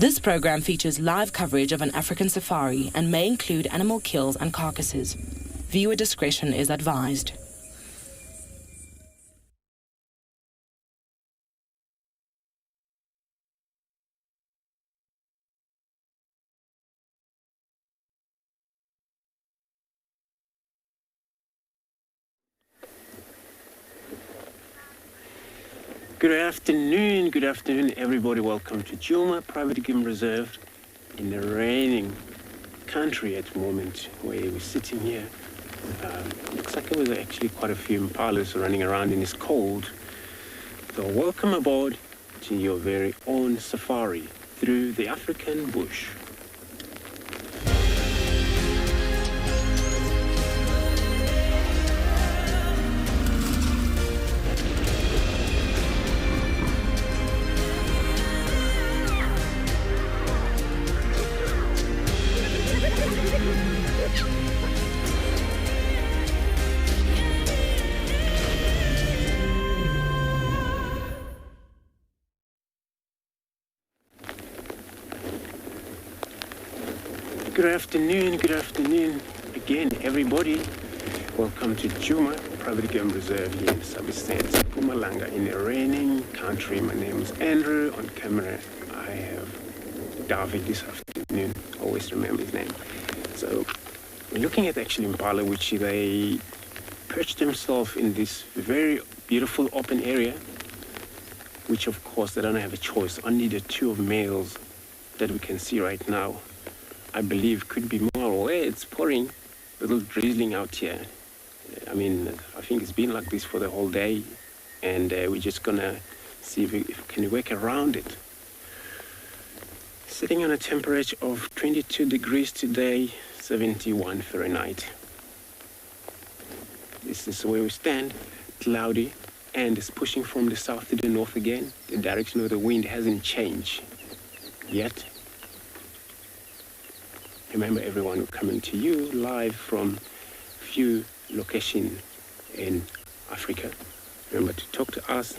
This program features live coverage of an African safari and may include animal kills and carcasses. Viewer discretion is advised. Good afternoon everybody. Welcome to Djuma Private Game Reserve in the raining country at the moment where we're sitting here. Looks like there was actually quite a few Impalas running around in this cold. So welcome aboard to your very own safari through the African bush. Good afternoon again everybody. Welcome to Djuma Private Game Reserve here in Sabi, Mpumalanga in the raining country. My name is Andrew. On camera I have David this afternoon. Always remember his name. So we're looking at actually Impala, which they perched themselves in this very beautiful open area, which of course they don't have a choice. Only the two of males that we can see right now, I believe, could be more. It's pouring, a little drizzling out here. I mean, I think it's been like this for the whole day, and we're just gonna see if we can work around it. Sitting on a temperature of 22 degrees today, 71 Fahrenheit. This is where we stand, cloudy, and it's pushing from the south to the north again. The direction of the wind hasn't changed yet. Remember everyone, we're coming to you live from few locations in Africa. Remember to talk to us.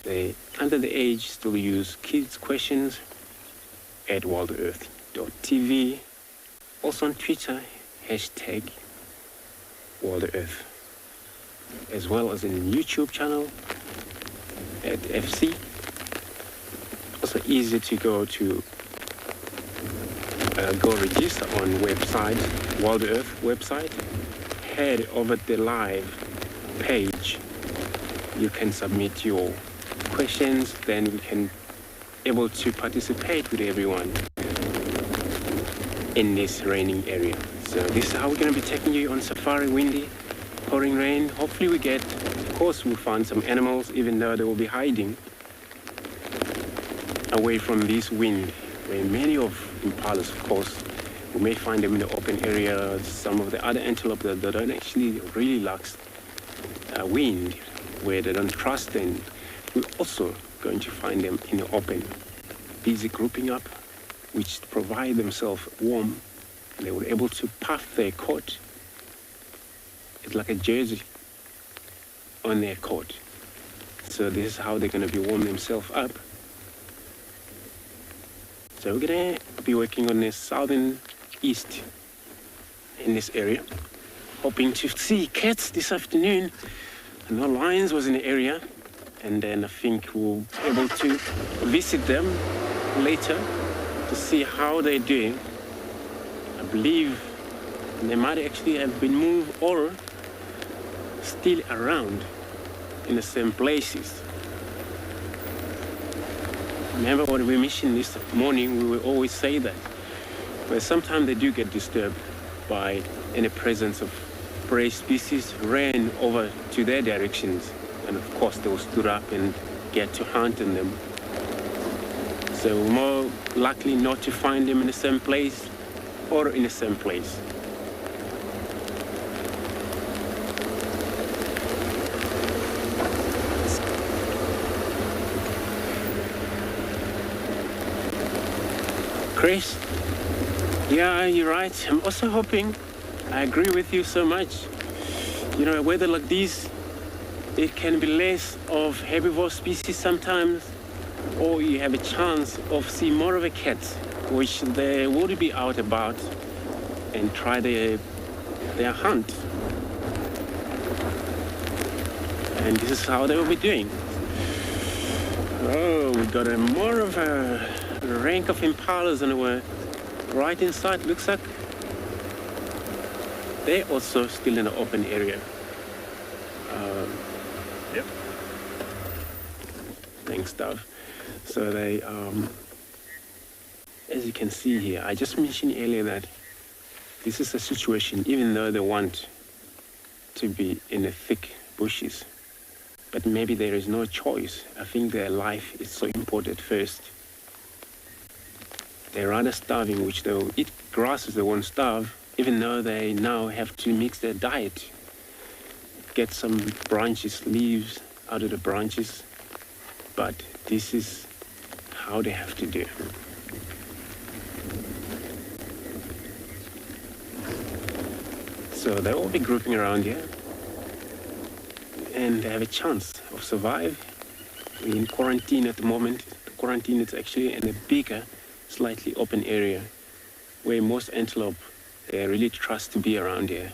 They under the age still use kids questions at WildEarth.tv. Also on Twitter, hashtag WildEarth. As well as in YouTube channel at FC. Also easy to go register on website, WildEarth website. Head over the live page. You can submit your questions, then we can able to participate with everyone in this raining area. So this is how we're going to be taking you on safari. Windy, pouring rain. Hopefully of course we'll find some animals, even though they will be hiding away from this wind. Where many of Impalas, of course, we may find them in the open area. Some of the other antelope that don't actually really like wind, where they don't trust them, we're also going to find them in the open, busy grouping up, which provide themselves warm. They were able to puff their coat. It's like a jersey on their coat. So this is how they're going to be warm themselves up. So we're going to be working on the southern east in this area, hoping to see cats this afternoon. I know lions was in the area, and then I think we'll be able to visit them later to see how they're doing. I believe they might actually have been moved or still around in the same places. Remember when we mentioned this morning, we will always say that. But sometimes they do get disturbed by any presence of prey species, ran over to their directions, and of course they will stood up and get to hunting them. So we're more likely not to find them in the same place or in the same place. Chris? Yeah, you're right. I'm also hoping, I agree with you so much. You know, weather like this, it can be less of herbivore species sometimes, or you have a chance of seeing more of a cat, which they would be out about and try their hunt. And this is how they will be doing. Oh, we got a more of a rank of impalas and we're right inside. Looks like they're also still in an open area. Yep. Thanks, Dove. So they, as you can see here, I just mentioned earlier that this is a situation, even though they want to be in the thick bushes, but maybe there is no choice. I think their life is so important first. They're rather starving, which they will eat grasses, they won't starve, even though they now have to mix their diet. Get some branches, leaves out of the branches, but this is how they have to do. So they will be grouping around here and they have a chance of survive. We're in quarantine at the moment. The quarantine is actually in a bigger, slightly open area where most antelope really trust to be around here.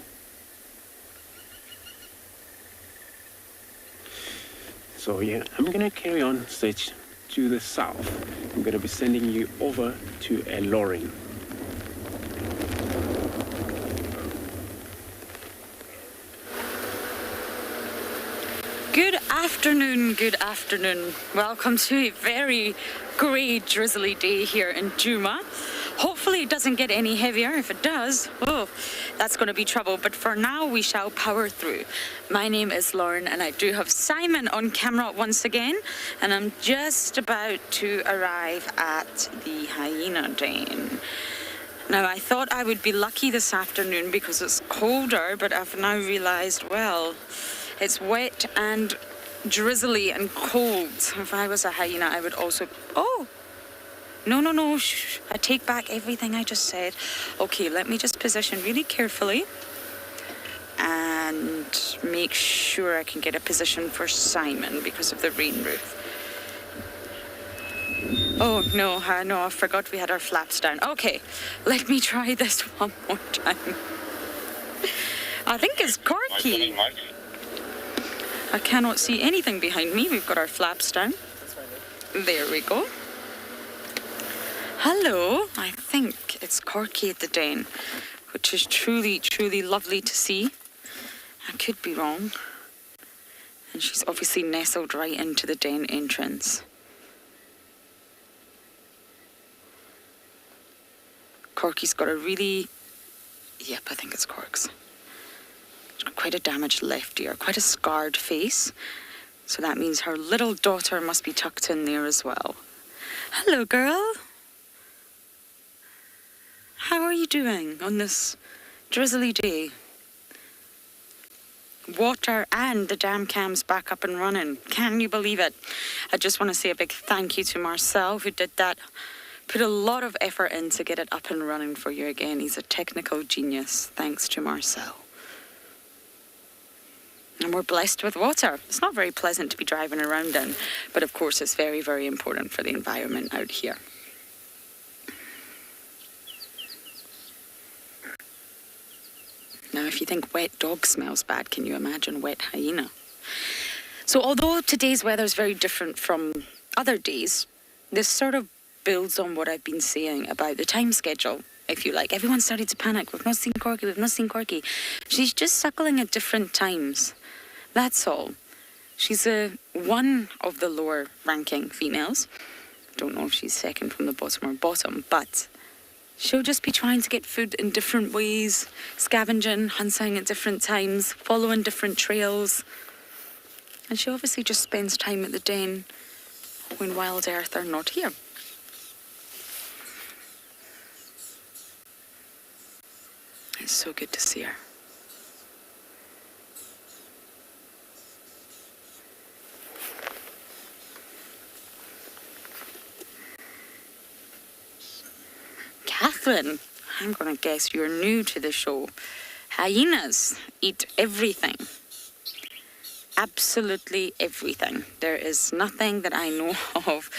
So yeah, I'm gonna carry on search to the south. I'm gonna be sending you over to a Loring. Good afternoon, good afternoon. Welcome to a very grey, drizzly day here in Djuma. Hopefully it doesn't get any heavier. If it does, oh, that's going to be trouble. But for now, we shall power through. My name is Lauren, and I do have Simon on camera once again. And I'm just about to arrive at the hyena den. Now, I thought I would be lucky this afternoon because it's colder, but I've now realised, well, it's wet and drizzly and cold. If I was a hyena, I would also... Oh! No. Shh. I take back everything I just said. Okay, let me just position really carefully and make sure I can get a position for Simon because of the rain roof. Oh, no, I forgot we had our flaps down. Okay, let me try this one more time. I think it's Corky. I cannot see anything behind me. We've got our flaps down. There we go. Hello. I think it's Corky at the den, which is truly, truly lovely to see. I could be wrong. And she's obviously nestled right into the den entrance. Corky's got a really... Yep, I think it's Cork's. Quite a damaged left ear, quite a scarred face. So that means her little daughter must be tucked in there as well. Hello, girl. How are you doing on this drizzly day? Water and the dam cam's back up and running. Can you believe it? I just want to say a big thank you to Marcel who did that. Put a lot of effort in to get it up and running for you again. He's a technical genius. Thanks to Marcel. And we're blessed with water. It's not very pleasant to be driving around in, but of course it's very, very important for the environment out here. Now, if you think wet dog smells bad, can you imagine wet hyena? So although today's weather is very different from other days, this sort of builds on what I've been saying about the time schedule, if you like. Everyone started to panic. We've not seen Corky. She's just suckling at different times. That's all. She's one of the lower ranking females. Don't know if she's second from the bottom or bottom, but she'll just be trying to get food in different ways, scavenging, hunting at different times, following different trails. And she obviously just spends time at the den when WildEarth are not here. It's so good to see her. Catherine, I'm going to guess you're new to the show. Hyenas eat everything. absolutely everything. There is nothing that I know of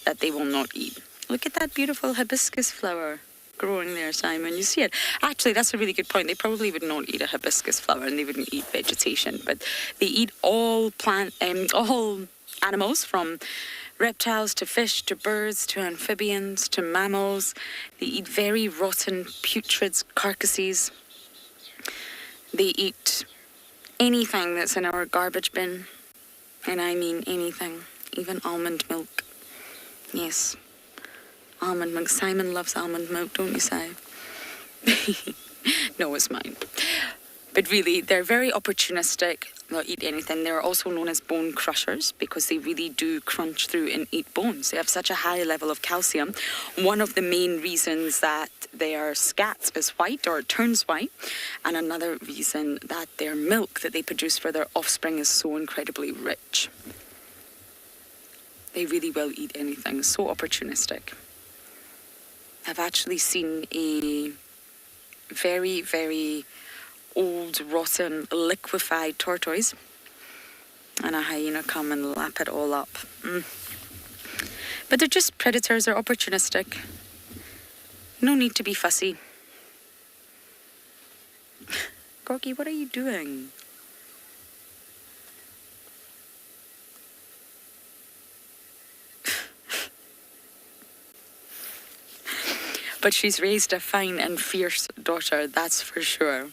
that they will not eat. Look at that beautiful hibiscus flower growing there, Simon. You see it? Actually, that's a really good point. They probably would not eat a hibiscus flower and they wouldn't eat vegetation, but they eat all all animals, from reptiles to fish to birds to amphibians to mammals. They eat very rotten, putrid carcasses. They eat anything that's in our garbage bin, and I mean anything, even almond milk. Yes, almond milk. Simon loves almond milk, don't you, Si? No, it's mine. But really, they're very opportunistic. They'll eat anything. They're also known as bone crushers because they really do crunch through and eat bones. They have such a high level of calcium. One of the main reasons that their scat is white, or it turns white, and another reason that their milk that they produce for their offspring is so incredibly rich. They really will eat anything. So opportunistic. I've actually seen a very, very old, rotten, liquefied tortoise and a hyena come and lap it all up. But they're just predators. They're opportunistic. No need to be fussy. Gorky, what are you doing? But she's raised a fine and fierce daughter, that's for sure.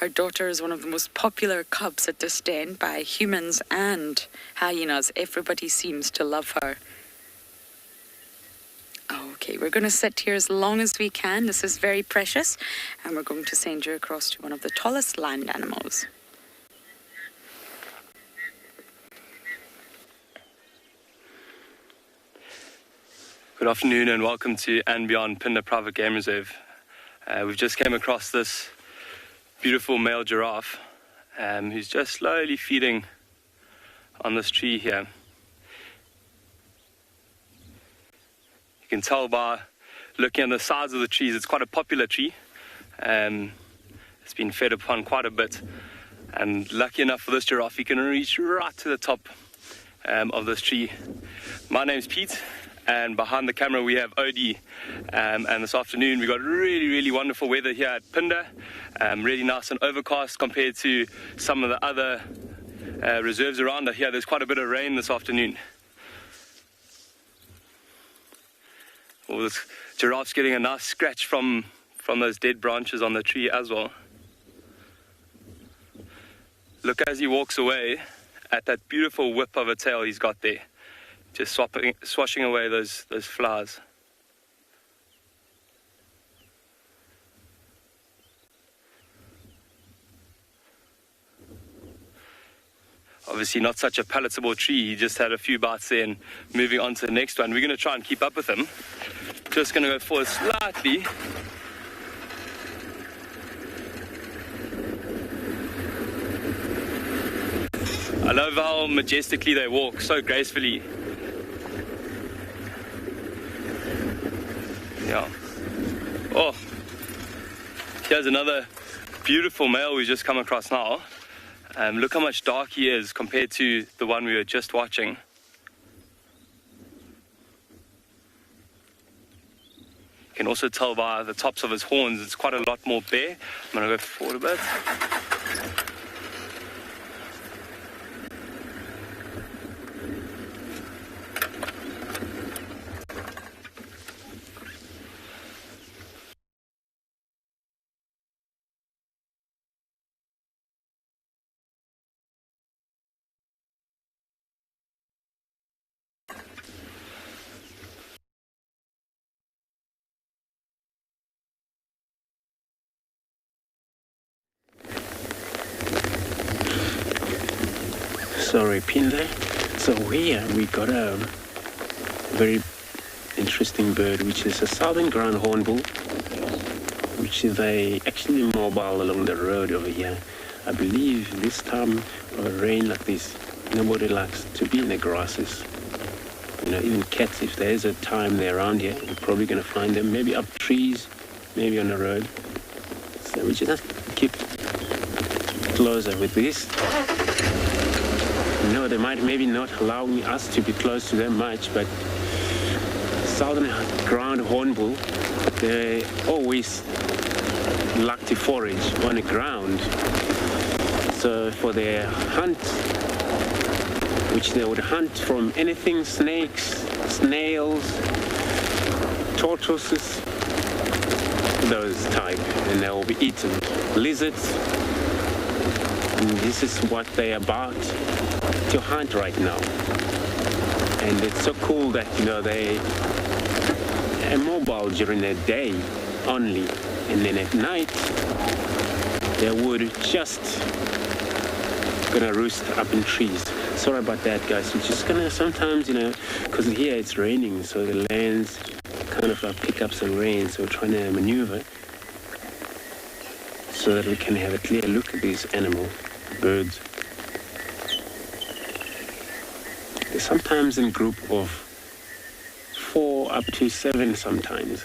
Her daughter is one of the most popular cubs at this den by humans and hyenas. Everybody seems to love her. Okay, we're going to sit here as long as we can. This is very precious. And we're going to send you across to one of the tallest land animals. Good afternoon and welcome to andBeyond Phinda Private Game Reserve. We've just came across this beautiful male giraffe who's just slowly feeding on this tree here. You can tell by looking at the size of the trees, it's quite a popular tree. It's been fed upon quite a bit, and lucky enough for this giraffe, he can reach right to the top of this tree. My name's Pete, and behind the camera we have Odie, and this afternoon we got really, really wonderful weather here at Phinda. Really nice and overcast compared to some of the other reserves around here. There's quite a bit of rain this afternoon. Well, this giraffe's getting a nice scratch from those dead branches on the tree as well. Look as he walks away at that beautiful whip of a tail he's got there, just swashing away those flowers. Obviously not such a palatable tree. He just had a few bites there and moving on to the next one. We're going to try and keep up with him. Just going to go forward slightly. I love how majestically they walk, so gracefully. Yeah. Oh, here's another beautiful male we've just come across now. Look how much dark he is compared to the one we were just watching. You can also tell by the tops of his horns, it's quite a lot more bare. I'm going to go forward a bit. Sorry, Phinda. So here we got a very interesting bird, which is a southern ground hornbill, which they actually mobile along the road over here. I believe this time of a rain like this, nobody likes to be in the grasses. You know, even cats, if there is a time they're around here, you're probably going to find them maybe up trees, maybe on the road. So we just keep closer with this. No, they might maybe not allow us to be close to them much, but southern ground hornbill, they always like to forage on the ground. So for their hunt, which they would hunt from anything, snakes, snails, tortoises, those type, and they will be eaten. Lizards, and this is what they're about to hunt right now. And it's so cool that, you know, they are mobile during the day only, and then at night they would just gonna roost up in trees. Sorry about that, guys. We're just gonna sometimes, you know, because here it's raining, so the lands kind of pick up some rain, so we're trying to maneuver so that we can have a clear look at these animal birds. They're sometimes in group of 4 up to 7 sometimes.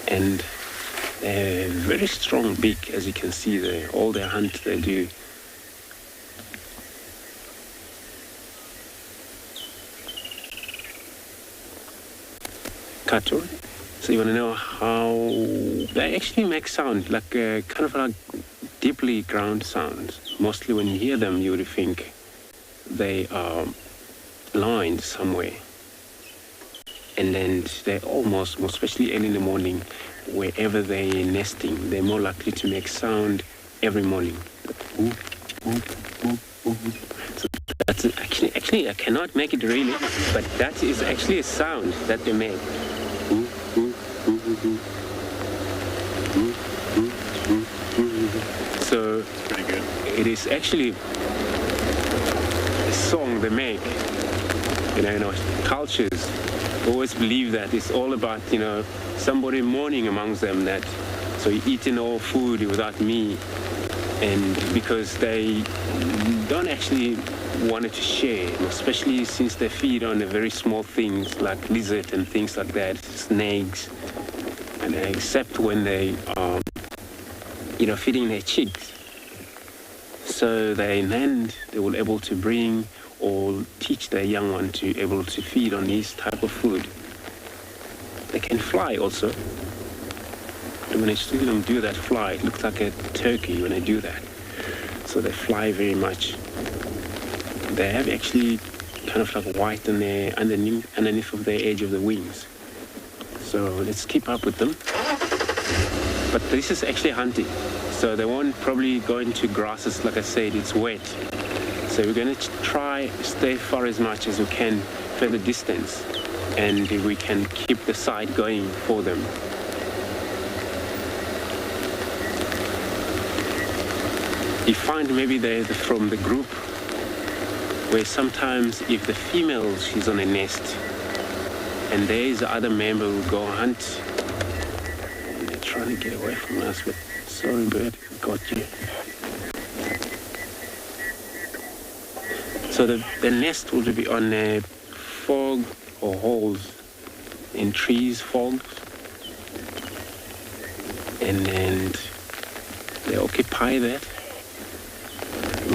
And a very strong beak, as you can see there. All their hunt they do. Cattle. So you want to know how they actually make sound, like kind of like deeply ground sounds. Mostly when you hear them, you would think they are lined somewhere. And then they almost, especially early in the morning, wherever they're nesting, they're more likely to make sound every morning. So that's actually I cannot make it really, but that is actually a sound that they make. So pretty good. It is actually a song they make. You know, cultures always believe that it's all about, you know, somebody mourning amongst them, that so you're eating all food without me, and because they don't actually want to share, especially since they feed on the very small things like lizard and things like that, snakes, and except when they are, you know, feeding their chicks. So they will able to bring or teach their young one to able to feed on this type of food. They can fly also. And when I see them do that fly, it looks like a turkey when I do that. So they fly very much. They have actually kind of like white on their underneath of the edge of the wings. So let's keep up with them. But this is actually hunting. So they won't probably go into grasses, like I said, it's wet. So we're going to try stay far as much as we can further distance, and we can keep the sight going for them. You find maybe they're from the group where sometimes if the female, she's on a nest and there is other member who go hunt, and they're trying to get away from us, but sorry bird, got you. So the nest will be on fog or holes in trees, fogs, and then they occupy that.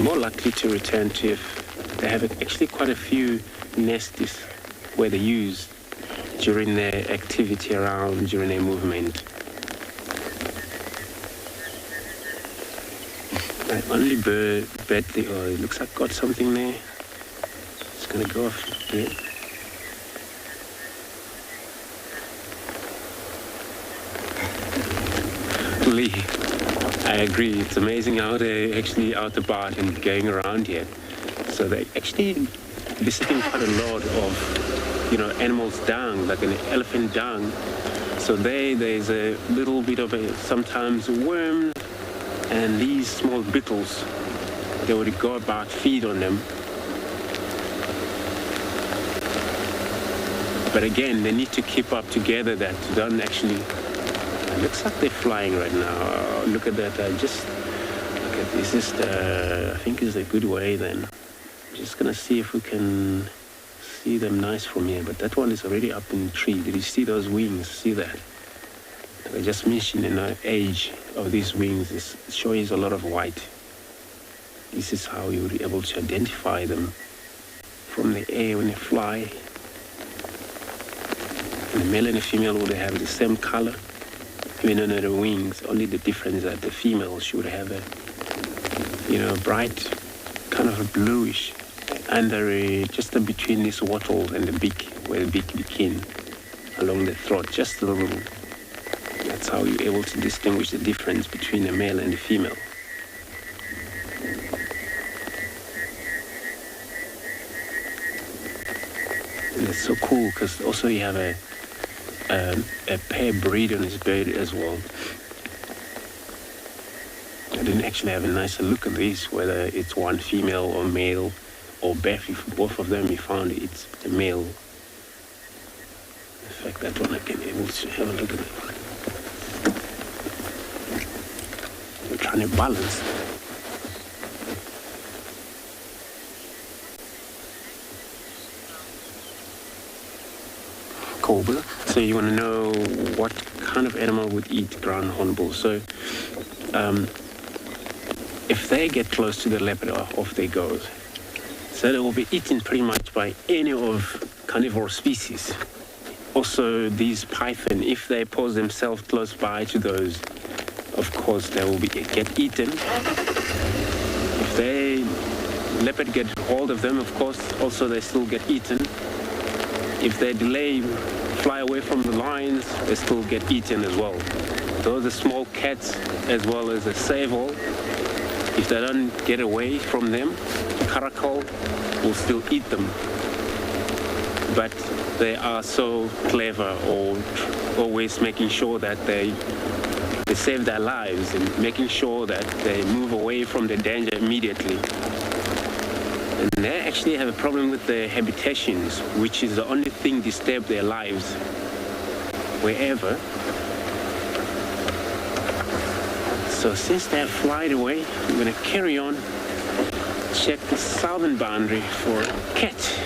More likely to return to if they have actually quite a few nests where they use during their activity around, during their movement. I only bet it looks like got something there. It's gonna go off there. Lee, I agree. It's amazing how they're actually out about and going around here. So they actually visiting quite a lot of, you know, animals' dung, like an elephant dung. So there's a little bit of sometimes worms and these small beetles. They would go about, feed on them. But again, they need to keep up together that don't actually. It looks like they're flying right now. Look at that. Look at this. I think is a good way then. I'm just gonna see if we can see them nice from here. But that one is already up in the tree. Did you see those wings? See that? I just mentioned the age of these wings is showing a lot of white. This is how you would be able to identify them from the air when they fly. And the male and the female would have the same color, even under the wings. Only the difference is that the female should have a, bright, kind of a bluish under just between this wattle and the beak, where the beak begins, along the throat, just a little. That's how you're able to distinguish the difference between the male and the female. And it's so cool because also you have a pair breed on this bird as well. I didn't actually have a nicer look at these, whether it's one female or male or both of them you found it's a male. In fact, that one I can able to have a look at it. We're trying to balance. Cobra. So you want to know what kind of animal would eat ground hornbill. So if they get close to the leopard, off they go. So they will be eaten pretty much by any of carnivore species. Also these python, if they pose themselves close by to those, of course they will get eaten. If leopard get hold of them, of course also they still get eaten. If they fly away from the lions, they still get eaten as well. Those are small cats as well as the sable. If they don't get away from them, the caracal will still eat them. But they are so clever, or always making sure that they save their lives and making sure that they move away from the danger immediately. And they actually have a problem with their habitations, which is the only thing disturb their lives wherever. So since they have flied away, I'm going to carry on, check the southern boundary for a cat.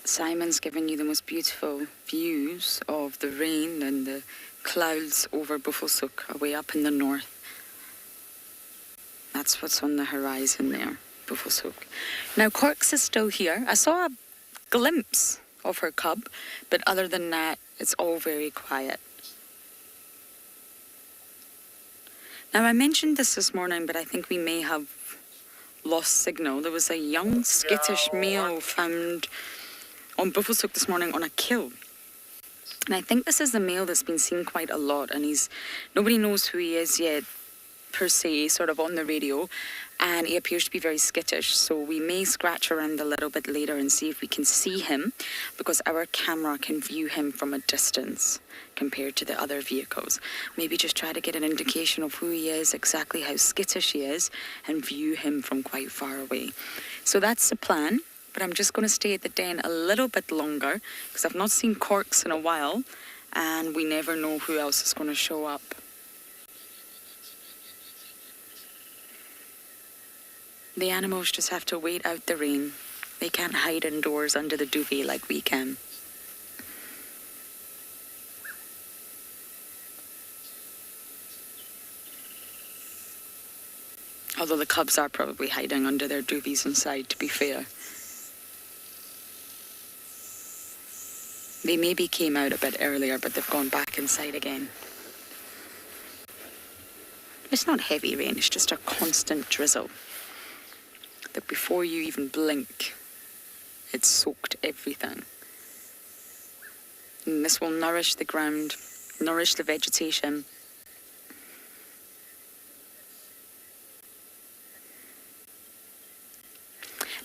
Simon's given you the most beautiful views of the rain and the clouds over Buffelshoek, away up in the north. That's what's on the horizon there, Buffelshoek. Now Corks is still here. I saw a glimpse of her cub, but other than that, it's all very quiet. Now, I mentioned this morning, but I think we may have lost signal. There was a young skittish male found on Buffelshoek this morning on a kill. And I think this is the male that's been seen quite a lot, and nobody knows who he is yet, per se, sort of on the radio, and he appears to be very skittish. So we may scratch around a little bit later and see if we can see him, because our camera can view him from a distance compared to the other vehicles. Maybe just try to get an indication of who he is, exactly how skittish he is, and view him from quite far away. So that's the plan, but I'm just going to stay at the den a little bit longer, because I've not seen corks in a while, and we never know who else is going to show up. The animals just have to wait out the rain. They can't hide indoors under the duvet like we can. Although the cubs are probably hiding under their duvets inside, to be fair. They maybe came out a bit earlier, but they've gone back inside again. It's not heavy rain, it's just a constant drizzle. That before you even blink, it's soaked everything. And this will nourish the ground, nourish the vegetation.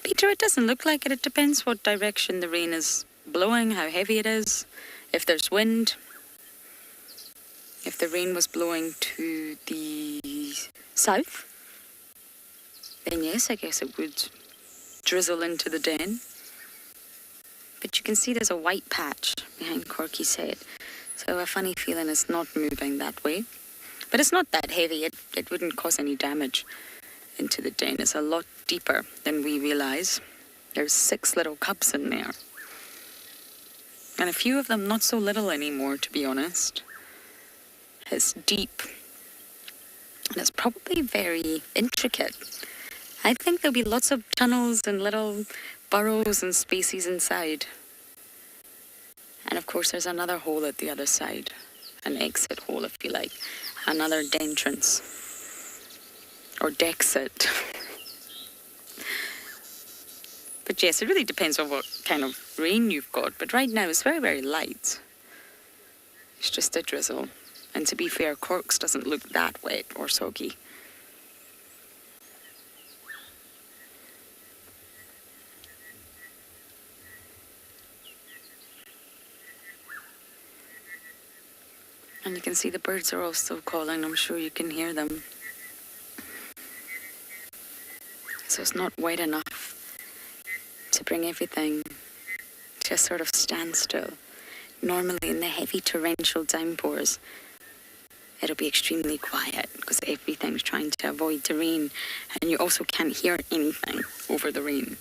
Peter, it doesn't look like it. It depends what direction the rain is blowing, how heavy it is, if there's wind. If the rain was blowing to the south, then yes, I guess it would drizzle into the den. But you can see there's a white patch behind Corky's head. So a funny feeling it's not moving that way. But it's not that heavy. It wouldn't cause any damage into the den. It's a lot deeper than we realise. There's 6 little cubs in there. And a few of them not so little anymore, to be honest. It's deep. And it's probably very intricate. I think there'll be lots of tunnels and little burrows and spaces inside. And of course there's another hole at the other side. An exit hole, if you like. Another dentrance. Or dexit. But yes, it really depends on what kind of rain you've got. But right now it's very, very light. It's just a drizzle. And to be fair, Corks doesn't look that wet or soggy. And you can see the birds are all still calling. I'm sure you can hear them. So it's not wet enough to bring everything to a sort of standstill. Normally in the heavy torrential downpours, it'll be extremely quiet because everything's trying to avoid the rain, and you also can't hear anything over the rain.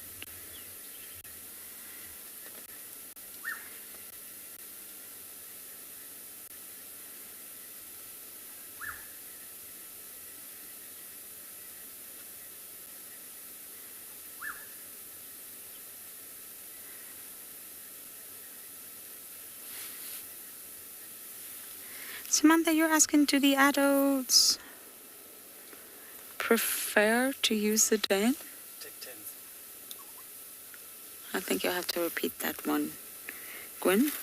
Samantha, you're asking, do the adults prefer to use the den? Take turns. I think you'll have to repeat that one. Gwyn?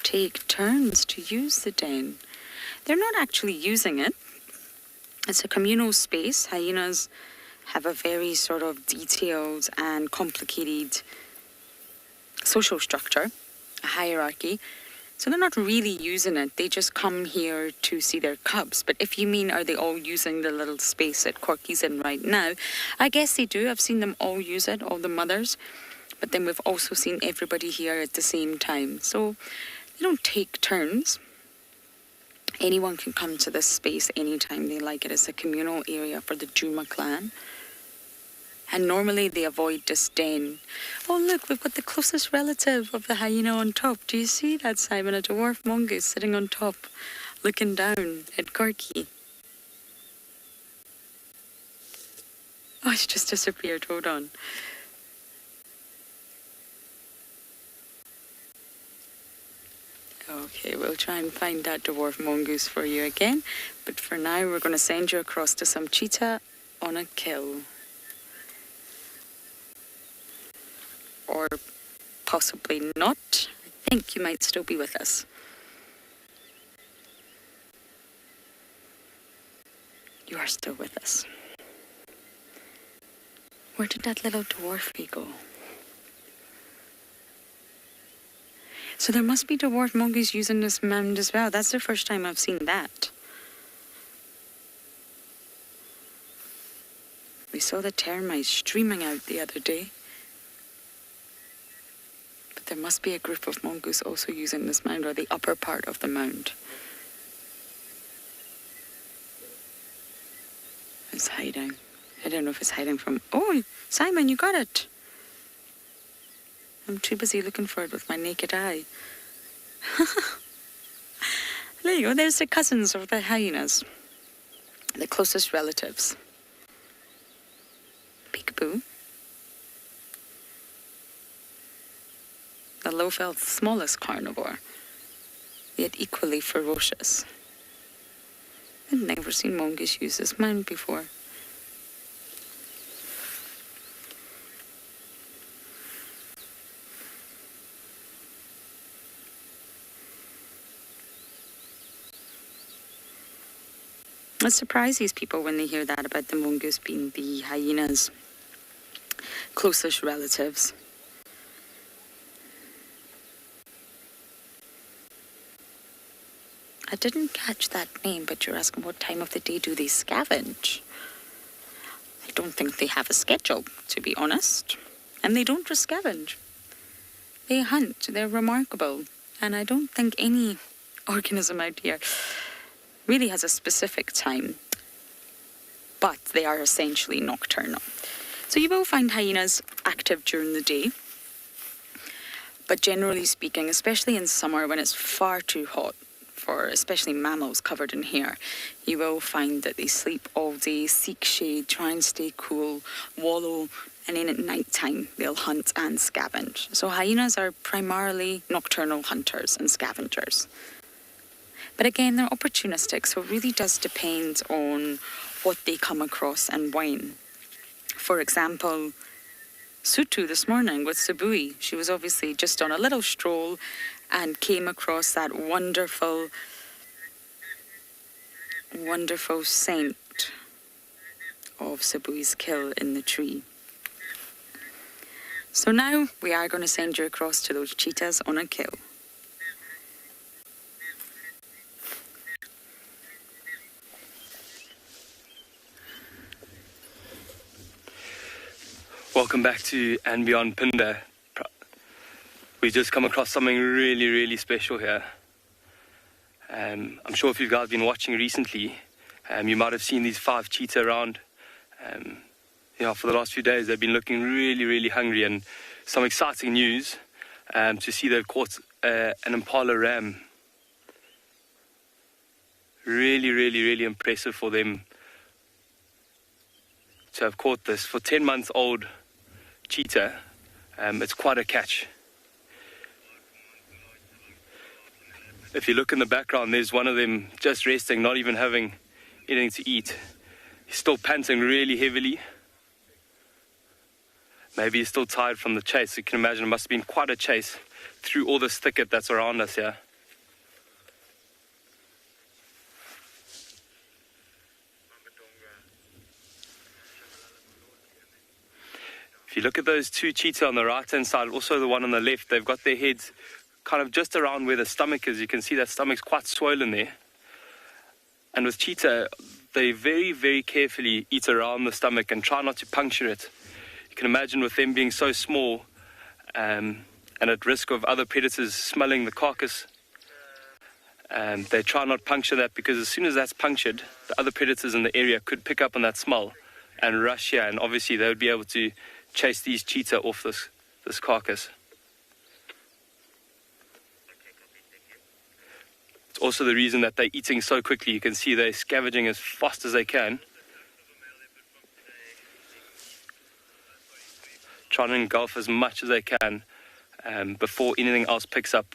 Take turns to use the den. They're not actually using it. It's a communal space. Hyenas have a very sort of detailed and complicated social structure, a hierarchy. So they're not really using it. They just come here to see their cubs. But if you mean, are they all using the little space that Corky's in right now? I guess they do. I've seen them all use it, all the mothers. But then we've also seen everybody here at the same time. So they don't take turns. Anyone can come to this space anytime they like it. It's a communal area for the Djuma clan. And normally they avoid this den. Oh look, we've got the closest relative of the hyena on top. Do you see that, Simon? A dwarf mongoose sitting on top, looking down at Corky. Oh, it's just disappeared. Hold on. Okay, we'll try and find that dwarf mongoose for you again. But for now, we're going to send you across to some cheetah on a kill. Or possibly not. I think you might still be with us. You are still with us. Where did that little dwarfie go? So there must be dwarf monkeys using this mound as well. That's the first time I've seen that. We saw the termites streaming out the other day. But there must be a group of mongoose also using this mound, or the upper part of the mound. It's hiding. I don't know if it's hiding from... Oh, Simon, you got it. I'm too busy looking for it with my naked eye. There you go. There's the cousins of the hyenas. The closest relatives. Peekaboo. The low-felt smallest carnivore, yet equally ferocious. I've never seen mongoose use this mound before. It surprises people when they hear that about the mongoose being the hyena's closest relatives. I didn't catch that name, but you're asking what time of the day do they scavenge? I don't think they have a schedule, to be honest. And they don't just scavenge. They hunt. They're remarkable. And I don't think any organism out here really has a specific time. But they are essentially nocturnal. So you will find hyenas active during the day. But generally speaking, especially in summer when it's far too hot, for especially mammals covered in hair, you will find that they sleep all day, seek shade, try and stay cool, wallow, and then at night time they'll hunt and scavenge. So hyenas are primarily nocturnal hunters and scavengers. But again, they're opportunistic, so it really does depend on what they come across and when. For example, Sutu this morning with Sabui, she was obviously just on a little stroll and came across that wonderful scent of Sabui's kill in the tree. So now we are going to send you across to those cheetahs on a kill. Welcome back to andBeyond Phinda. We've just come across something really, really special here. I'm sure if you guys have been watching recently, you might have seen these 5 cheetah around. For the last few days they've been looking really, really hungry, and some exciting news to see they've caught an Impala ram. Really, really, really impressive for them to have caught this. For 10 months old cheetah, it's quite a catch. If you look in the background, there's one of them just resting, not even having anything to eat. He's still panting really heavily. Maybe he's still tired from the chase. You can imagine it must have been quite a chase through all this thicket that's around us here. If you look at those 2 cheetah on the right-hand side, also the one on the left, they've got their heads kind of just around where the stomach is. You can see that stomach's quite swollen there. And with cheetah, they very, very carefully eat around the stomach and try not to puncture it. You can imagine with them being so small and at risk of other predators smelling the carcass, they try not puncture that, because as soon as that's punctured, the other predators in the area could pick up on that smell and rush here, and obviously they would be able to chase these cheetah off this carcass. It's also the reason that they're eating so quickly. You can see they're scavenging as fast as they can, trying to engulf as much as they can before anything else picks up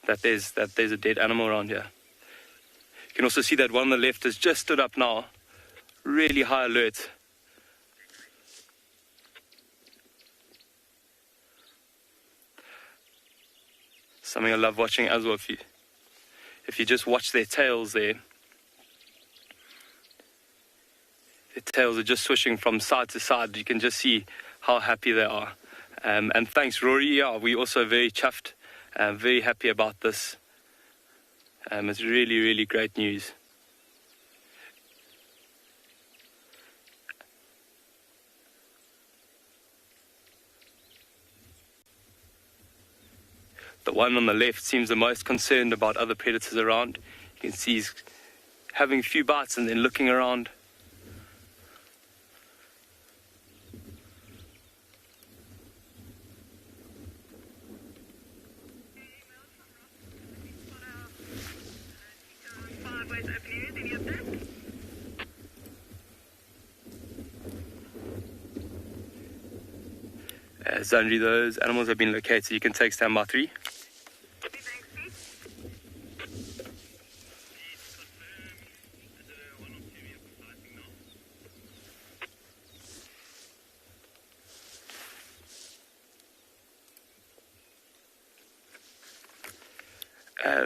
that there's a dead animal around here. You can also see that one on the left has just stood up now, really high alert. Something I love watching as well. If you just watch their tails there, their tails are just swishing from side to side. You can just see how happy they are. And thanks, Rory. Yeah, we're also very chuffed, very happy about this. It's really, really great news. The one on the left seems the most concerned about other predators around. You can see he's having a few bites and then looking around. Zandri, those animals have been located. You can take standby 3.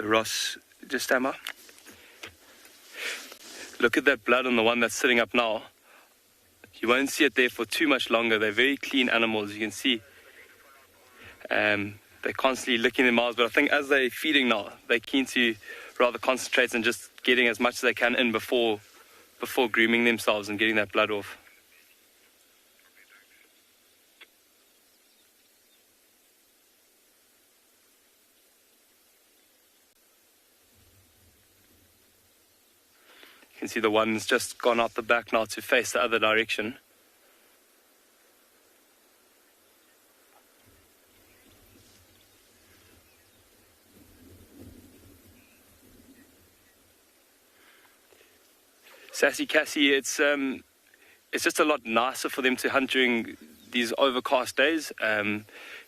Ross, just stand by. Look at that blood on the one that's sitting up now. You won't see it there for too much longer. They're very clean animals. You can see they're constantly licking their mouths, but I think as they're feeding now, they're keen to rather concentrate on just getting as much as they can in before grooming themselves and getting that blood off. You can see the one's just gone out the back now to face the other direction. Sassy Cassie, it's just a lot nicer for them to hunt during these overcast days.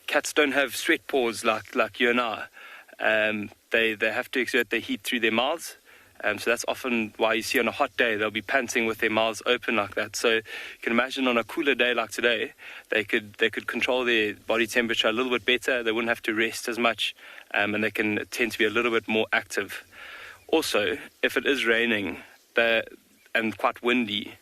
Cats don't have sweat pores like you and I. They have to exert their heat through their mouths. So that's often why you see on a hot day they'll be panting with their mouths open like that. So you can imagine on a cooler day like today, they could control their body temperature a little bit better. They wouldn't have to rest as much, and they can tend to be a little bit more active. Also, if it is raining and quite windy,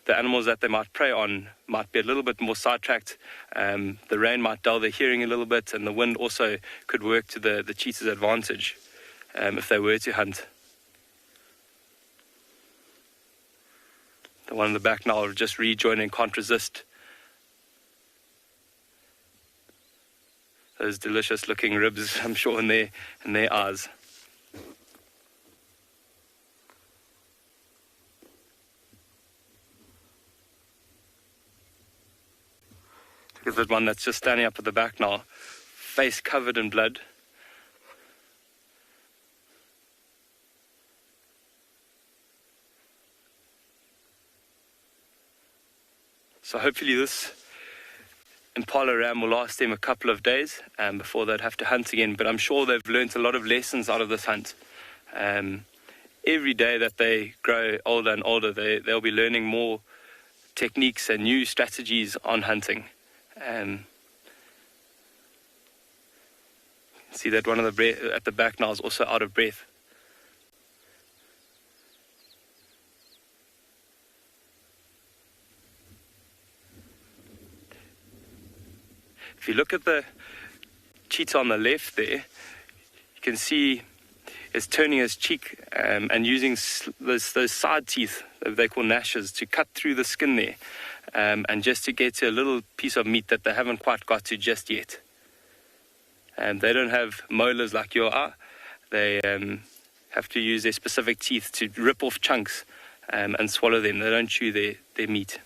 the animals that they might prey on might be a little bit more sidetracked. The rain might dull their hearing a little bit, and the wind also could work to the cheetah's advantage if they were to hunt. The one in the back now just rejoining, can't resist. Those delicious looking ribs, I'm sure, in their eyes. Look at that one that's just standing up at the back now, face covered in blood. So hopefully this Impala ram will last them a couple of days before they'd have to hunt again. But I'm sure they've learnt a lot of lessons out of this hunt. Every day that they grow older and older, they'll be learning more techniques and new strategies on hunting. See that one at the back now is also out of breath. If you look at the cheetah on the left there, you can see it's turning his cheek and using those side teeth that they call gnashes to cut through the skin there, and just to get to a little piece of meat that they haven't quite got to just yet. They don't have molars like you are. They have to use their specific teeth to rip off chunks and swallow them. They don't chew their meat.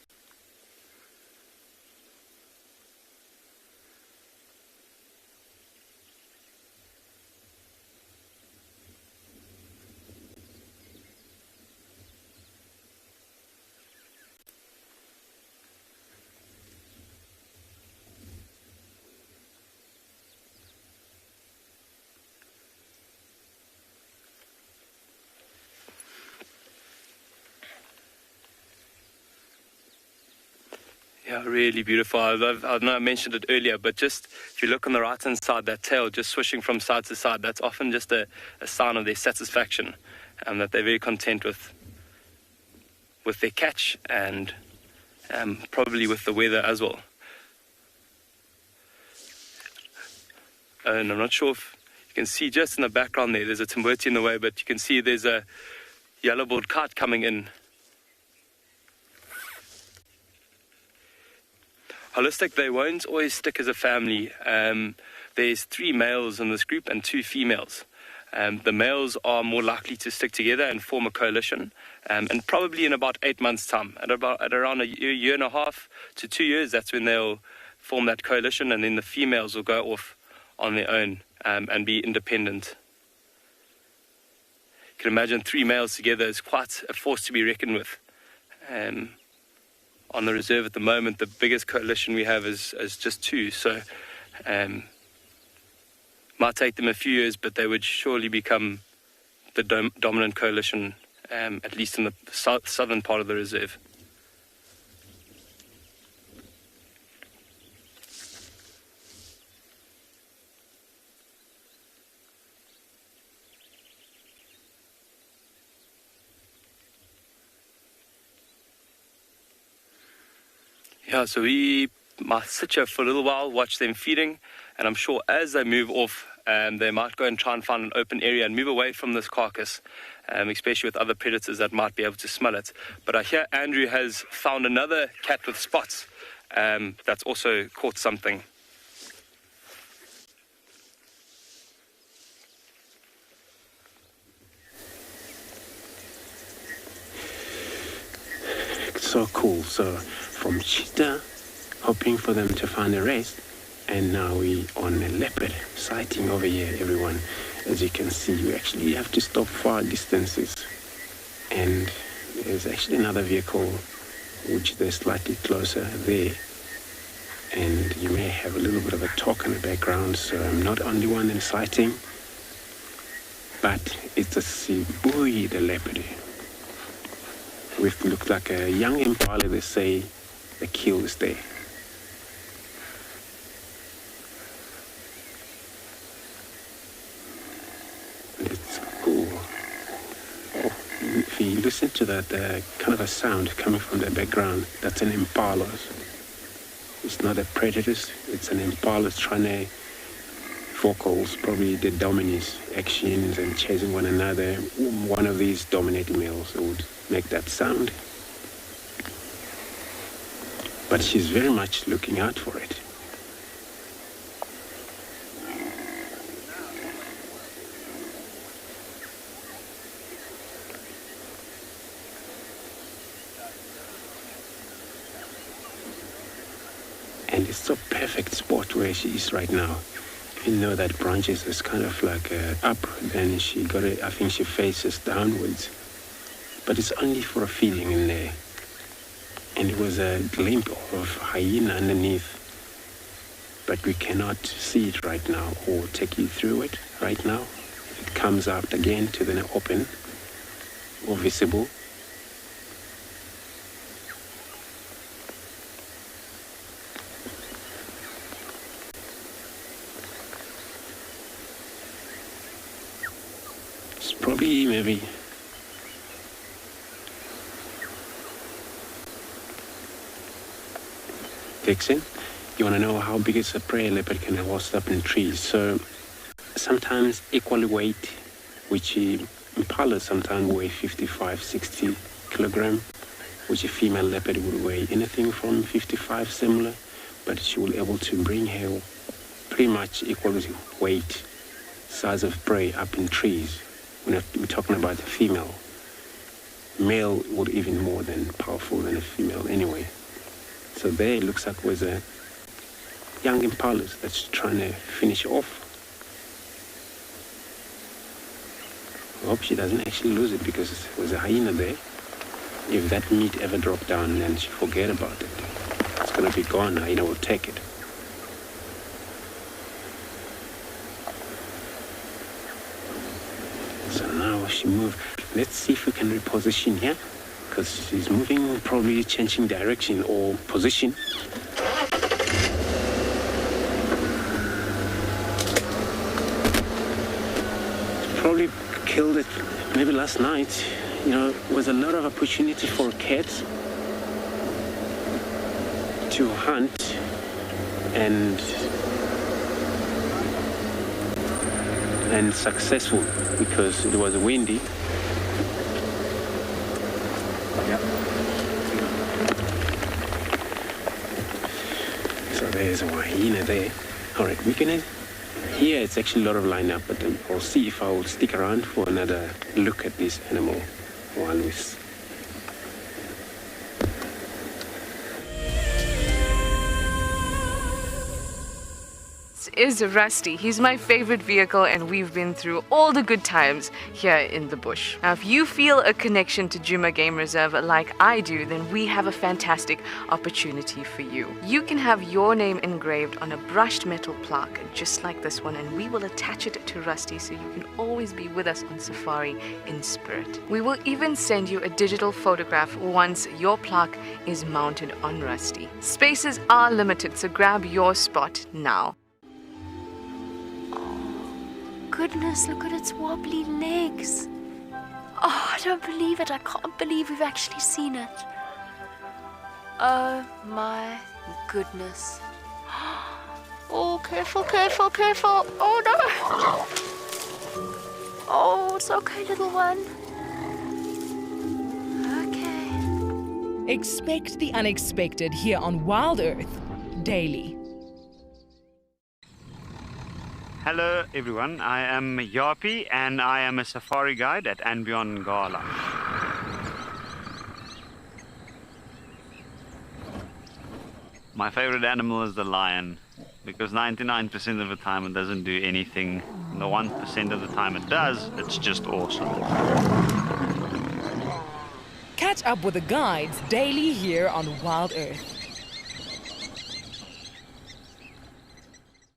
Yeah, really beautiful. I know I mentioned it earlier, but just if you look on the right-hand side, that tail just swishing from side to side, that's often just a sign of their satisfaction, and that they're very content with their catch and probably with the weather as well. And I'm not sure if you can see just in the background there's a timberti in the way, but you can see there's a yellow-billed kite coming in. Holistic, they won't always stick as a family. There's 3 males in this group and 2 females. The males are more likely to stick together and form a coalition, and probably in about 8 months' time, at around a year and a half to 2 years, that's when they'll form that coalition, and then the females will go off on their own and be independent. You can imagine 3 males together is quite a force to be reckoned with. On the reserve at the moment, the biggest coalition we have is just 2, so might take them a few years, but they would surely become the dominant coalition, at least in the southern part of the reserve. Yeah, so we might sit here for a little while, watch them feeding, and I'm sure as they move off, they might go and try and find an open area and move away from this carcass, especially with other predators that might be able to smell it. But I hear Andrew has found another cat with spots that's also caught something. So cool. So from cheetah, hoping for them to find a rest, and now we on a leopard sighting over here, everyone. As you can see, you actually have to stop far distances, and there's actually another vehicle which they're slightly closer there, and you may have a little bit of a talk in the background, so I'm not only one in sighting, but it's a Sibui, the leopard, with looks like a young impala. They say the kill is there. It's cool. Oh, if you listen to that kind of a sound coming from the background, that's an impala. It's not a predator, it's an impala trying to vocals, probably the dominant actions and chasing one another. One of these dominating males would make that sound. But she's very much looking out for it. And it's a perfect spot where she is right now. Even though that branches is kind of like up, then she got it, I think she faces downwards. But it's only for a feeding in there. And it was a glimpse of hyena underneath. But we cannot see it right now or take you through it right now. It comes out again to the open or visible. It's probably maybe Vixen. You want to know how big is a prey leopard can host up in trees. So sometimes equal weight, which Impalas sometimes weigh 55, 60 kilogram, which a female leopard would weigh anything from 55 similar, but she will be able to bring her pretty much equal weight, size of prey up in trees. We're talking about a female. Male would even more than powerful than a female anyway. So there it looks like was a young impala that's trying to finish off. I hope she doesn't actually lose it because there was a hyena there. If that meat ever dropped down, then she forget about it. It's going to be gone. Hyena will take it. So now she moved. Let's see if we can reposition here. because he's moving, probably changing direction or position. Probably killed it maybe last night. You know, was a lot of opportunity for cats to hunt and successful because it was windy. Yeah. So there's a hyena there. All right, we can. Here it's actually a lot of lineup, but I'll see if I will stick around for another look at this animal while we. Is Rusty. He's my favorite vehicle and we've been through all the good times here in the bush. Now if you feel a connection to Djuma Game Reserve like I do, then we have a fantastic opportunity for you. You can have your name engraved on a brushed metal plaque just like this one, and we will attach it to Rusty so you can always be with us on safari in spirit. We will even send you a digital photograph once your plaque is mounted on Rusty. Spaces are limited, so grab your spot now. Goodness, look at its wobbly legs. Oh, I don't believe it. I can't believe we've actually seen it. Oh my goodness. Oh, careful, careful, careful. Oh no. Oh, it's okay, little one. Okay. Expect the unexpected here on WildEarth daily. Hello everyone, I am Yapi and I am a safari guide at andBeyond Ngala. My favorite animal is the lion because 99% of the time it doesn't do anything. And the 1% of the time it does, it's just awesome. Catch up with the guides daily here on WildEarth.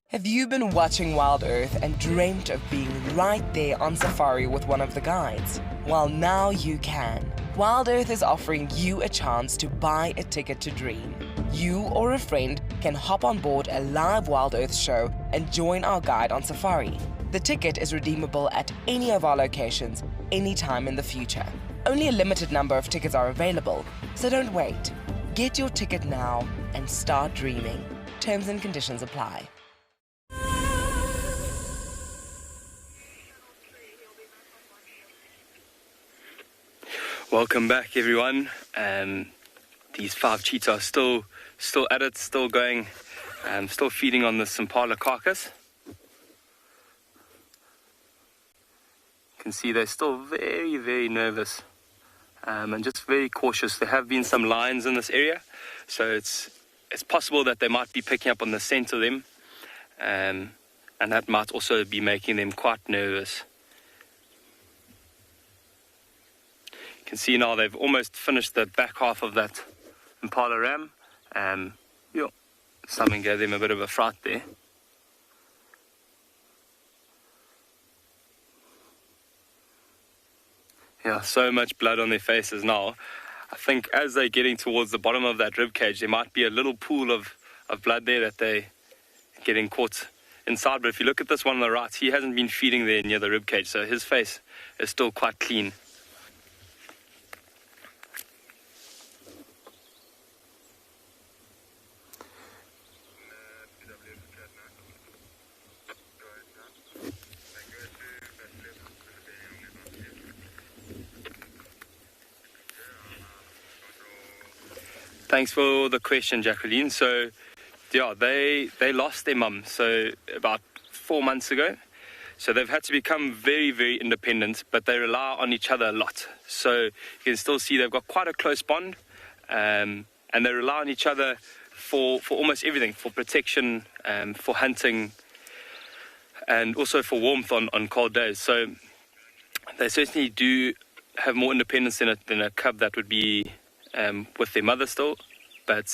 Have you been watching WildEarth and dreamt of being right there on safari with one of the guides? Well, now you can. WildEarth is offering you a chance to buy a ticket to dream. You or a friend can hop on board a live WildEarth show and join our guide on safari. The ticket is redeemable at any of our locations, anytime in the future. Only a limited number of tickets are available, so don't wait. Get your ticket now and start dreaming. Terms and conditions apply. Welcome back, everyone. These 5 cheetahs still at it, still going, still feeding on this Impala carcass. You can see they're still very, very nervous and just very cautious. There have been some lions in this area, so it's possible that they might be picking up on the scent of them, and that might also be making them quite nervous. You can see now they've almost finished the back half of that Impala ram. Something gave them a bit of a fright there. Yeah, so much blood on their faces now. I think as they're getting towards the bottom of that rib cage, there might be a little pool of blood there that they're getting caught inside. But if you look at this one on the right, he hasn't been feeding there near the rib cage, so his face is still quite clean. Thanks for the question, Jacqueline. So, yeah, they lost their mum, so about 4 months ago. So they've had to become very, very independent, but they rely on each other a lot. So you can still see they've got quite a close bond, and they rely on each other for almost everything, for protection, for hunting, and also for warmth on cold days. So they certainly do have more independence than a cub that would be with their mother still, but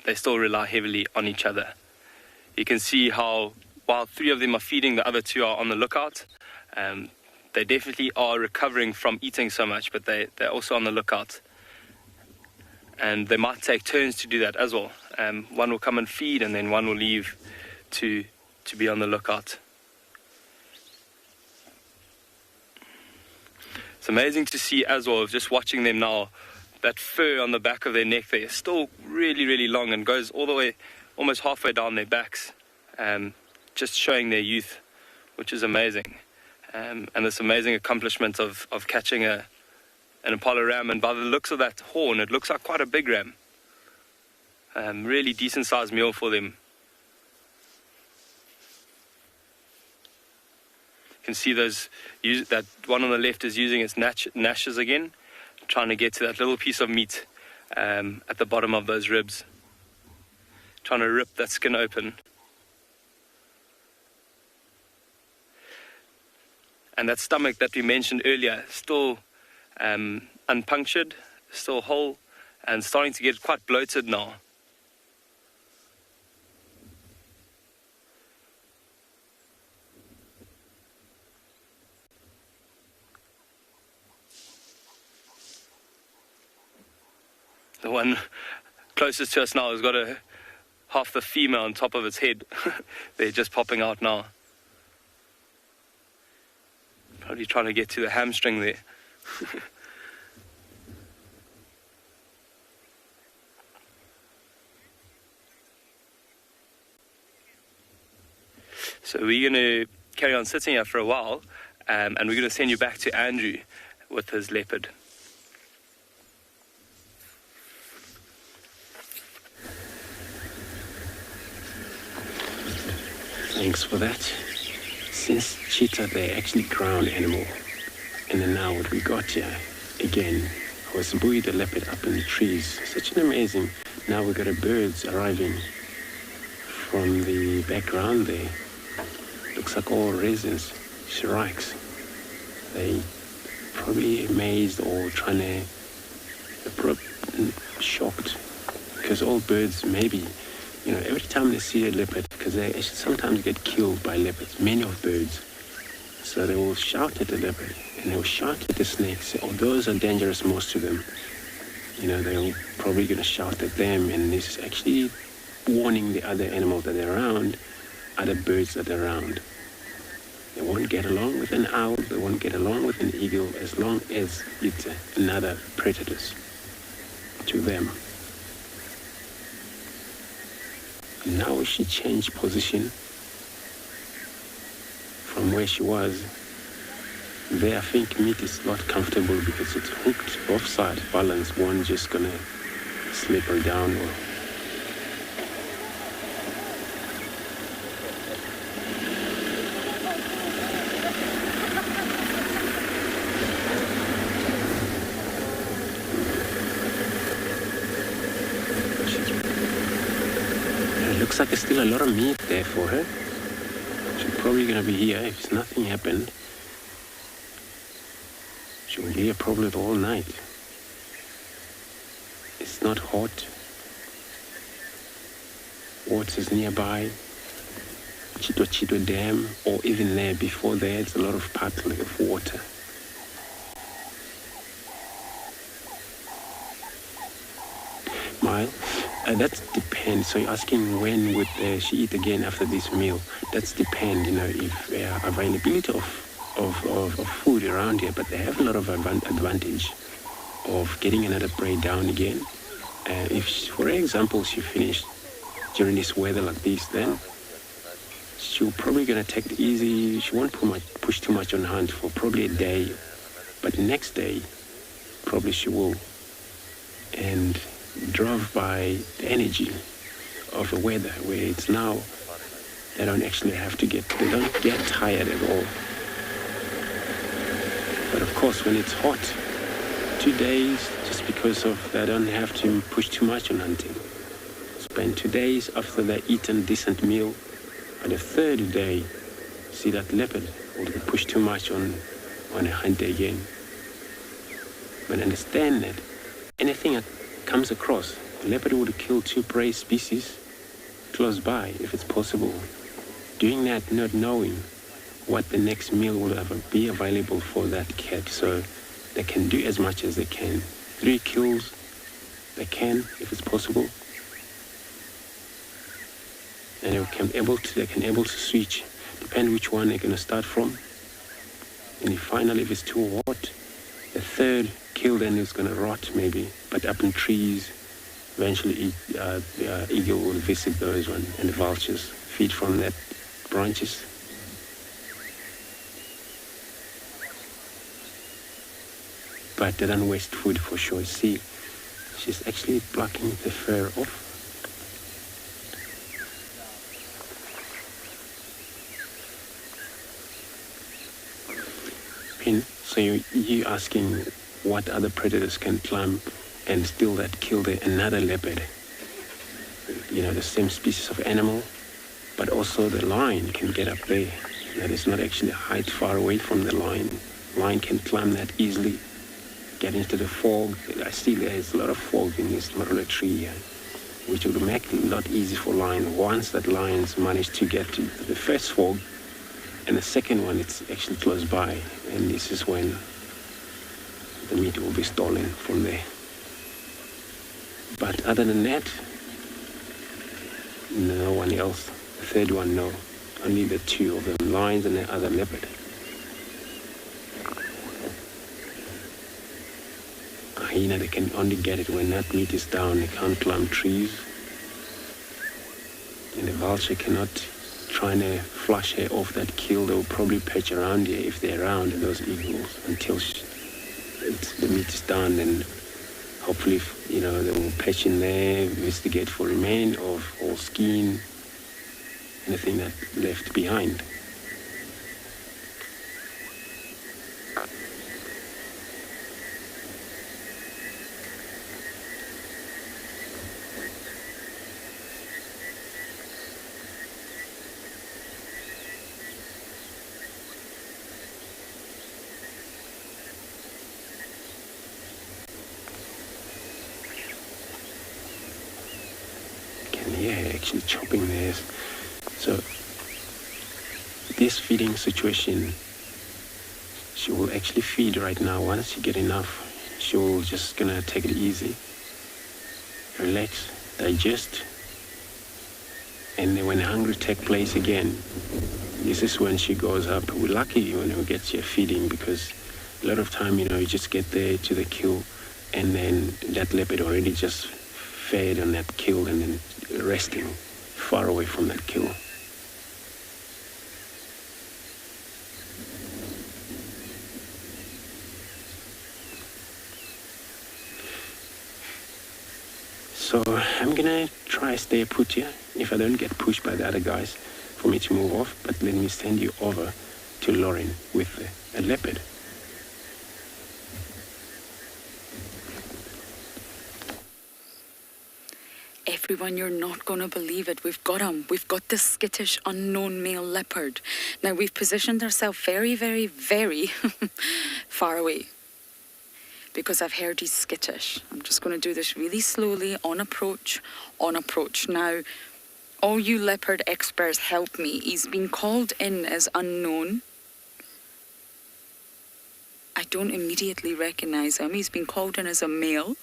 they still rely heavily on each other. You can see how while 3 of them are feeding, the other 2 are on the lookout. They definitely are recovering from eating so much, but they're also on the lookout and they might take turns to do that as well. One will come and feed, and then one will leave to be on the lookout. It's amazing to see as well, just watching them now, that fur on the back of their neck there is still really, really long and goes all the way, almost halfway down their backs, just showing their youth, which is amazing. And this amazing accomplishment of catching an Impala ram, and by the looks of that horn, it looks like quite a big ram. Really decent sized meal for them. You can see that one on the left is using its gnashes again, trying to get to that little piece of meat at the bottom of those ribs, trying to rip that skin open. And that stomach that we mentioned earlier, still unpunctured, still whole, and starting to get quite bloated now. The one closest to us now has got half the femur on top of its head. They're just popping out now. Probably trying to get to the hamstring there. So we're going to carry on sitting here for a while, and we're going to send you back to Andrew with his leopard. Thanks for that. Since cheetah, they're actually ground animal. And then now what we got here, again, I was buoyed the leopard up in the trees. Such an amazing. Now we got birds arriving from the background there. Looks like all raisins, shrikes. They probably amazed or trying to, shocked. Because all birds maybe, every time they see a leopard, because they actually sometimes get killed by leopards, many of birds. So they will shout at the leopard, and they will shout at the snakes. Oh, those are dangerous, most of them. They're probably going to shout at them, and this is actually warning the other animals that are around, other birds that are around. They won't get along with an owl, they won't get along with an eagle, as long as it's another predator to them. Now she changed position from where she was. There, I think meat is not comfortable because it's hooked both sides, balance. One just gonna slip her down. Looks like there's still a lot of meat there for her. She's probably going to be here if nothing happened. She will be here probably all night. It's not hot. Water's nearby. Cheetah Dam, or even there before there, it's a lot of puddle of water. That depends. So you're asking when would she eat again after this meal? That's depend, if availability of food around here, but they have a lot of advantage of getting another prey down again. If, for example, she finished during this weather like this, then she'll probably gonna take it easy. She won't push too much on hunt for probably a day, but the next day, probably she will. And drove by the energy of the weather, where it's now they don't get tired at all. But of course, when it's hot, 2 days, just because of they don't have to push too much on hunting. Spend 2 days after they eaten decent meal. By the third day, see that leopard will push too much on a hunt again. But understand that anything that comes across, the leopard would kill 2 prey species close by if it's possible. Doing that not knowing what the next meal will be available for that cat, so they can do as much as they can. 3 kills they can, if it's possible. And they can able to switch, depend which one they're gonna start from. And if finally, if it's too hot, the third kill then is gonna rot maybe, but up in trees, eventually the eagle will visit those ones, and the vultures feed from that branches. But they don't waste food for sure. See, she's actually plucking the fur off. So you're asking what other predators can climb and still that kill another leopard. You know, the same species of animal, but also the lion can get up there. That is not actually height far away from the lion. Lion can climb that easily, get into the fog. I see there's a lot of fog in this little tree here, which will make it a lot easy for lion. Once that lions manage to get to the first fog, and the second one, it's actually close by, and this is when the meat will be stolen from there. But other than that, no one else. The third one, no. Only the two of them, lions and the other leopard. A hyena, they can only get it when that meat is down. They can't climb trees. And the vulture cannot try to flush her off that kill. They'll probably perch around here if they're around, those eagles, until the meat is done. And hopefully, you know, they will perch in there, investigate for remain of all skin, anything that left behind. Actually chopping theirs. So this feeding situation, she will actually feed right now. Once she get enough, she will just gonna take it easy, relax, digest, and then when hunger take place again, this is when she goes up. We're lucky when we get here feeding, because a lot of time, you know, you just get there to the kill, and then that leopard already just fed on that kill and then resting far away from that kill. So I'm gonna try stay put here. If I don't get pushed by the other guys, for me to move off, but let me send you over to Lauren with a leopard. Everyone, you're not going to believe it. We've got him. We've got the skittish unknown male leopard. Now, we've positioned ourselves very, very, very far away, because I've heard he's skittish. I'm just going to do this really slowly, on approach, on approach. Now, all you leopard experts, help me. He's been called in as unknown. I don't immediately recognize him. He's been called in as a male.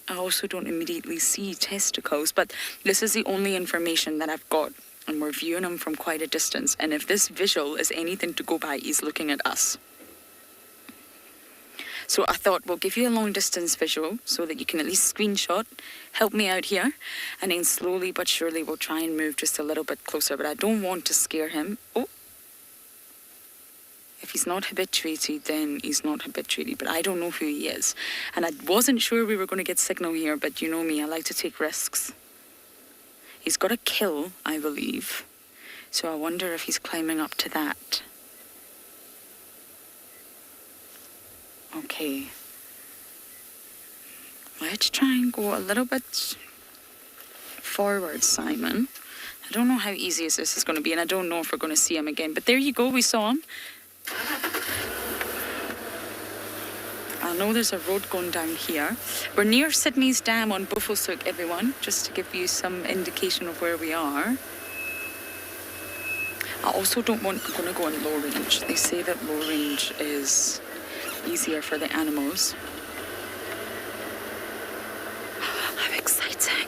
I also don't immediately see testicles, but this is the only information that I've got, and we're viewing him from quite a distance. And if this visual is anything to go by, he's looking at us. So I thought we'll give you a long distance visual so that you can at least screenshot, help me out here, and then slowly but surely we'll try and move just a little bit closer. But I don't want to scare him. Oh. If he's not habituated, then he's not habituated, but I don't know who he is. And I wasn't sure we were going to get signal here, but you know me, I like to take risks. He's got a kill, I believe. So I wonder if he's climbing up to that. Okay. Let's try and go a little bit forward, Simon. I don't know how easy this is going to be, and I don't know if we're going to see him again. But there you go, we saw him. I know there's a road going down here. We're near Sydney's Dam on Buffelshoek, everyone, just to give you some indication of where we are. I also don't want to go in low range. They say that low range is easier for the animals. exciting.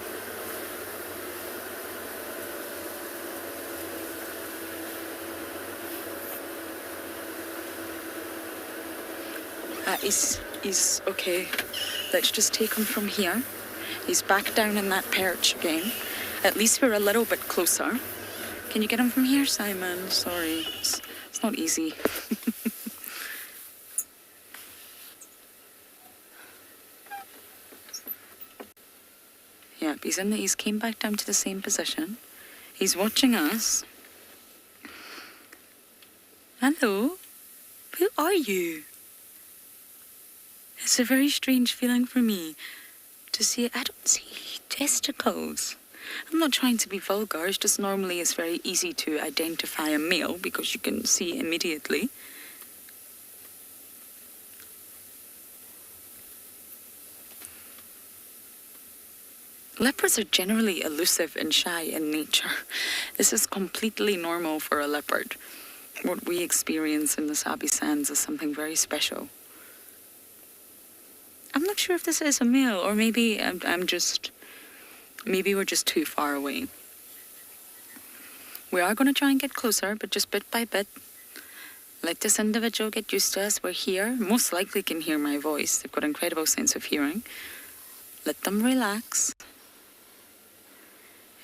He's okay. Let's just take him from here. He's back down in that perch again. At least we're a little bit closer. Can you get him from here, Simon? Sorry, it's not easy. Yeah, he's came back down to the same position. He's watching us. Hello? Who are you? It's a very strange feeling for me to see. I don't see testicles. I'm not trying to be vulgar, it's just normally it's very easy to identify a male because you can see immediately. Leopards are generally elusive and shy in nature. This is completely normal for a leopard. What we experience in the Sabi sands is something very special. I'm not sure if this is a male, or maybe maybe we're just too far away. We are going to try and get closer, but just bit by bit. Let this individual get used to us. We're here. Most likely can hear my voice. They've got an incredible sense of hearing. Let them relax.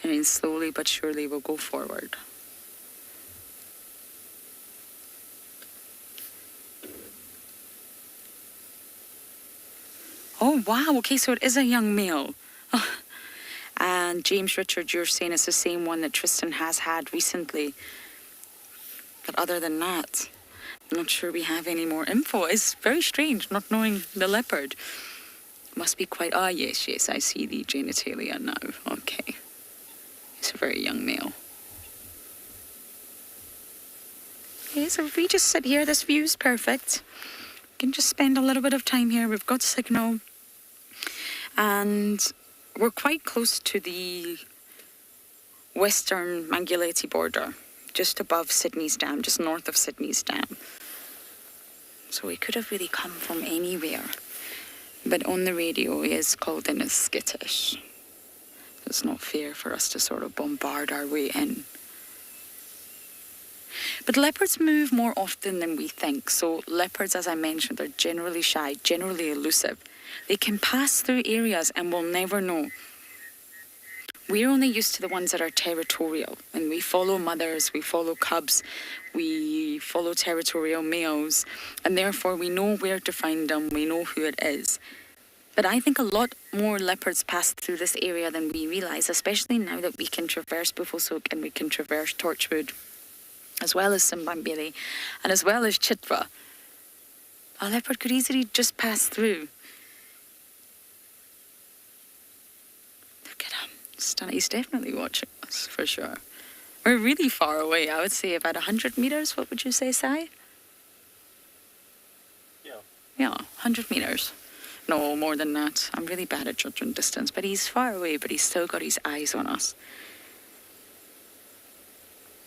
And then slowly but surely we'll go forward. Oh, wow. Okay, so it is a young male. Oh. And James Richard, you're saying it's the same one that Tristan has had recently. But other than that, I'm not sure we have any more info. It's very strange not knowing the leopard. Must be quite... Ah, yes, I see the genitalia now. Okay. It's a very young male. Okay, so if we just sit here, this view is perfect. We can just spend a little bit of time here. We've got signal. And we're quite close to the western Manguleti border, just above Sydney's Dam, just north of Sydney's Dam. So we could have really come from anywhere. But on the radio, he is called in as skittish. It's not fair for us to sort of bombard our way in. But leopards move more often than we think. So leopards, as I mentioned, are generally shy, generally elusive. They can pass through areas and we'll never know. We're only used to the ones that are territorial. And we follow mothers, we follow cubs, we follow territorial males. And therefore we know where to find them, we know who it is. But I think a lot more leopards pass through this area than we realise, especially now that we can traverse Bufosuk and we can traverse Torchwood, as well as Simbambili, and as well as Chitwa. A leopard could easily just pass through. Look at him. He's definitely watching us, for sure. We're really far away. I would say about 100 metres. What would you say, Sai? Yeah, 100 metres. No, more than that. I'm really bad at judging distance, but he's far away, but he's still got his eyes on us.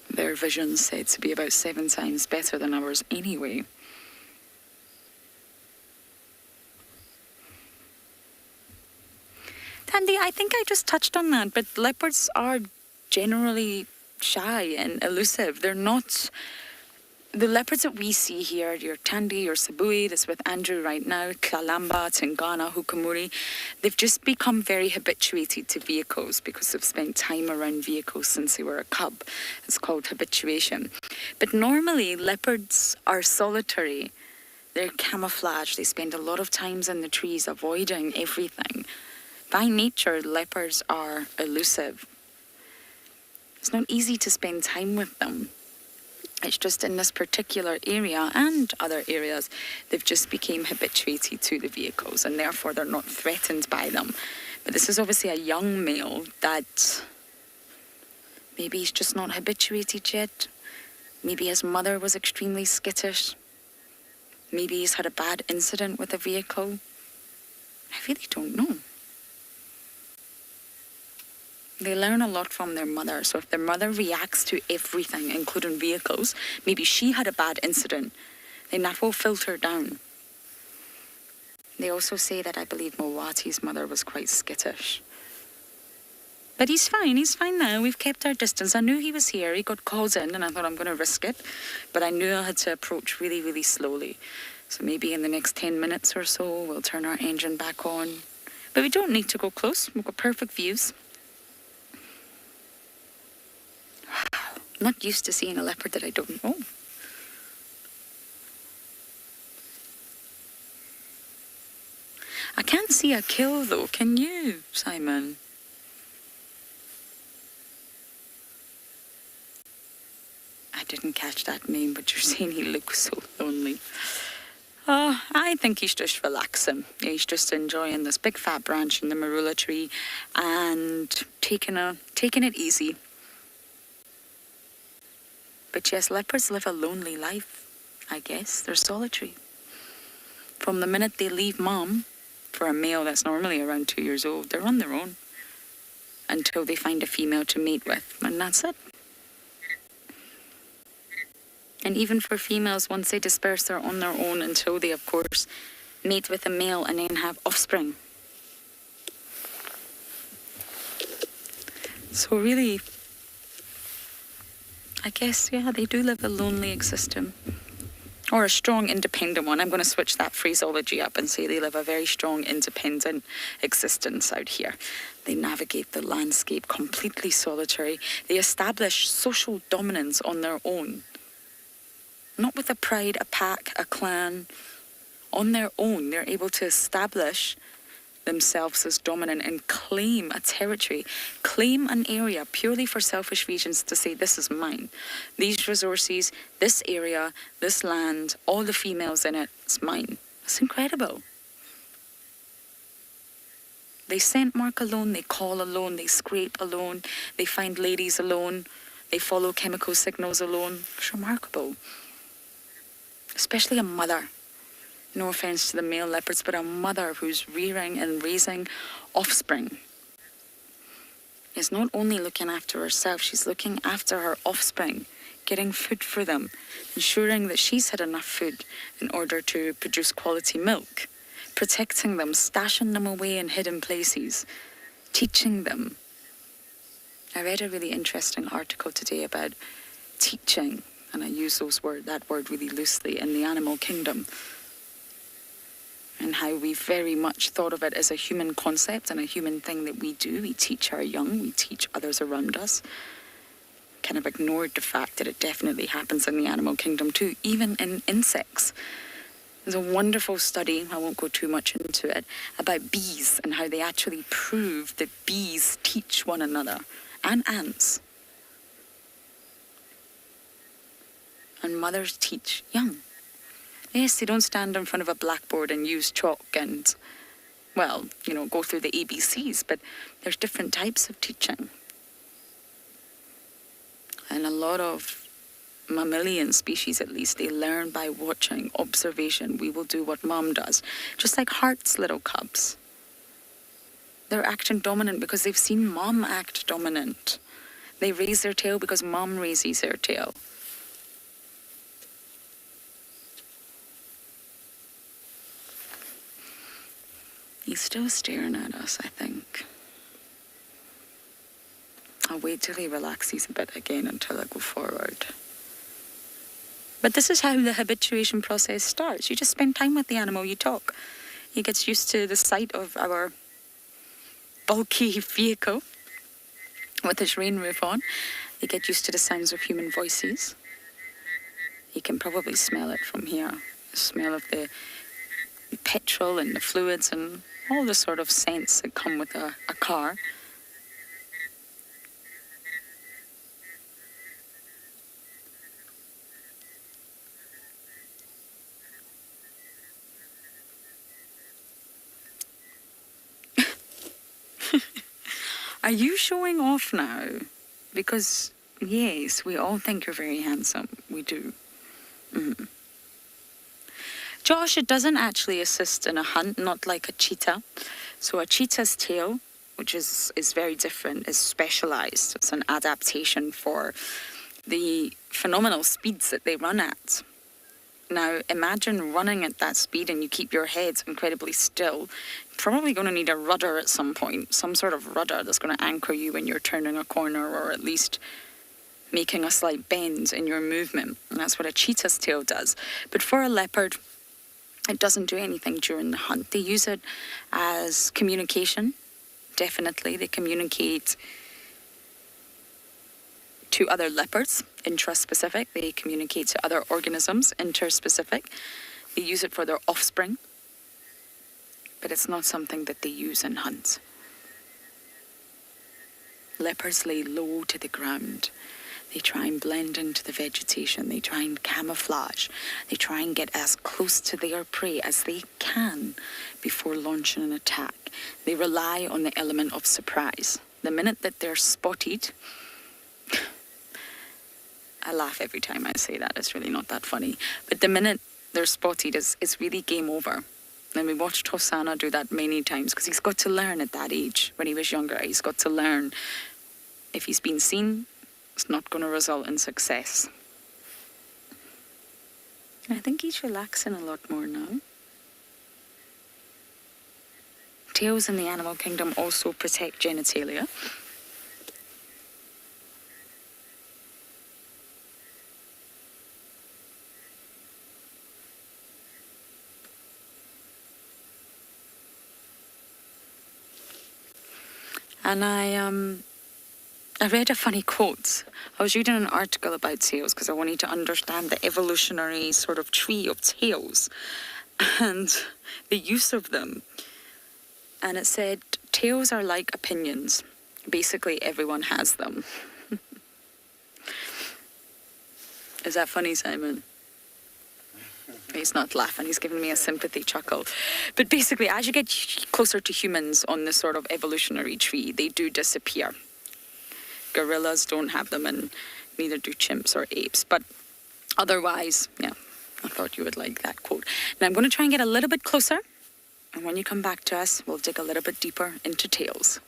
Their vision's said to be about 7 times better than ours anyway. Tandy, I think I just touched on that, but leopards are generally shy and elusive. They're not... The leopards that we see here, your Tandy, your Sabui, that's with Andrew right now, Klalamba, Tingana, Hukamuri, they've just become very habituated to vehicles because they've spent time around vehicles since they were a cub. It's called habituation. But normally, leopards are solitary. They're camouflaged. They spend a lot of times in the trees avoiding everything. By nature, leopards are elusive. It's not easy to spend time with them. It's just in this particular area and other areas, they've just become habituated to the vehicles and therefore they're not threatened by them. But this is obviously a young male that maybe he's just not habituated yet. Maybe his mother was extremely skittish. Maybe he's had a bad incident with a vehicle. I really don't know. They learn a lot from their mother. So if their mother reacts to everything, including vehicles, maybe she had a bad incident, then that will filter down. They also say that I believe Mawati's mother was quite skittish. But he's fine now. We've kept our distance. I knew he was here. He got called in and I thought I'm going to risk it. But I knew I had to approach really, really slowly. So maybe in the next 10 minutes or so, we'll turn our engine back on. But we don't need to go close. We've got perfect views. Wow. I'm not used to seeing a leopard that I don't know. I can't see a kill though, can you, Simon? I didn't catch that name, but you're saying he looks so lonely. Oh, I think he's just relaxing. He's just enjoying this big fat branch in the marula tree and taking it easy. But yes, leopards live a lonely life, I guess. They're solitary. From the minute they leave mom, for a male that's normally around 2 years old, they're on their own until they find a female to mate with, and that's it. And even for females, once they disperse, they're on their own until they, of course, mate with a male and then have offspring. So really, I guess, yeah, they do live a lonely existence. Or a strong, independent one. I'm going to switch that phraseology up and say they live a very strong, independent existence out here. They navigate the landscape completely solitary. They establish social dominance on their own. Not with a pride, a pack, a clan. On their own, they're able to establish themselves as dominant and claim a territory, claim an area purely for selfish reasons to say, this is mine. These resources, this area, this land, all the females in it, it's mine. It's incredible. They scent mark alone, they call alone, they scrape alone, they find ladies alone, they follow chemical signals alone. It's remarkable. Especially a mother. No offense to the male leopards, but a mother who's rearing and raising offspring is not only looking after herself, she's looking after her offspring, getting food for them, ensuring that she's had enough food in order to produce quality milk, protecting them, stashing them away in hidden places, teaching them. I read a really interesting article today about teaching, and I use that word really loosely, in the animal kingdom. And how we very much thought of it as a human concept and a human thing that we do. We teach our young, we teach others around us. Kind of ignored the fact that it definitely happens in the animal kingdom too, even in insects. There's a wonderful study, I won't go too much into it, about bees and how they actually prove that bees teach one another, and ants. And mothers teach young. Yes, they don't stand in front of a blackboard and use chalk and, well, go through the ABCs, but there's different types of teaching. And a lot of mammalian species, at least, they learn by watching, observation. We will do what mom does. Just like Hart's little cubs. They're acting dominant because they've seen mom act dominant. They raise their tail because mom raises their tail. He's still staring at us, I think. I'll wait till he relaxes a bit again until I go forward. But this is how the habituation process starts. You just spend time with the animal, you talk. He gets used to the sight of our bulky vehicle with his rain roof on. He gets used to the sounds of human voices. He can probably smell it from here. The smell of the petrol and the fluids and all the sort of scents that come with a car. Are you showing off now? Because, yes, we all think you're very handsome. We do. Mm-hmm. Josh, it doesn't actually assist in a hunt, not like a cheetah. So a cheetah's tail, which is very different, is specialized. It's an adaptation for the phenomenal speeds that they run at. Now, imagine running at that speed and you keep your head incredibly still. Probably going to need a rudder at some point, some sort of rudder that's going to anchor you when you're turning a corner, or at least making a slight bend in your movement. And that's what a cheetah's tail does. But for a leopard, it doesn't do anything during the hunt. They use it as communication, definitely. They communicate to other leopards, intraspecific. They communicate to other organisms, interspecific. They use it for their offspring, but it's not something that they use in hunts. Leopards lay low to the ground. They try and blend into the vegetation. They try and camouflage. They try and get as close to their prey as they can before launching an attack. They rely on the element of surprise. The minute that they're spotted, I laugh every time I say that. It's really not that funny. But the minute they're spotted, it's really game over. And we watched Hosanna do that many times, because he's got to learn at that age. When he was younger, he's got to learn. If he's been seen, it's not going to result in success. I think he's relaxing a lot more now. Tails in the animal kingdom also protect genitalia. And I read a funny quote. I was reading an article about tails because I wanted to understand the evolutionary sort of tree of tails and the use of them. And it said, tails are like opinions. Basically, everyone has them. Is that funny, Simon? He's not laughing, he's giving me a sympathy chuckle. But basically, as you get closer to humans on this sort of evolutionary tree, they do disappear. Gorillas don't have them, and neither do chimps or apes. But otherwise, yeah, I thought you would like that quote. Now I'm going to try and get a little bit closer, and when you come back to us, we'll dig a little bit deeper into tails.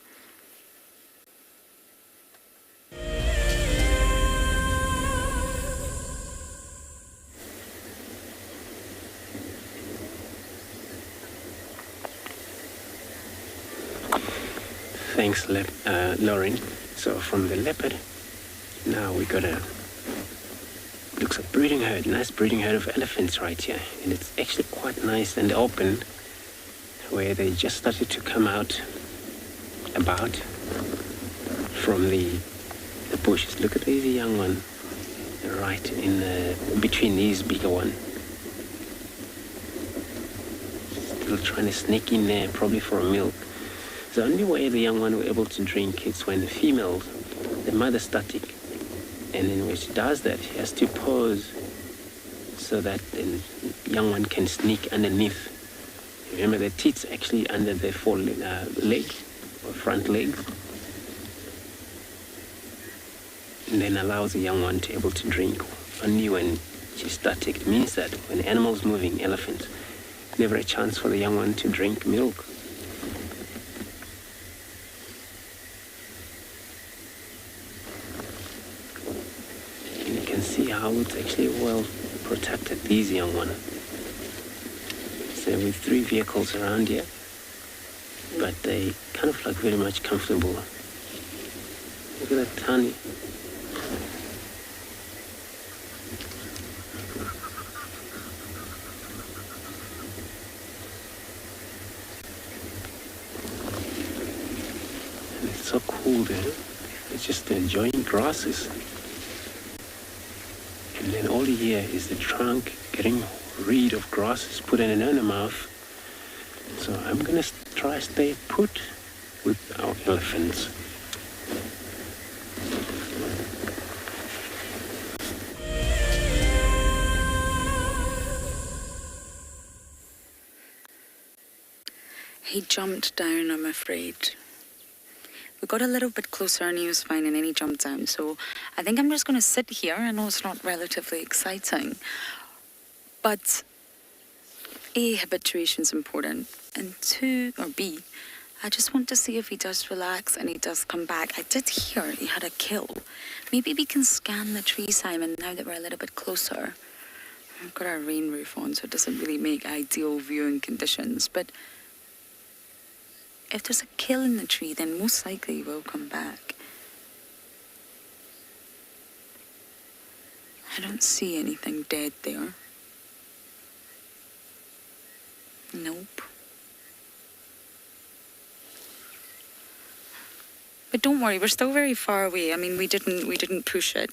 Thanks, Lauren. So from the leopard, now we got a, looks like breeding herd, nice breeding herd of elephants right here. And it's actually quite nice and open, where they just started to come out about from the bushes. Look at these young one, right in between these bigger one. Still trying to sneak in there, probably for a milk. The only way the young one were able to drink is when the female, the mother static, and then when she does that, she has to pause so that the young one can sneak underneath. Remember, the teats actually under the leg or front legs, and then allows the young one to be able to drink. Only when she's static. It means that when the animal's moving, elephants, never a chance for the young one to drink milk. How it's actually well protected, these young ones. So with 3 vehicles around here, but they kind of like very much comfortable. Look at that tiny. And it's so cool there. It's just enjoying grasses. And then all you hear is the trunk getting rid of grasses, put in her mouth. So I'm going to try stay put with our elephants. He jumped down, I'm afraid. We got a little bit closer and he was fine, and then he jumped down. So I think I'm just going to sit here. I know it's not relatively exciting, but A, habituation's important, and 2, or B, I just want to see if he does relax and he does come back. I did hear he had a kill. Maybe we can scan the tree, Simon, now that we're a little bit closer. I've got our rain roof on, so it doesn't really make ideal viewing conditions, but if there's a kill in the tree, then most likely we'll come back. I don't see anything dead there. Nope. But don't worry, we're still very far away. I mean, we didn't push it.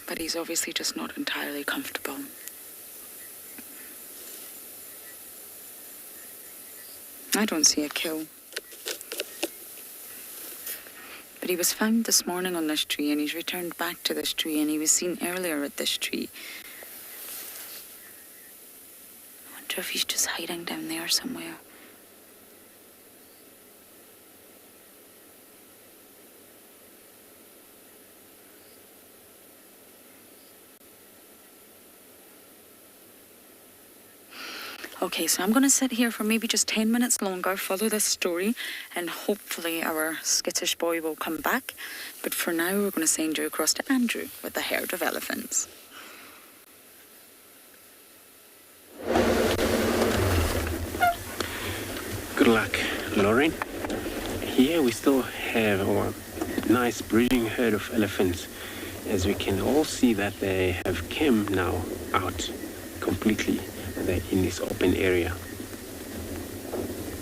But he's obviously just not entirely comfortable. I don't see a kill. But he was found this morning on this tree, and he's returned back to this tree, and he was seen earlier at this tree. I wonder if he's just hiding down there somewhere. Okay, so I'm going to sit here for maybe just 10 minutes longer, follow this story, and hopefully our skittish boy will come back. But for now, we're going to send you across to Andrew with the herd of elephants. Good luck, Lauren. Here we still have our nice breeding herd of elephants. As we can all see that they have come now out completely. They're in this open area.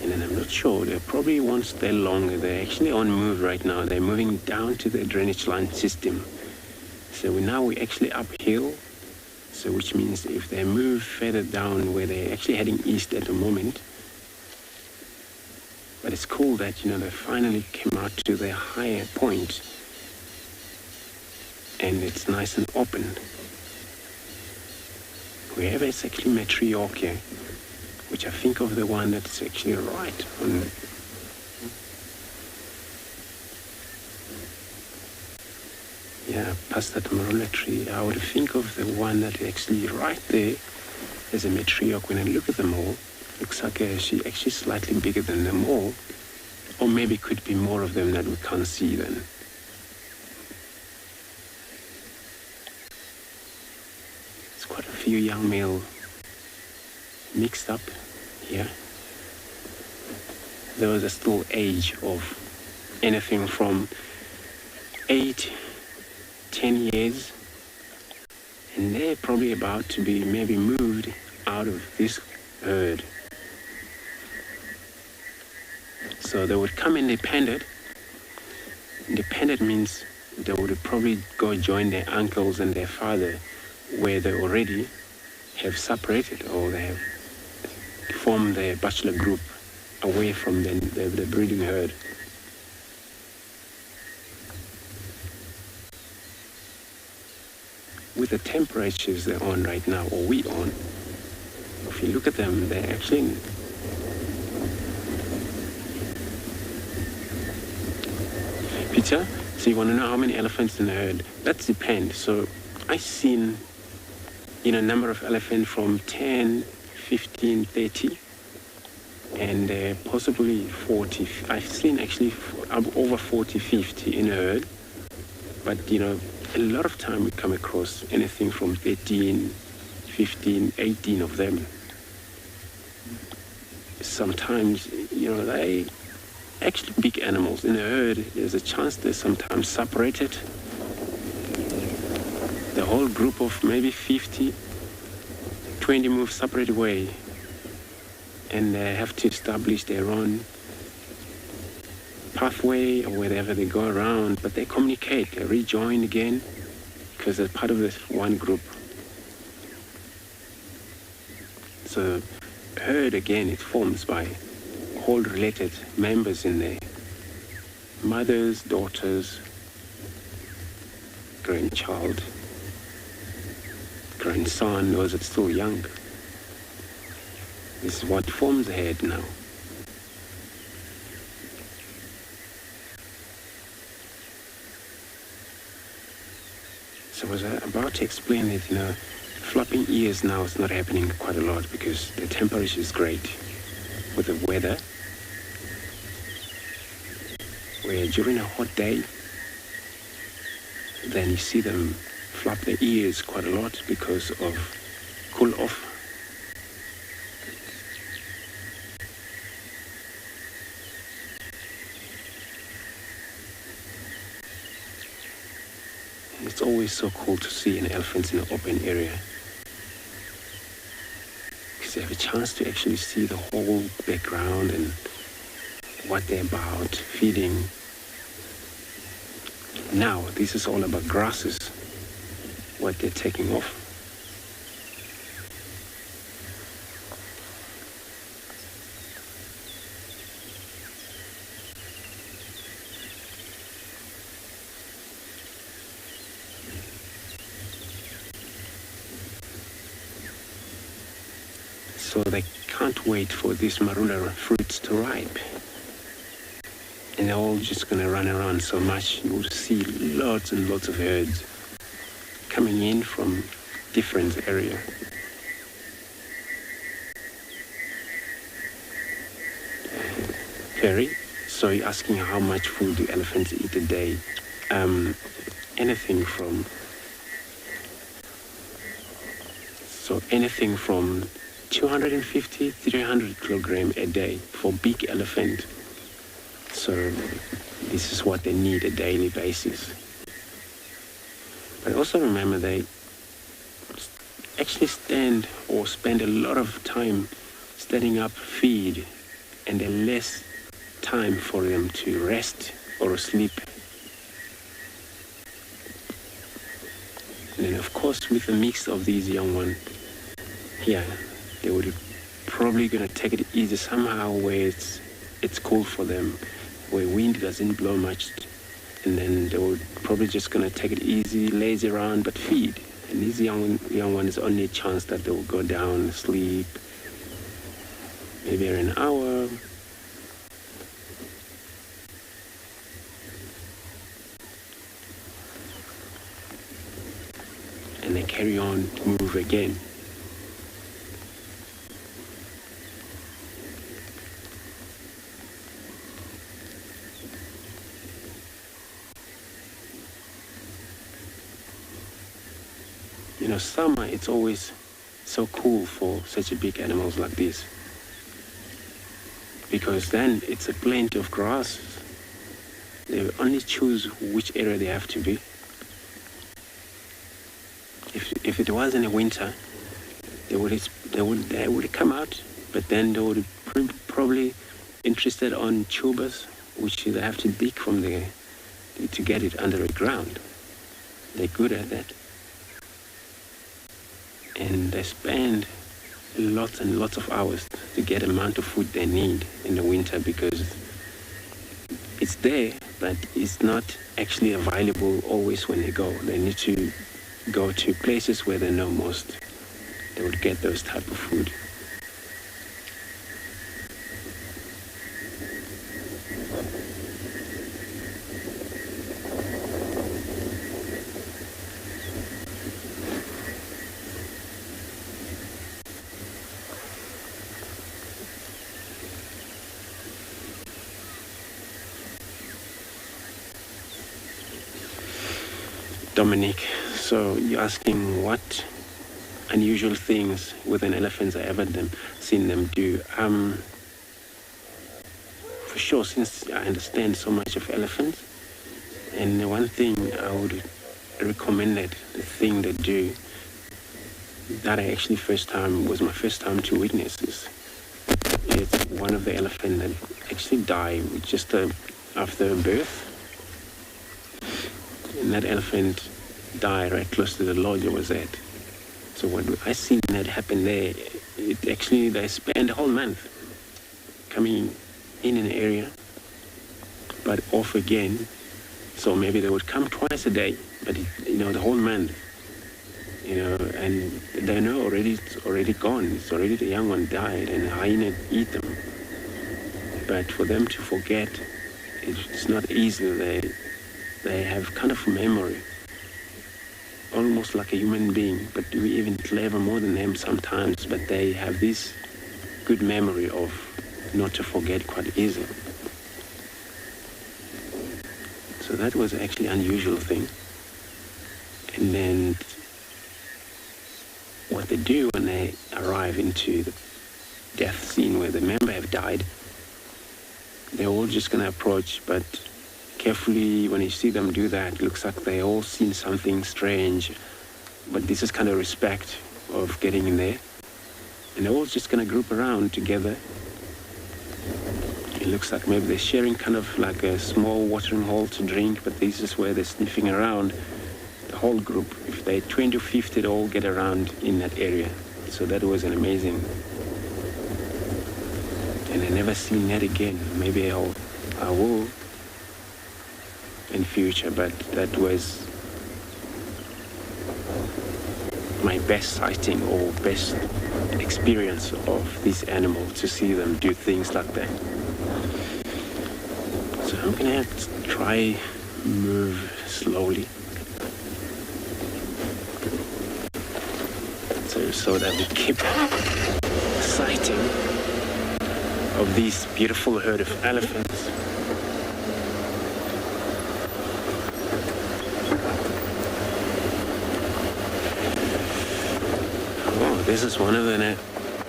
And then I'm not sure, they probably won't stay long. They're actually on move right now. They're moving down to the drainage line system. So we're actually uphill. So which means if they move further down where they're actually heading east at the moment. But it's cool that, they finally came out to their higher point. And it's nice and open. Wherever it's actually matriarch here, which I think of the one that's actually right on. Yeah, past that marula tree, I would think of the one that actually right there as a matriarch. When I look at them all, looks like she's actually slightly bigger than them all, or maybe could be more of them that we can't see then. Quite a few young male mixed up here. Those are still age of anything from 8, 10 years, and they're probably about to be maybe moved out of this herd. So they would come independent. Independent means they would probably go join their uncles and their father, where they already have separated or they have formed their bachelor group away from the breeding herd. With the temperatures they're on right now, or we on, if you look at them, they're actually Peter, so you want to know how many elephants in the herd? That depends. So I've seen a number of elephants from 10, 15, 30, and possibly 40. I've seen actually over 40, 50 in a herd. But, a lot of time we come across anything from 13, 15, 18 of them. Sometimes, they actually big animals in a herd. There's a chance they're sometimes separated. The whole group of maybe 50, 20 move separate way, and they have to establish their own pathway or wherever they go around, but they communicate, they rejoin again because they're part of this one group. So herd again, it forms by all related members in there. Mothers, daughters, grandchild, grandson, those that are still young. This is what forms the herd now. So I was about to explain that, flapping ears now is not happening quite a lot because the temperature is great with the weather. Where during a hot day, then you see them flap their ears quite a lot because of cool off. It's always so cool to see an elephant in an open area, because you have a chance to actually see the whole background and what they're about, feeding. Now, this is all about grasses, what they're taking off. So they can't wait for these marula fruits to ripe. And they're all just going to run around so much. You will see lots and lots of herds coming in from different areas. Perry, so you're asking how much food do elephants eat a day? Anything from 250, 300 kilogram a day for big elephant. So this is what they need a daily basis. But also remember, they actually spend a lot of time setting up feed, and less time for them to rest or sleep. And then of course, with a mix of these young ones here, they would probably gonna take it easy somehow where it's cool for them, where wind doesn't blow much, and then they were probably just gonna take it easy, lazy around, but feed. And these young ones, only a chance that they will go down, sleep, maybe an hour. And they carry on to move again. You know, summer, it's always so cool for such a big animals like this, because then it's a plenty of grass. They only choose which area they have to be. If it was in the winter, they would come out, but then they would probably interested on tubers, which they have to dig from there to get it under the ground. They're good at that. And they spend lots and lots of hours to get the amount of food they need in the winter, because it's there, but it's not actually available always when they go. They need to go to places where they know most they would get those type of food. Dominic, so you're asking what unusual things with an elephant I ever seen them do. For sure, since I understand so much of elephants, and the one thing I would recommend, the thing they do that I actually was my first time to witness this. It's one of the elephants that actually died just after birth. And that elephant died right close to the lodge I was at. So when I seen that happen there, they spent a whole month coming in an area, but off again. So maybe they would come twice a day, but the whole month, and they know already it's already gone. It's already, the young one died, and the hyena eat them. But for them to forget, it's not easy. They have kind of memory, almost like a human being, but we even clever more than them sometimes, but they have this good memory of not to forget quite easily. So that was actually an unusual thing. And then what they do when they arrive into the death scene where the member have died, they're all just going to approach, but carefully when you see them do that, it looks like they all seen something strange. But this is kind of respect of getting in there. And they're all just going to group around together. It looks like maybe they're sharing kind of like a small watering hole to drink, but this is where they're sniffing around. The whole group, if they're 20 or 50, they all get around in that area. So that was an amazing. And I never seen that again. Maybe I will in future, but that was my best sighting or best experience of this animal, to see them do things like that. So I'm gonna have to try move slowly so that we keep sighting of this beautiful herd of elephants. Oh, this is one of the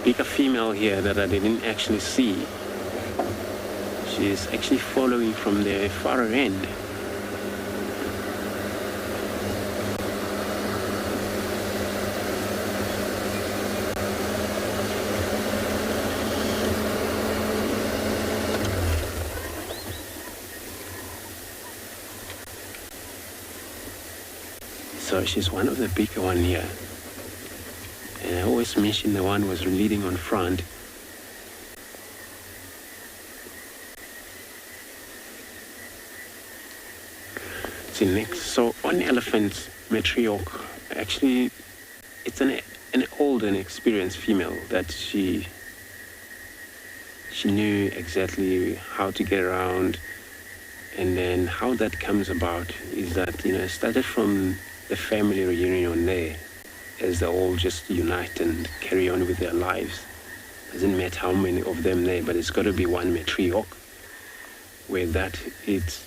bigger female here that I didn't actually see. She's actually following from the far end. So she's one of the bigger one here. And I always mention the one was leading on front. See next, so on elephants, matriarch, actually it's an old and experienced female that she knew exactly how to get around. And then how that comes about is that, it started from the family reunion there, as they all just unite and carry on with their lives. Doesn't matter how many of them there, but it's got to be one matriarch, where that it's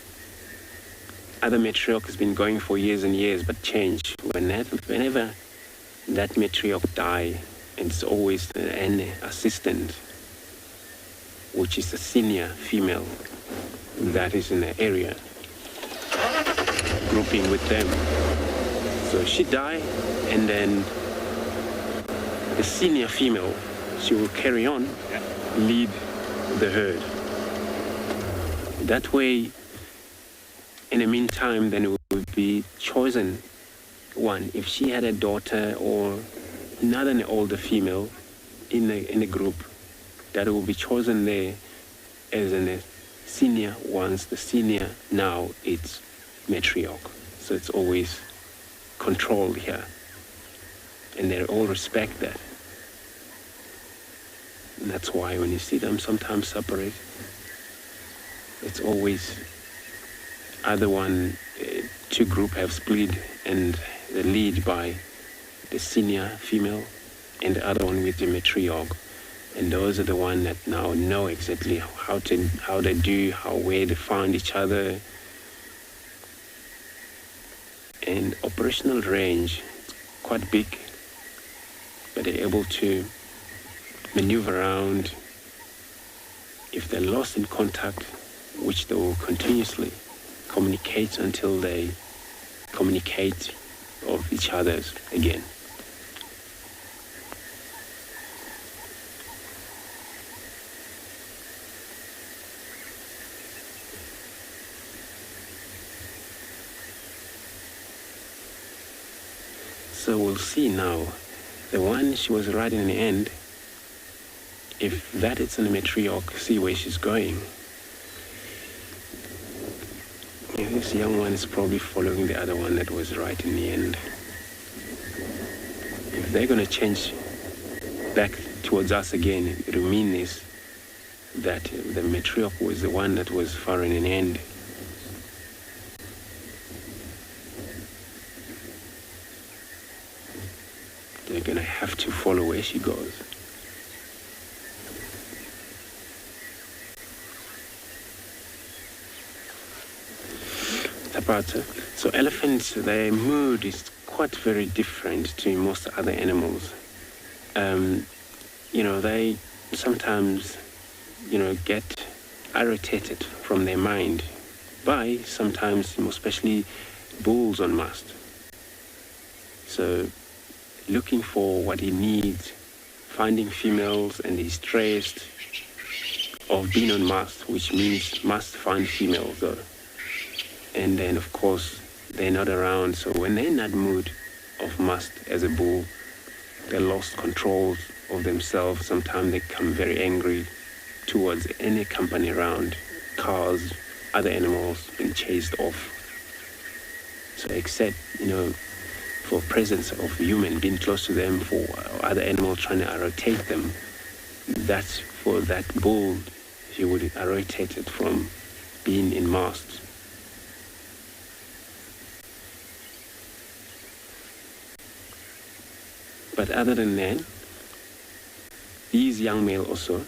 other matriarch has been going for years and years, but change. Whenever that matriarch die, it's always an assistant, which is a senior female that is in the area, grouping with them. So she died, and then the senior female, she will carry on, lead the herd. That way, in the meantime, then it would be chosen one. If she had a daughter or another older female in the group, that will be chosen there as a senior. Once the senior, now it's matriarch. So it's always controlled here, and they all respect that. And that's why when you see them sometimes separate, it's always either one, two group have split, and the lead by the senior female, and the other one with the matriarch. And those are the ones that now know exactly how they do, where they find each other. And operational range, quite big, but they're able to maneuver around. If they're lost in contact, which they will continuously communicate until they communicate of each other's again. So we'll see now, the one she was right in the end, if that is in the matriarch, see where she's going. Yeah, this young one is probably following the other one that was right in the end. If they're going to change back towards us again, it will mean this, that the matriarch was the one that was far in the end. They're going to have to follow where she goes. So elephants, their mood is quite very different to most other animals. They sometimes, get irritated from their mind by sometimes, especially bulls on mast. So looking for what he needs, finding females, and he's stressed of being on mast, which means must find females though. And then of course they're not around, so when they're in that mood of must as a bull, they lost control of themselves. Sometimes they become very angry towards any company around, cars, other animals being chased off. So except, for presence of human being close to them, for other animals trying to irritate them, that's for that bull, he would irritate it from being in mast. But other than that, these young male also,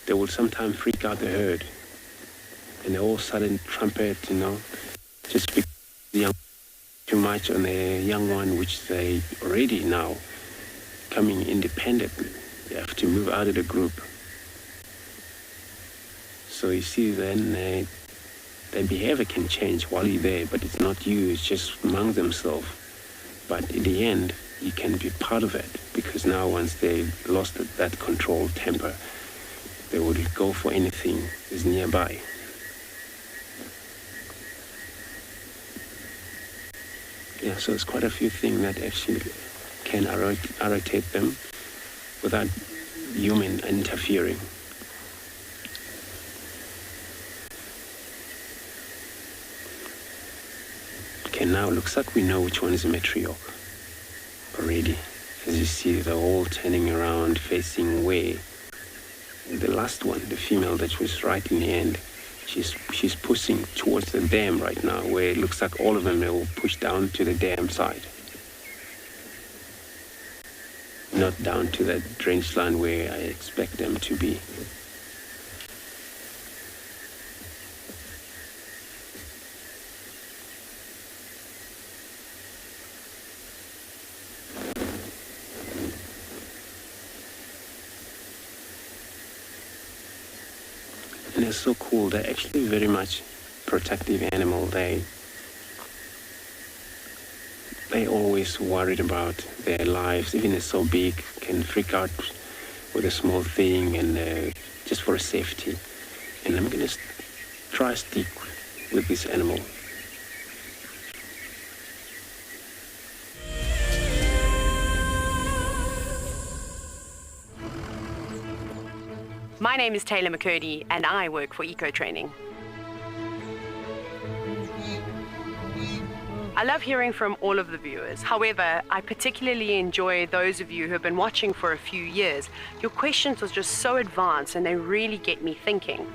they will sometimes freak out the herd. And they all sudden trumpet, just because young too much on the young one, which they already now coming independently. They have to move out of the group. So you see then their behavior can change while you're there, but it's not you, it's just among themselves. But in the end, you can be part of it, because now once they lost that control temper, they would go for anything is nearby. Yeah, so it's quite a few things that actually can irritate them without human interfering. Okay, now looks like we know which one is a matriarch already. As you see, they're all turning around, facing way. The last one, the female that was right in the end, she's pushing towards the dam right now, where it looks like all of them will push down to the dam side. Not down to that drainage line where I expect them to be. And it's so cool. They're actually very much protective animal. They always worried about their lives. Even it's so big, can freak out with a small thing, and just for safety. And I'm gonna try stick with this animal. My name is Taylor McCurdy, and I work for Eco Training. I love hearing from all of the viewers. However, I particularly enjoy those of you who have been watching for a few years. Your questions are just so advanced, and they really get me thinking.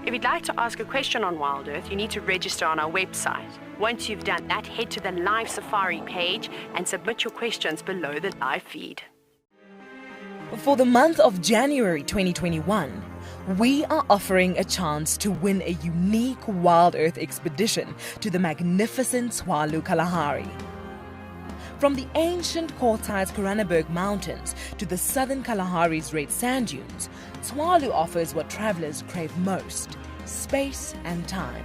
If you'd like to ask a question on WildEarth, you need to register on our website. Once you've done that, head to the live safari page and submit your questions below the live feed. For the month of January 2021, we are offering a chance to win a unique WildEarth expedition to the magnificent Tswalu Kalahari. From the ancient Kortai's Koranenberg Mountains to the southern Kalahari's red sand dunes, Tswalu offers what travelers crave most: space and time.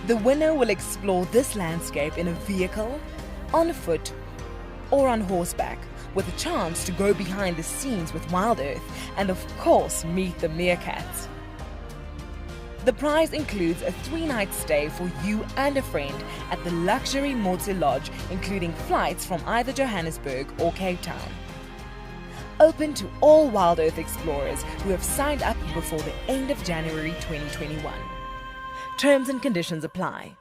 The winner will explore this landscape in a vehicle, on foot, or on horseback, with a chance to go behind the scenes with WildEarth and of course meet the meerkats. The prize includes a 3-night stay for you and a friend at the luxury Motse Lodge, including flights from either Johannesburg or Cape Town. Open to all WildEarth explorers who have signed up before the end of January 2021. Terms and conditions apply.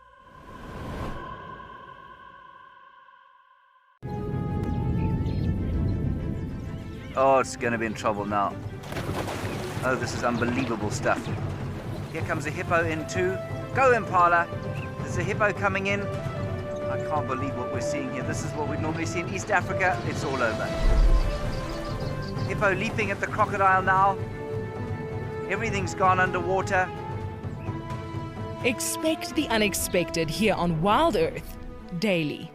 Oh, it's going to be in trouble now. Oh, this is unbelievable stuff. Here comes a hippo in too. Go, Impala. There's a hippo coming in. I can't believe what we're seeing here. This is what we'd normally see in East Africa. It's all over. Hippo leaping at the crocodile now. Everything's gone underwater. Expect the unexpected here on WildEarth Daily.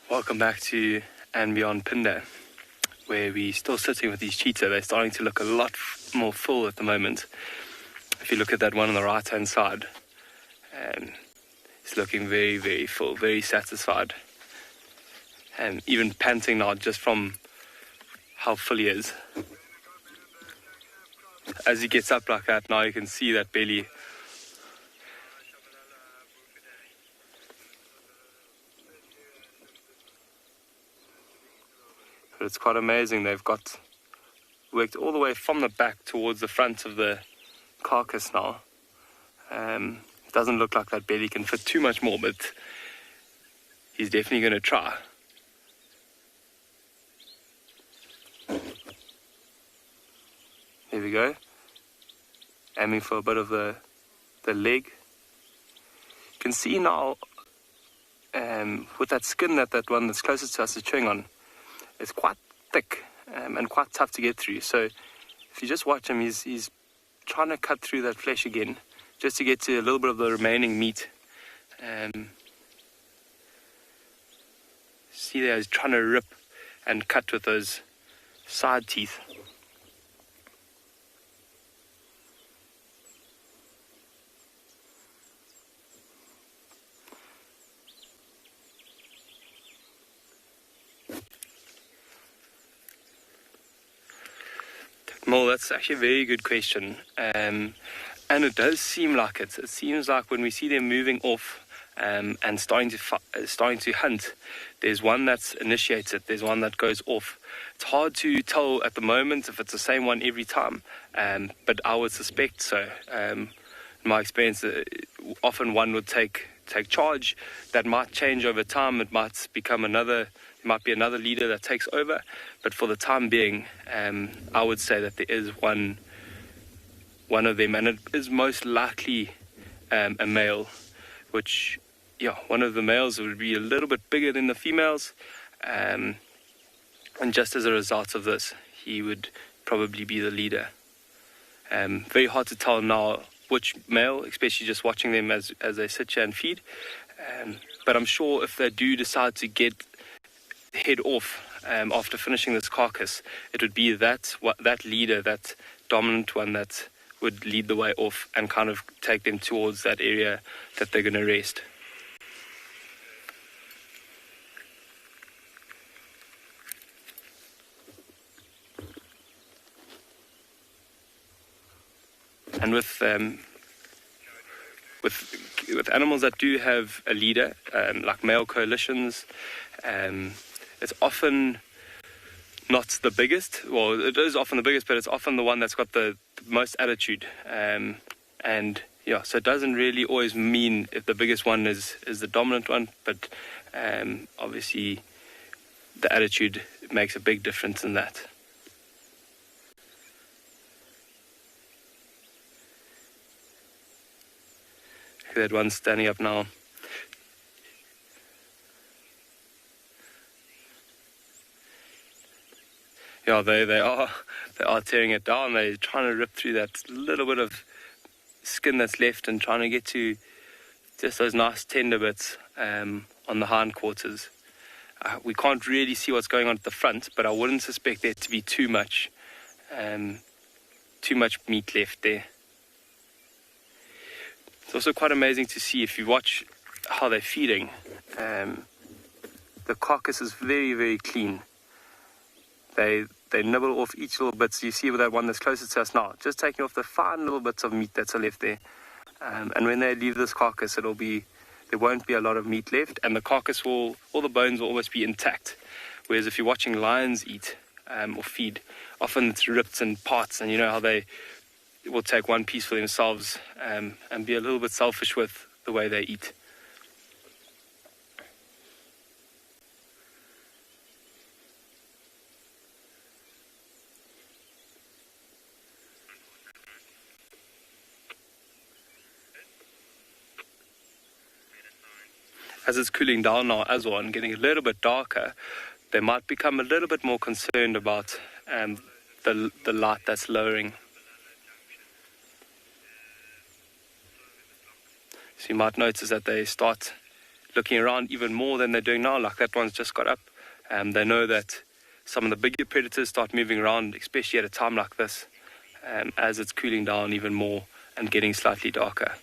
Welcome back to andBeyond Phinda, where we're still sitting with these cheetahs. They're starting to look a lot more full at the moment. If you look at that one on the right hand side, it's looking very, very full, very satisfied. And even panting now just from how full he is. As he gets up like that, now you can see that belly. But it's quite amazing. They've worked all the way from the back towards the front of the carcass now. It doesn't look like that belly can fit too much more, but he's definitely going to try. There we go. Aiming for a bit of the leg. You can see now with that skin that one that's closest to us is chewing on, it's quite thick and quite tough to get through. So if you just watch him, he's trying to cut through that flesh again, just to get to a little bit of the remaining meat. See there, he's trying to rip and cut with those side teeth. Well, that's actually a very good question, and it does seem like it. It seems like when we see them moving off and starting to hunt, there's one that's initiated, there's one that goes off. It's hard to tell at the moment if it's the same one every time, but I would suspect so. In my experience, often one would take charge. That might change over time. It might become another. There might be another leader that takes over, but for the time being, I would say that there is one of them, and it is most likely a male, which, yeah, one of the males would be a little bit bigger than the females, and just as a result of this, he would probably be the leader. Very hard to tell now which male, especially just watching them as they sit here and feed, but I'm sure if they do decide to head off after finishing this carcass, it would be that leader, that dominant one, that would lead the way off and kind of take them towards that area that they're going to rest. And with animals that do have a leader, like male coalitions, it's often not the biggest. Well, it is often the biggest, but it's often the one that's got the most attitude. And yeah, so it doesn't really always mean if the biggest one is the dominant one, but obviously the attitude makes a big difference in that. That one's standing up now. Yeah, they are tearing it down. They're trying to rip through that little bit of skin that's left and trying to get to just those nice tender bits on the hindquarters. We can't really see what's going on at the front, but I wouldn't suspect there to be too much meat left there. It's also quite amazing to see if you watch how they're feeding. The carcass is very, very clean. They nibble off each little bit. So you see with that one that's closest to us now, just taking off the fine little bits of meat that's left there. And when they leave this carcass, there won't be a lot of meat left, and the carcass all the bones will almost be intact. Whereas if you're watching lions eat or feed, often it's ripped in parts, and you know how they will take one piece for themselves and be a little bit selfish with the way they eat. As it's cooling down now as well and getting a little bit darker, they might become a little bit more concerned about the light that's lowering. So you might notice that they start looking around even more than they're doing now, like that one's just got up. They know that some of the bigger predators start moving around, especially at a time like this, as it's cooling down even more and getting slightly darker.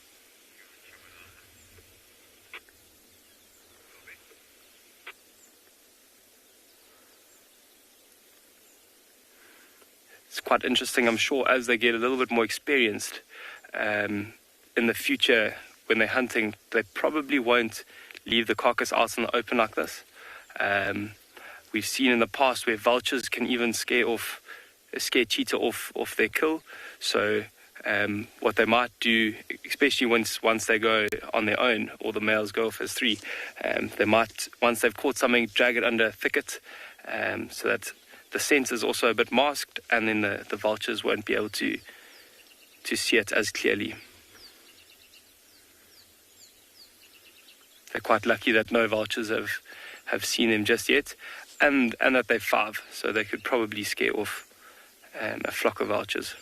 It's quite interesting, I'm sure, as they get a little bit more experienced in the future when they're hunting, they probably won't leave the carcass out in the open like this. We've seen in the past where vultures can even scare cheetah off their kill. So what they might do, especially once they go on their own, or the males go off as three, they might, once they've caught something, drag it under a thicket, so that the scent is also a bit masked, and then the vultures won't be able to see it as clearly. They're quite lucky that no vultures have seen them just yet, and that they're 5, so they could probably scare off a flock of vultures.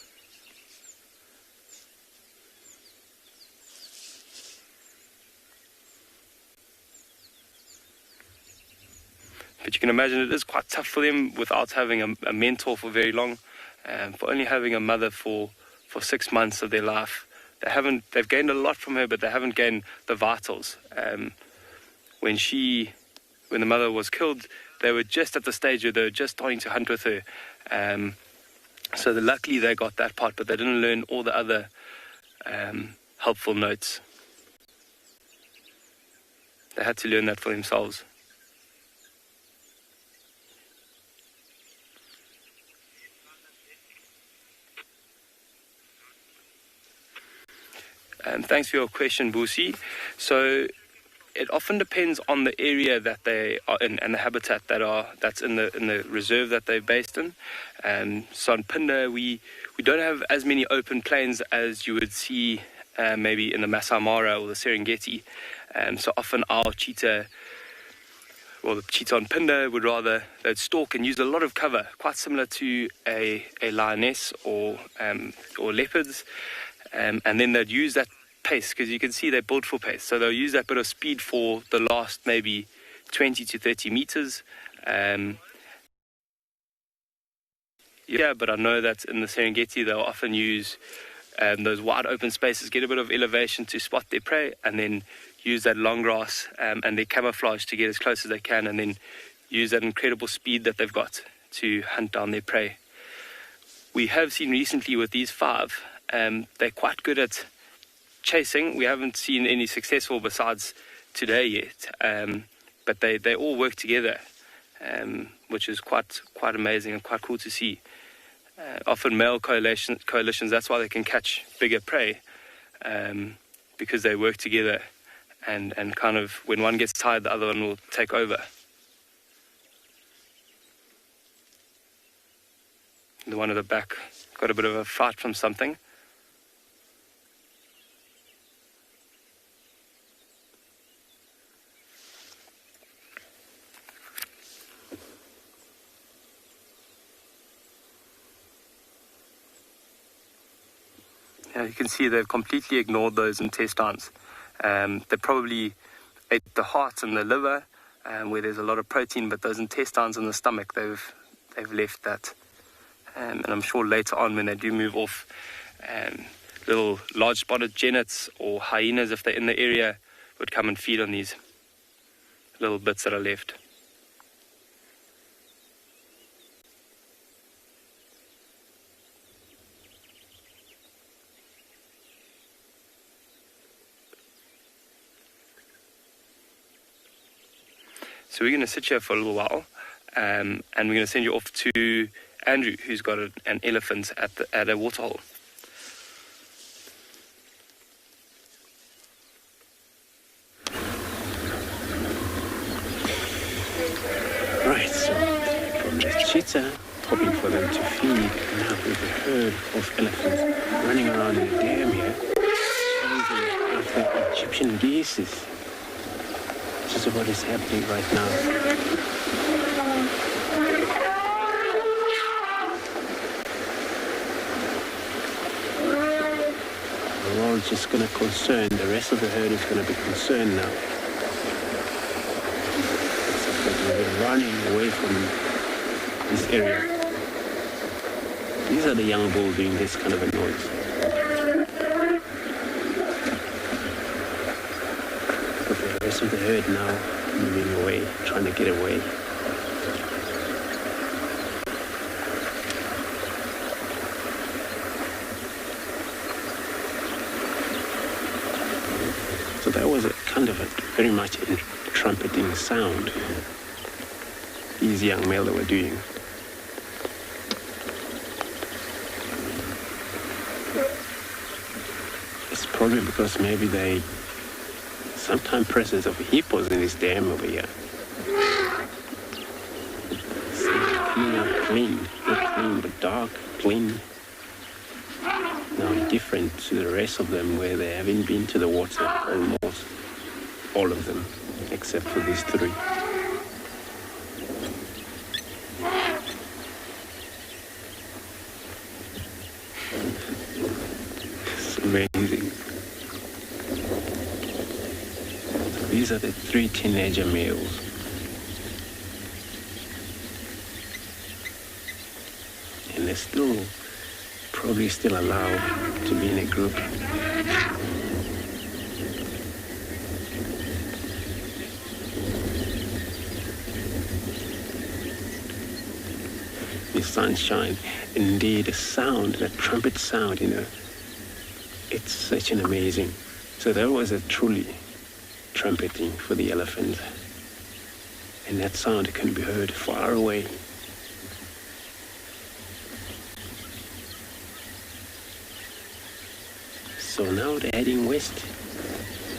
But you can imagine it is quite tough for them without having a mentor for very long, for only having a mother for 6 months of their life. They've gained a lot from her, but they haven't gained the vitals. When the mother was killed, they were just at the stage where they were just starting to hunt with her. So luckily they got that part, but they didn't learn all the other helpful notes. They had to learn that for themselves. Thanks for your question, Busi. So it often depends on the area that they are in and the habitat that's in the reserve that they're based in. So in Phinda, we don't have as many open plains as you would see maybe in the Masai Mara or the Serengeti. So often our cheetah, the cheetah on Phinda they'd stalk and use a lot of cover, quite similar to a lioness or leopards. And then they'd use that pace, because you can see they're built for pace. So they'll use that bit of speed for the last maybe 20 to 30 meters. But I know that in the Serengeti, they'll often use those wide open spaces, get a bit of elevation to spot their prey, and then use that long grass and their camouflage to get as close as they can, and then use that incredible speed that they've got to hunt down their prey. We have seen recently with these 5, they're quite good at chasing. We haven't seen any successful besides today yet, but they all work together, which is quite amazing and quite cool to see. Often male coalitions, that's why they can catch bigger prey, because they work together, and kind of when one gets tired, the other one will take over. The one at the back got a bit of a fright from something. You can see they've completely ignored those intestines. They probably ate the heart and the liver, where there's a lot of protein, but those intestines in the stomach, they've left that. And I'm sure later on, when they do move off, little large spotted genets or hyenas, if they're in the area, would come and feed on these little bits that are left. So we're going to sit here for a little while, and we're going to send you off to Andrew, who's got an elephant at a waterhole. Right, so from the cheetah, hoping for them to feed, now with a herd of elephants running around in the dam here, chasing after Egyptian geese. This is what is happening right now. all just going to concern, the rest of the herd is going to be concerned now. Except that they're running away from this area. These are the young bull doing this kind of a noise. But the rest of the herd now moving away, trying to get away. So that was a kind of a very much a trumpeting sound these young male were doing. It's probably because maybe they sometimes presence of hippos in this dam over here. See, clean, not clean, but dark, clean. Now different to the rest of them where they haven't been to the water, almost all of them, except for these three. It's amazing. These are the three teenager males. And they're still probably still allowed to be in a group. The sunshine, indeed, the sound, the trumpet sound, it's such an amazing. So that was a truly trumpeting for the elephant. And that sound can be heard far away. So now they're heading west,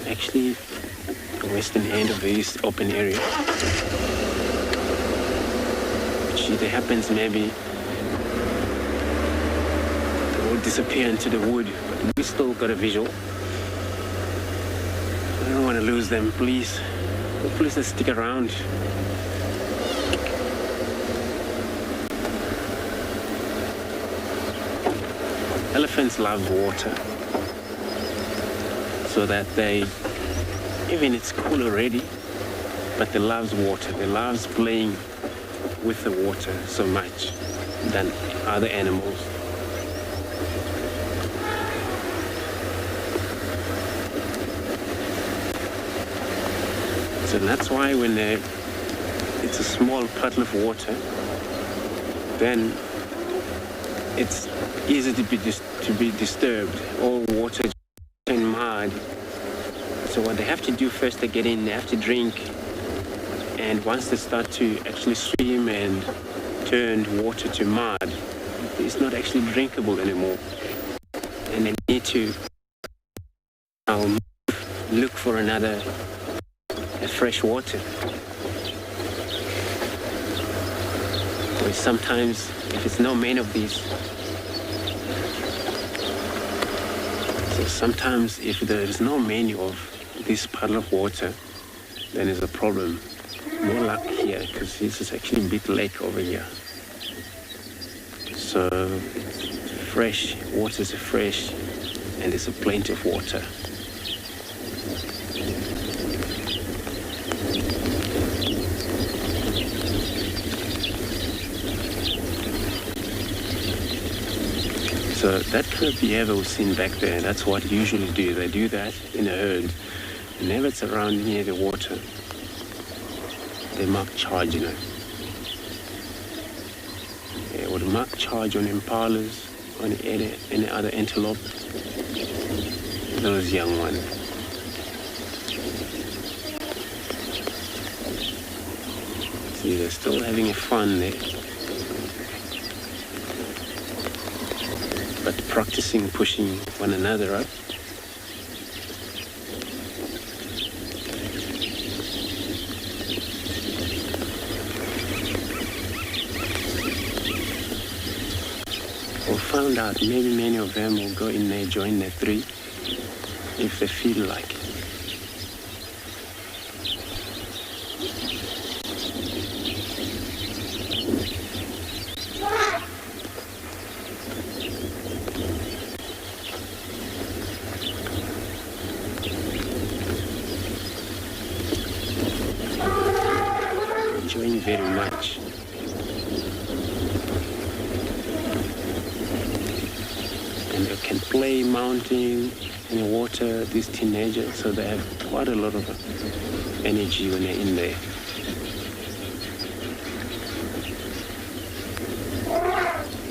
actually the western end of this open area, which either happens maybe they will disappear into the wood, but we still got a visual. I don't want to lose them, please. Please just stick around. Elephants love water. So that even it's cool already, but they love water. They love playing with the water so much than other animals. So that's why when it's a small puddle of water, then it's easy to be disturbed. All water and mud. So what they have to do first, they get in, they have to drink, and once they start to actually swim and turn water to mud, it's not actually drinkable anymore, and they need to look for another fresh water. Or sometimes if it's no many of these, so sometimes if there is no many of this puddle of water, then there's a problem. More luck here, because this is actually a big lake over here. So fresh, water is fresh, and there's a plenty of water. So that kind of behavior we've seen back there, that's what they usually do. They do that in a herd. Whenever it's around near the water, they mark charge, They would mark charge on impalas, on any other antelope, those young ones. See, they're still having fun there. But practicing pushing one another up. We found out maybe many of them will go in there, join the three, if they feel like it. showing very much. And they can play mounting in the water, these teenagers, so they have quite a lot of energy when they're in there.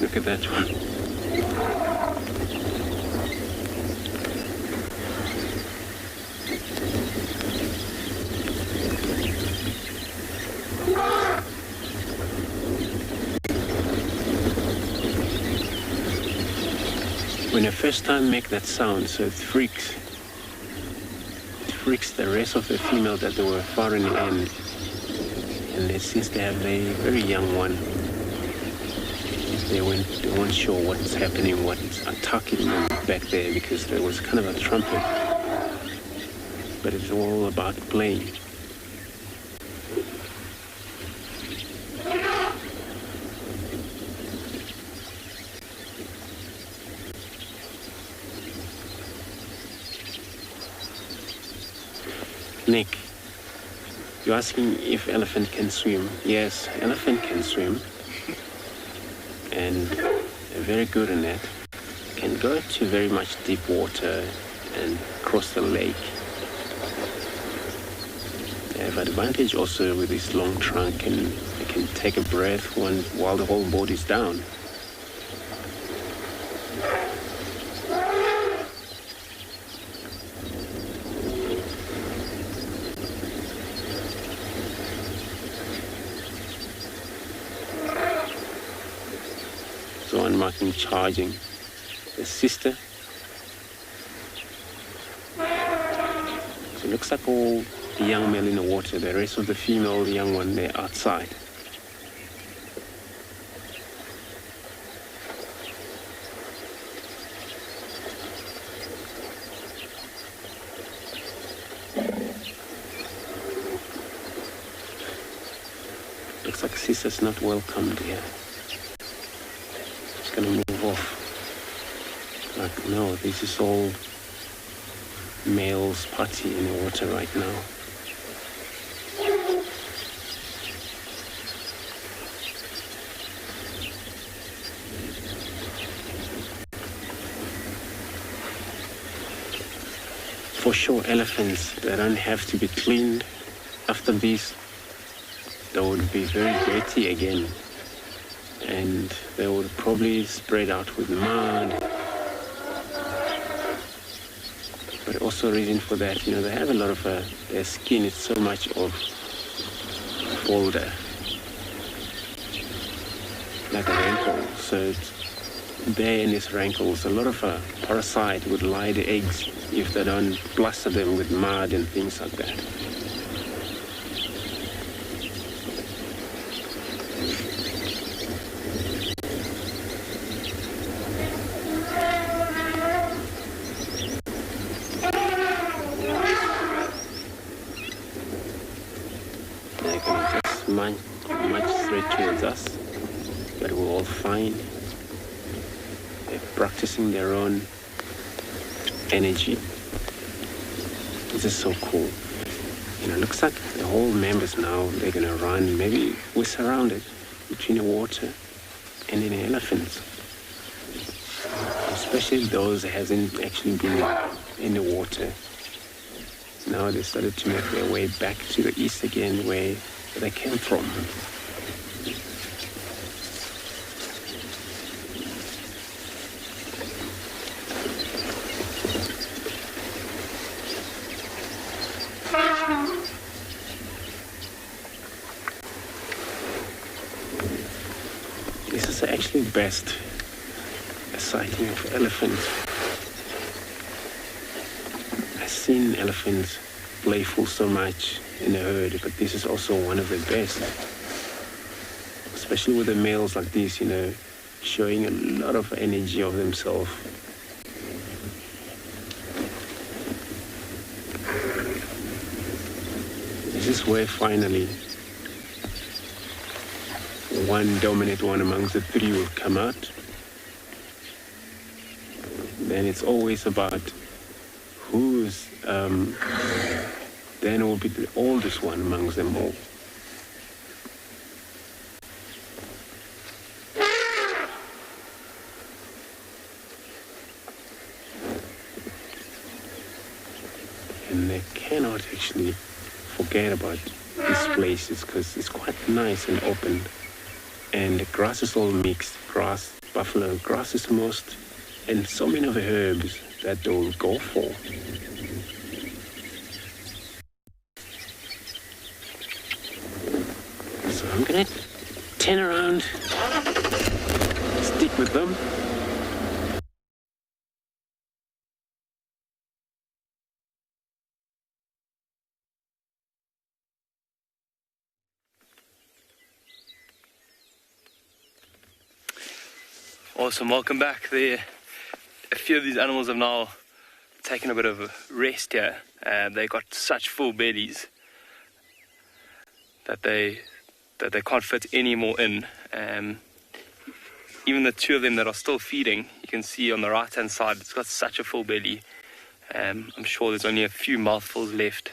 Look at that one. When I first time make that sound, so it freaks the rest of the female that they were far in the end. And then since they have a very young one, they weren't sure what's happening, what's attacking them back there, because there was kind of a trumpet. But it's all about playing. Nick, you're asking if elephant can swim. Yes, elephant can swim. And they're very good in that. Can go to very much deep water and cross the lake. They have advantage also with this long trunk, and they can take a breath while the whole boat is down. So I'm marking charging. The sister. So it looks like all the young male in the water. The rest of the female, the young one, they're outside. Looks like sister's not welcomed here. She's gonna move off. Like, no, this is all males party in the water right now. For sure, elephants, they don't have to be cleaned. After this, they would be very dirty again. And they would probably spread out with mud. But also reason for that, they have a lot of, their skin is so much of folder, like a rankle. So it's there in these rankles, a lot of parasite would lie the eggs if they don't plaster them with mud and things like that. Much straight towards us, but we're all fine. They're practicing their own energy. This is so cool. Looks like the whole members now, they're gonna run. Maybe we're surrounded between the water and the elephants. Especially those that hasn't actually been in the water. Now they started to make their way back to the east again, where they came from. This is actually best a sighting of elephants. I've seen elephants playful so much in the herd, but this is also one of the best, especially with the males like this, showing a lot of energy of themselves. This is where finally one dominant one amongst the three will come out. Then it's always about who's then it will be the oldest one amongst them all. cannot actually forget about these places because it's quite nice and open. And the grass is all mixed. Grass, buffalo grass is most, and so many of the herbs that they will go for. So I'm gonna turn around, stick with them. Awesome, welcome back. A few of these animals have now taken a bit of a rest here. They got such full bellies that they can't fit any more in. Even the two of them that are still feeding, you can see on the right hand side, it's got such a full belly. I'm sure there's only a few mouthfuls left.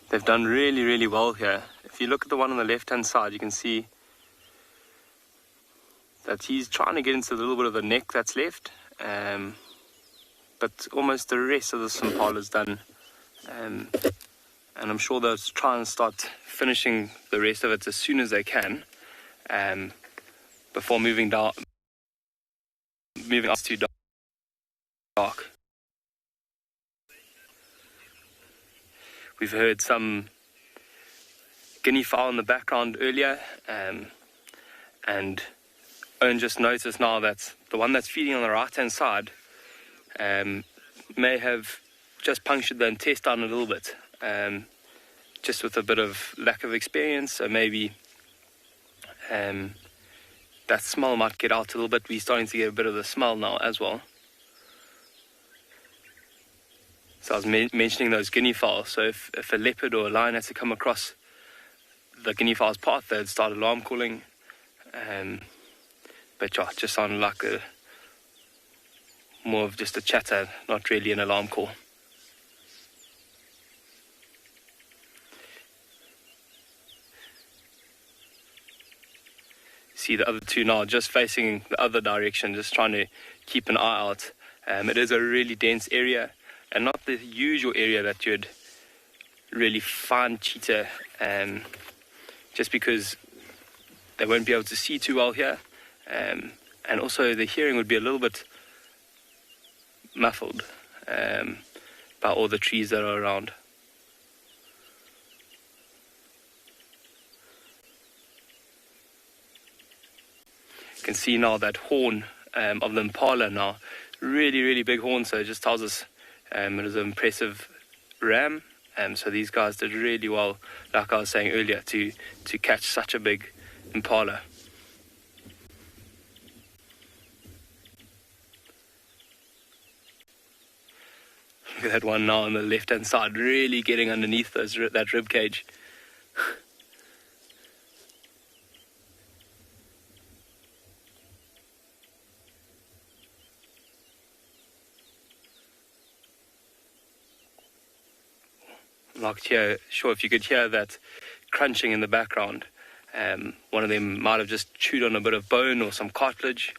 They've done really, really well here. If you look at the one on the left-hand side, you can see that he's trying to get into a little bit of the neck that's left, but almost the rest of the Impala's done. And I'm sure they'll try and start finishing the rest of it as soon as they can, before moving up to dark. We've heard some Guinea Fowl in the background earlier, and Owen just noticed now that the one that's feeding on the right-hand side may have just punctured the intestine a little bit, just with a bit of lack of experience. So maybe that smell might get out a little bit. We're starting to get a bit of the smell now as well. So I was mentioning those Guinea Fowls. So if a leopard or a lion had to come across the Guinea Fowl's path, they'd start alarm calling. But yeah, it just sounded like more of just a chatter, not really an alarm call. See the other two now just facing the other direction, just trying to keep an eye out. It is a really dense area, and not the usual area that you'd really find cheetah, just because they won't be able to see too well here, and also the hearing would be a little bit muffled by all the trees that are around. You can see now that horn of the impala now, really big horn, so it just tells us it is an impressive ram. So these guys did really well, like I was saying earlier, to catch such a big impala. Look at that one now on the left hand side, really getting underneath that rib cage. Not sure if you could hear that crunching in the background. One of them might have just chewed on a bit of bone or some cartilage.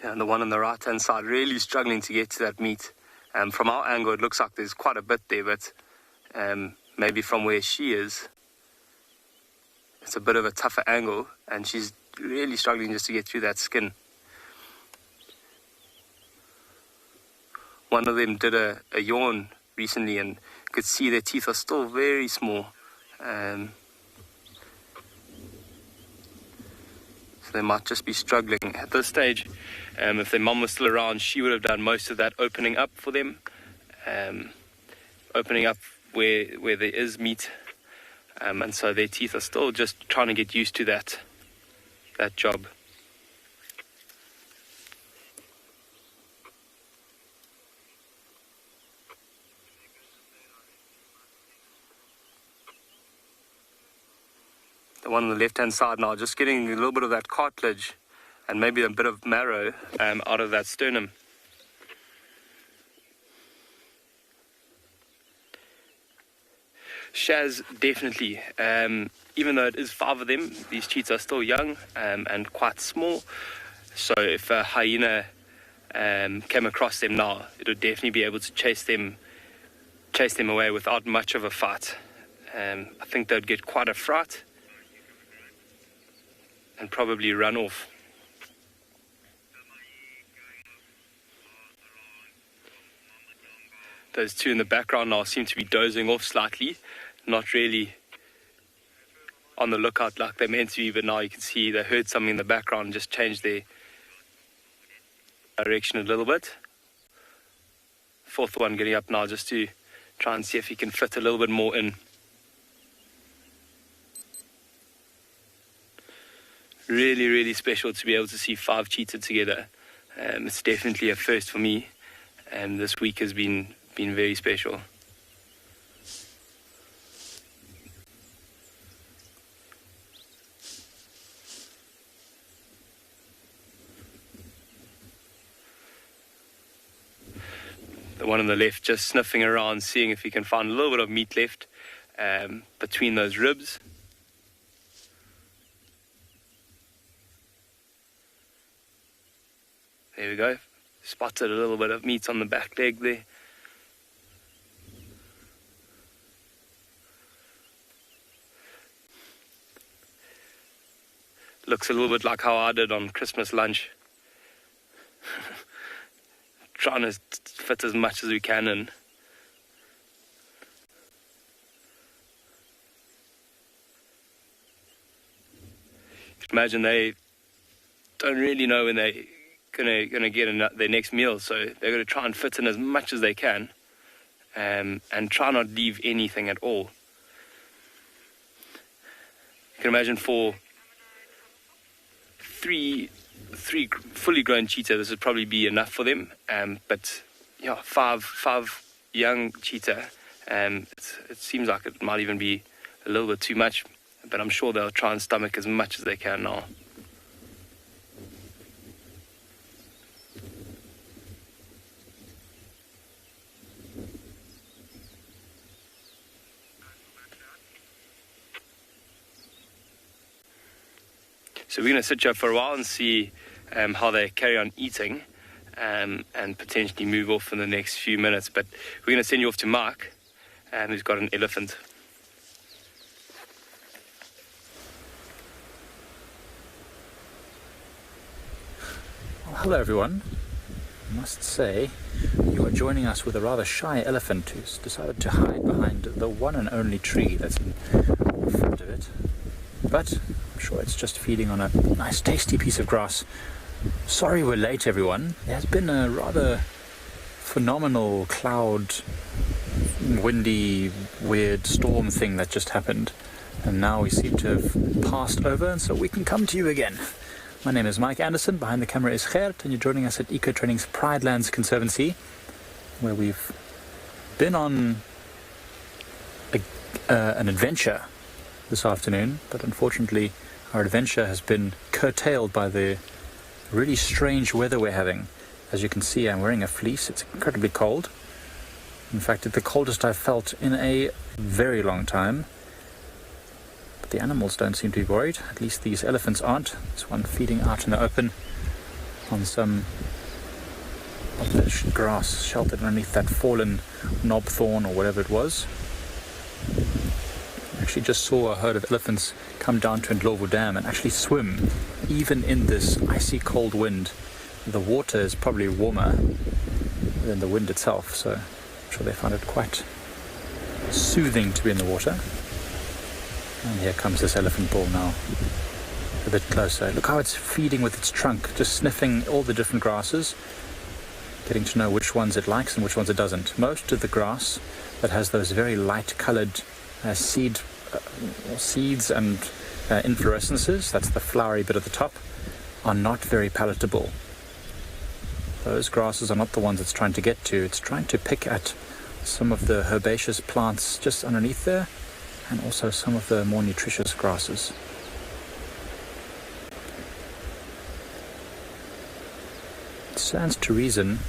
Yeah, and the one on the right hand side really struggling to get to that meat. From our angle it looks like there's quite a bit there, but maybe from where she is, it's a bit of a tougher angle, and she's really struggling just to get through that skin. One of them did a yawn recently, and you could see their teeth are still very small. So they might just be struggling. At this stage, if their mum was still around, she would have done most of that opening up for them. Opening up where there is meat. And so their teeth are still just trying to get used to that job. The one on the left hand side now just getting a little bit of that cartilage and maybe a bit of marrow out of that sternum. Shaz, definitely. Even though it is 5 of them, these cheetahs are still young and quite small. So if a hyena came across them now, it would definitely be able to chase them away without much of a fight. I think they'd get quite a fright and probably run off. Those two in the background now seem to be dozing off slightly, not really on the lookout like they're meant to be, but now you can see they heard something in the background and just changed their direction a little bit. 4th one getting up now just to try and see if he can fit a little bit more in. Really, really special to be able to see 5 cheetahs together. It's definitely a first for me, and this week has been very special. The one on the left just sniffing around, seeing if he can find a little bit of meat left between those ribs. There we go. Spotted a little bit of meat on the back leg there. Looks a little bit like how I did on Christmas lunch. Trying to fit as much as we can in. You can imagine they don't really know when they're gonna get their next meal, so they're gonna try and fit in as much as they can, and try not leave anything at all. You can imagine for three fully grown cheetah, this would probably be enough for them. But yeah, five young cheetah, it seems like it might even be a little bit too much. But I'm sure they'll try and stomach as much as they can now. So we're going to sit here for a while and see how they carry on eating and potentially move off in the next few minutes. But we're going to send you off to Mark, who's got an elephant. Well, hello everyone. I must say, you are joining us with a rather shy elephant who's decided to hide behind the one and only tree that's in front of it. But I'm sure it's just feeding on a nice tasty piece of grass. Sorry we're late everyone. There has been a rather phenomenal cloud, windy, weird storm thing that just happened. And now we seem to have passed over, and so we can come to you again. My name is Mike Anderson, behind the camera is Gert, and you're joining us at Eco Training's Pride Lands Conservancy, where we've been on an adventure this afternoon, but unfortunately our adventure has been curtailed by the really strange weather we're having. As you can see, I'm wearing a fleece. It's incredibly cold. In fact, it's the coldest I've felt in a very long time. But the animals don't seem to be worried. At least these elephants aren't. There's one feeding out in the open on some of the grass sheltered underneath that fallen knob thorn or whatever it was. Actually just saw a herd of elephants come down to Ndlovu Dam and actually swim, even in this icy cold wind. The water is probably warmer than the wind itself, so I'm sure they find it quite soothing to be in the water. And here comes this elephant bull now, a bit closer. Look how it's feeding with its trunk, just sniffing all the different grasses, getting to know which ones it likes and which ones it doesn't. Most of the grass that has those very light coloured seeds and inflorescences, that's the flowery bit at the top, are not very palatable. Those grasses are not the ones it's trying to get to. It's trying to pick at some of the herbaceous plants just underneath there, and also some of the more nutritious grasses. stands to reason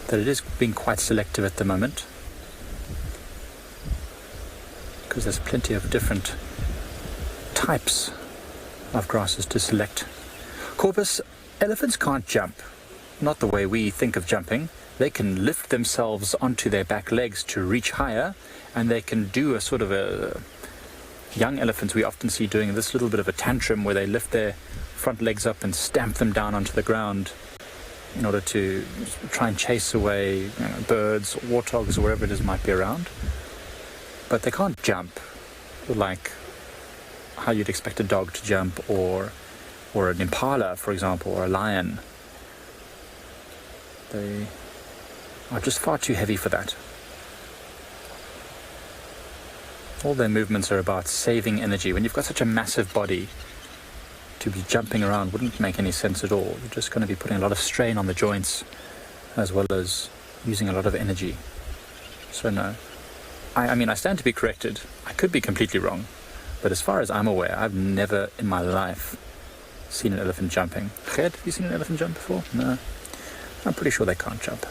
that it is being quite selective at the moment, because there's plenty of different types of grasses to select. Corpus, elephants can't jump, not the way we think of jumping. They can lift themselves onto their back legs to reach higher, and they can do a sort of a... Young elephants we often see doing this little bit of a tantrum where they lift their front legs up and stamp them down onto the ground in order to try and chase away birds, warthogs, or wherever it is might be around. But they can't jump like how you'd expect a dog to jump, or an impala, for example, or a lion. They are just far too heavy for that. All their movements are about saving energy. When you've got such a massive body, to be jumping around wouldn't make any sense at all. You're just going to be putting a lot of strain on the joints, as well as using a lot of energy. So no. I mean, I stand to be corrected. I could be completely wrong. But as far as I'm aware, I've never in my life seen an elephant jumping. Gert, have you seen an elephant jump before? No. I'm pretty sure they can't jump.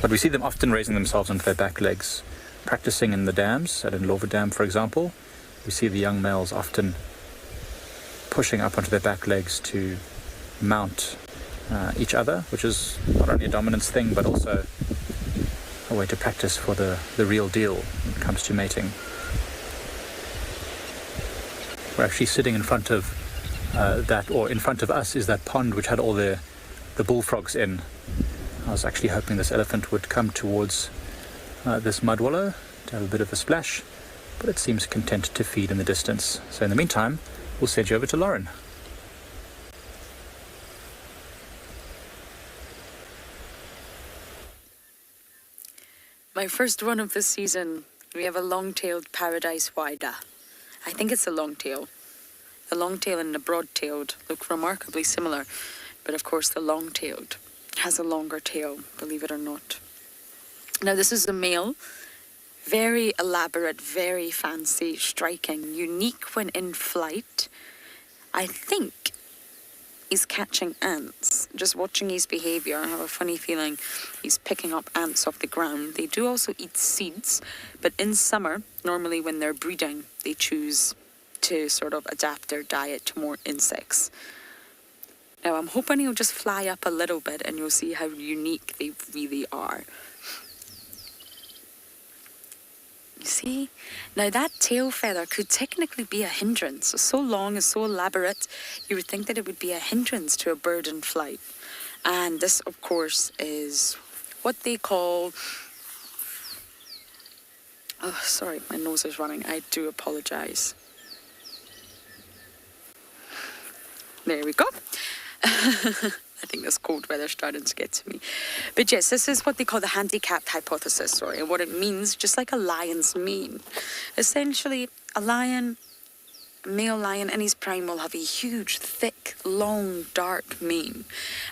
But we see them often raising themselves onto their back legs, practicing in the dams, at Ndlovu Dam, for example. We see the young males often pushing up onto their back legs to mount each other, which is not only a dominance thing, but also a way to practice for the real deal when it comes to mating. We're actually sitting in front of in front of us is that pond which had all the bullfrogs in. I was actually hoping this elephant would come towards this mud wallow to have a bit of a splash, but it seems content to feed in the distance. So in the meantime, we'll send you over to Lauren. My first one of the season, we have a long-tailed paradise wider. I think it's a long-tail. The long-tailed and the broad-tailed look remarkably similar, but of course the long-tailed has a longer tail, believe it or not. Now this is a male, very elaborate, very fancy, striking, unique when in flight. I think he's catching ants. Just watching his behavior, I have a funny feeling he's picking up ants off the ground. They do also eat seeds, but in summer, normally when they're breeding, they choose to sort of adapt their diet to more insects. Now I'm hoping he'll just fly up a little bit and you'll see how unique they really are. You see? Now that tail feather could technically be a hindrance. So long and so elaborate, you would think that it would be a hindrance to a bird in flight. And this, of course, is what they call... Oh, sorry, my nose is running. I do apologize. There we go. I think this cold weather's starting to get to me. But yes, this is what they call the handicapped hypothesis, and what it means, just like a lion's mane. Essentially, a lion, a male lion in his prime will have a huge, thick, long, dark mane.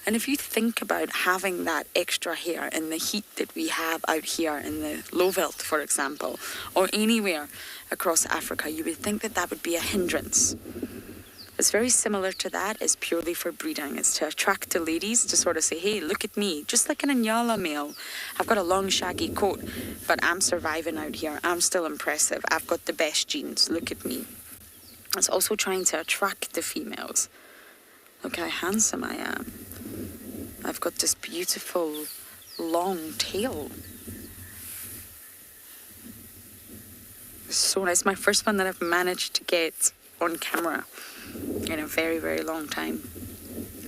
And if you think about having that extra hair in the heat that we have out here in the Lowveld, for example, or anywhere across Africa, you would think that that would be a hindrance. It's very similar to that. It's purely for breeding. It's to attract the ladies, to sort of say, hey, look at me. Just like an Ngala male. I've got a long shaggy coat, but I'm surviving out here. I'm still impressive. I've got the best genes. Look at me. It's also trying to attract the females. Look how handsome I am. I've got this beautiful long tail. It's so nice. My first one that I've managed to get on camera in a very, very long time.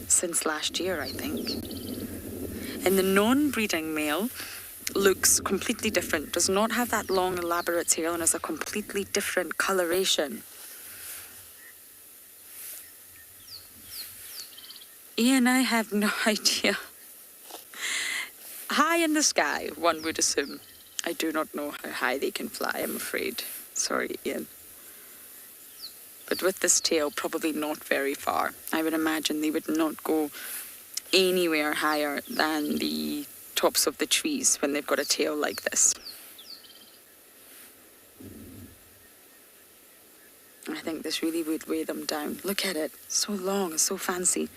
Since last year, I think. And the non-breeding male looks completely different. Does not have that long, elaborate tail and has a completely different coloration. Ian, I have no idea. High in the sky, one would assume. I do not know how high they can fly, I'm afraid. Sorry, Ian. But with this tail, probably not very far. I would imagine they would not go anywhere higher than the tops of the trees when they've got a tail like this. I think this really would weigh them down. Look at it. So long, so fancy.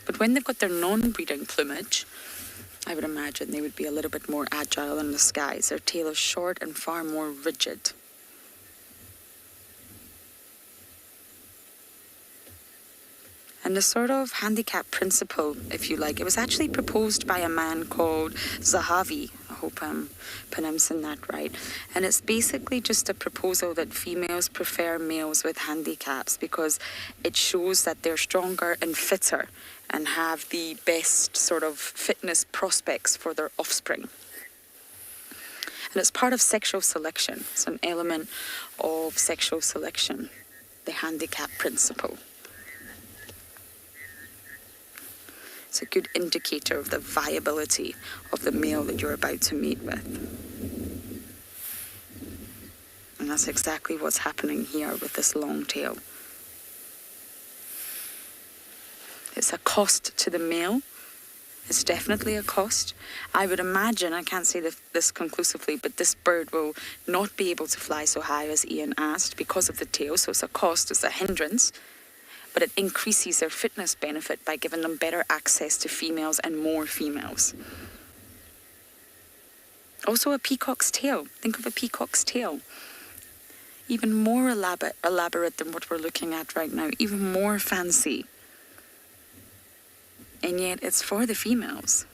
But when they've got their non-breeding plumage, I would imagine they would be a little bit more agile in the skies. Their tail is short and far more rigid. And the sort of handicap principle, if you like, it was actually proposed by a man called Zahavi. I hope I'm pronouncing that right. And it's basically just a proposal that females prefer males with handicaps because it shows that they're stronger and fitter and have the best sort of fitness prospects for their offspring. And it's part of sexual selection. It's an element of sexual selection, the handicap principle. It's a good indicator of the viability of the male that you're about to mate with. And that's exactly what's happening here with this long tail. It's a cost to the male. It's definitely a cost. I would imagine, I can't say this conclusively, but this bird will not be able to fly so high as Ian asked because of the tail. So it's a cost, it's a hindrance. But it increases their fitness benefit by giving them better access to females and more females. Also a peacock's tail. Think of a peacock's tail. Even more elaborate than what we're looking at right now. Even more fancy. And yet it's for the females.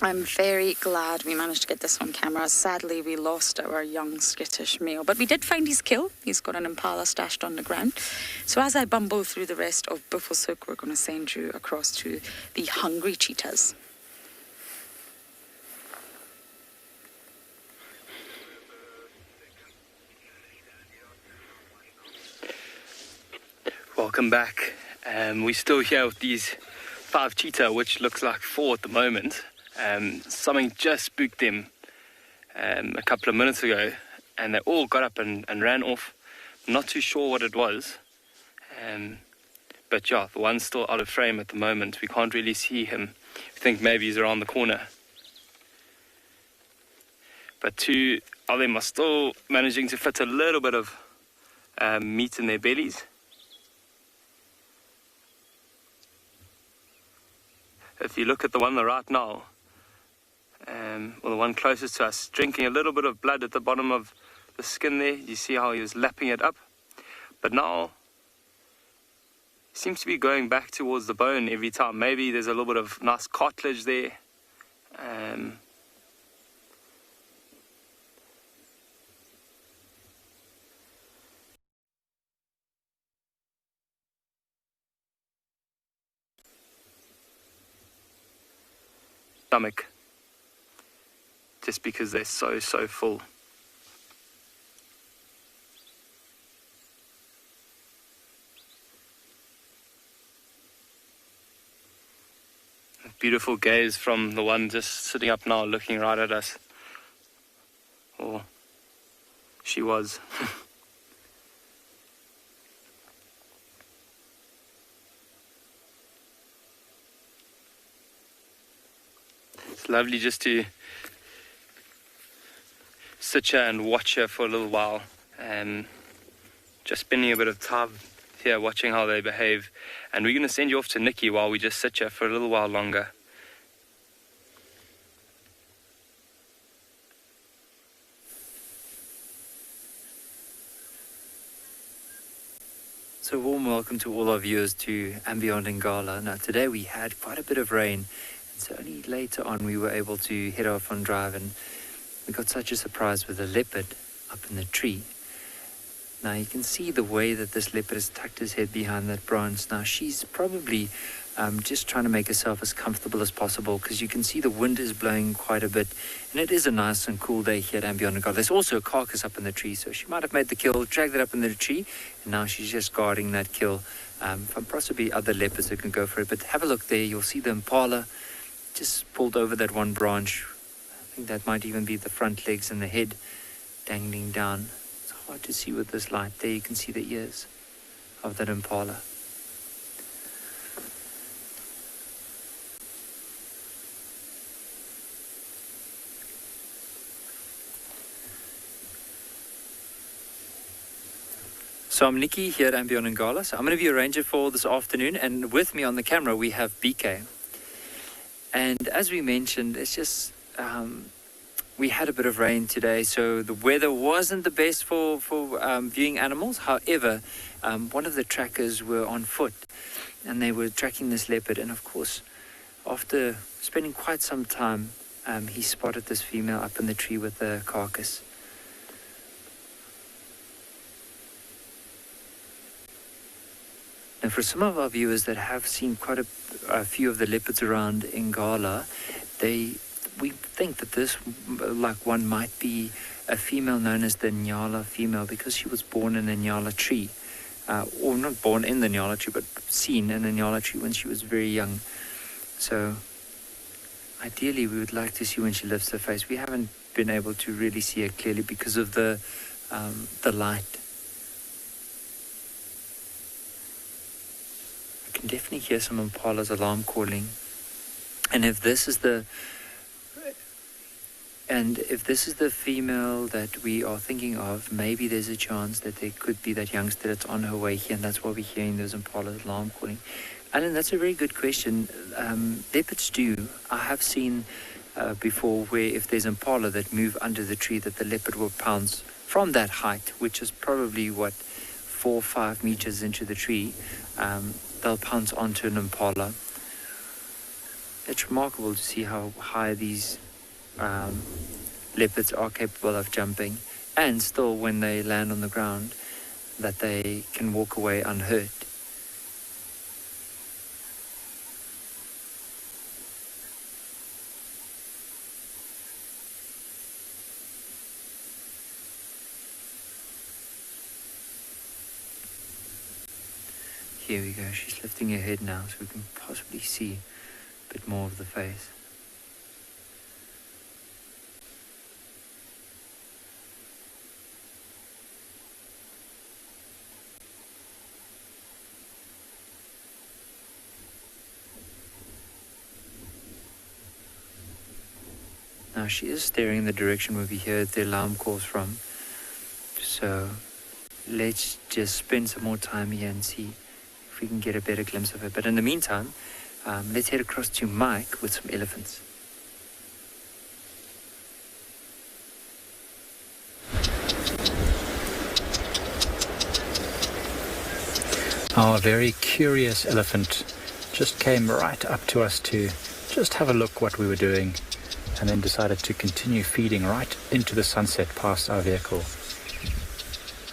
I'm very glad we managed to get this on camera. Sadly, we lost our young skittish male, but we did find his kill. He's got an impala stashed on the ground. So as I bumble through the rest of Buffelshoek, we're going to send you across to the hungry cheetahs. Welcome back. We're still here with these 5 cheetah, which looks like 4 at the moment. Something just spooked them a couple of minutes ago, and they all got up and ran off. Not too sure what it was, but yeah, the one's still out of frame at the moment. We can't really see him. We think maybe he's around the corner. But 2 of them are still managing to fit a little bit of meat in their bellies. If you look at the one on the right now, or the one closest to us, drinking a little bit of blood at the bottom of the skin there. You see how he was lapping it up. But now, he seems to be going back towards the bone every time. Maybe there's a little bit of nice cartilage there. Stomach. Just because they're so full. A beautiful gaze from the one just sitting up now looking right at us. Or she was. It's lovely just to sit here and watch her for a little while, just spending a bit of time here watching how they behave. And we're going to send you off to Nikki while we just sit here for a little while longer. So warm welcome to all our viewers to andBeyond in Ngala. Now today we had quite a bit of rain, and so only later on we were able to head off on drive, and we got such a surprise with a leopard up in the tree. Now you can see the way that this leopard has tucked his head behind that branch. Now she's probably just trying to make herself as comfortable as possible, because you can see the wind is blowing quite a bit, and it is a nice and cool day here at andBeyond in Ngala. There's also a carcass up in the tree, so she might have made the kill, dragged it up in the tree, and now she's just guarding that kill from possibly other leopards that can go for it. But have a look there, you'll see the impala just pulled over that one branch. I think that might even be the front legs and the head dangling down. It's hard to see with this light. There you can see the ears of that impala. So I'm Nikki here at andBeyond in Ngala. So I'm going to be your ranger for this afternoon, and with me on the camera we have BK. And as we mentioned, it's just we had a bit of rain today, so the weather wasn't the best for viewing animals. However, one of the trackers were on foot and they were tracking this leopard, and of course after spending quite some time he spotted this female up in the tree with the carcass. And for some of our viewers that have seen quite a few of the leopards around in Ngala, we think that this one might be a female known as the Ngala female, because she was born in a Ngala tree, or not born in the Ngala tree, but seen in a Ngala tree when she was very young. So ideally we would like to see when she lifts her face. We haven't been able to really see her clearly because of the light. I can definitely hear some Impala's alarm calling, and if this is the female that we are thinking of, maybe there's a chance that there could be that youngster that's on her way here, and that's why we're hearing those Impala's alarm calling. Alan, that's a very good question. Leopards do. I have seen before where if there's Impala that move under the tree, that the leopard will pounce from that height, which is probably 4 or 5 meters into the tree. They'll pounce onto an Impala. It's remarkable to see how high these leopards are capable of jumping, and still when they land on the ground that they can walk away unhurt. Here we go, she's lifting her head now so we can possibly see a bit more of the face. Now she is staring in the direction where we heard the alarm calls from. So let's just spend some more time here and see if we can get a better glimpse of her. But in the meantime, let's head across to Mike with some elephants. Our very curious elephant just came right up to us to just have a look what we were doing, and then decided to continue feeding right into the sunset past our vehicle.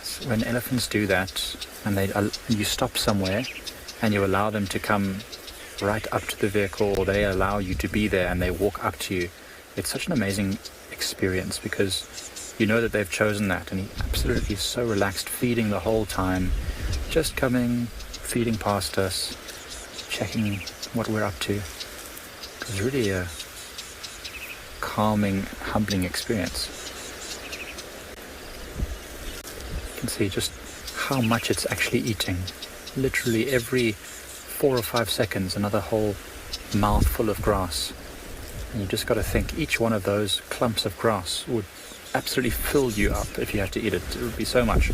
So when elephants do that, and you stop somewhere and you allow them to come right up to the vehicle, or they allow you to be there and they walk up to you, it's such an amazing experience, because you know that they've chosen that, and he absolutely is so relaxed, feeding the whole time, just coming, feeding past us, checking what we're up to. It's really a calming, humbling experience. You can see just how much it's actually eating. Literally every 4 or 5 seconds another whole mouthful of grass. And you just got to think, each one of those clumps of grass would absolutely fill you up if you had to eat it. It would be so much.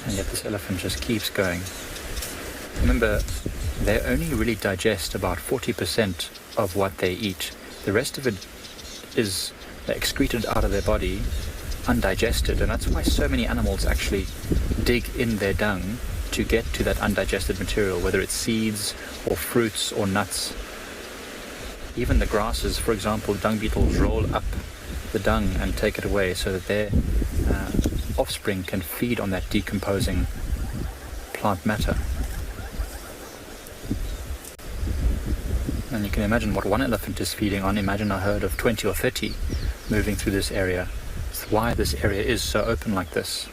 And yet this elephant just keeps going. Remember, they only really digest about 40% of what they eat. The rest of it is excreted out of their body undigested, and that's why so many animals actually dig in their dung to get to that undigested material, whether it's seeds or fruits or nuts. Even the grasses, for example, dung beetles roll up the dung and take it away so that their offspring can feed on that decomposing plant matter. And you can imagine what one elephant is feeding on. Imagine a herd of 20 or 30 moving through this area. It's why this area is so open like this.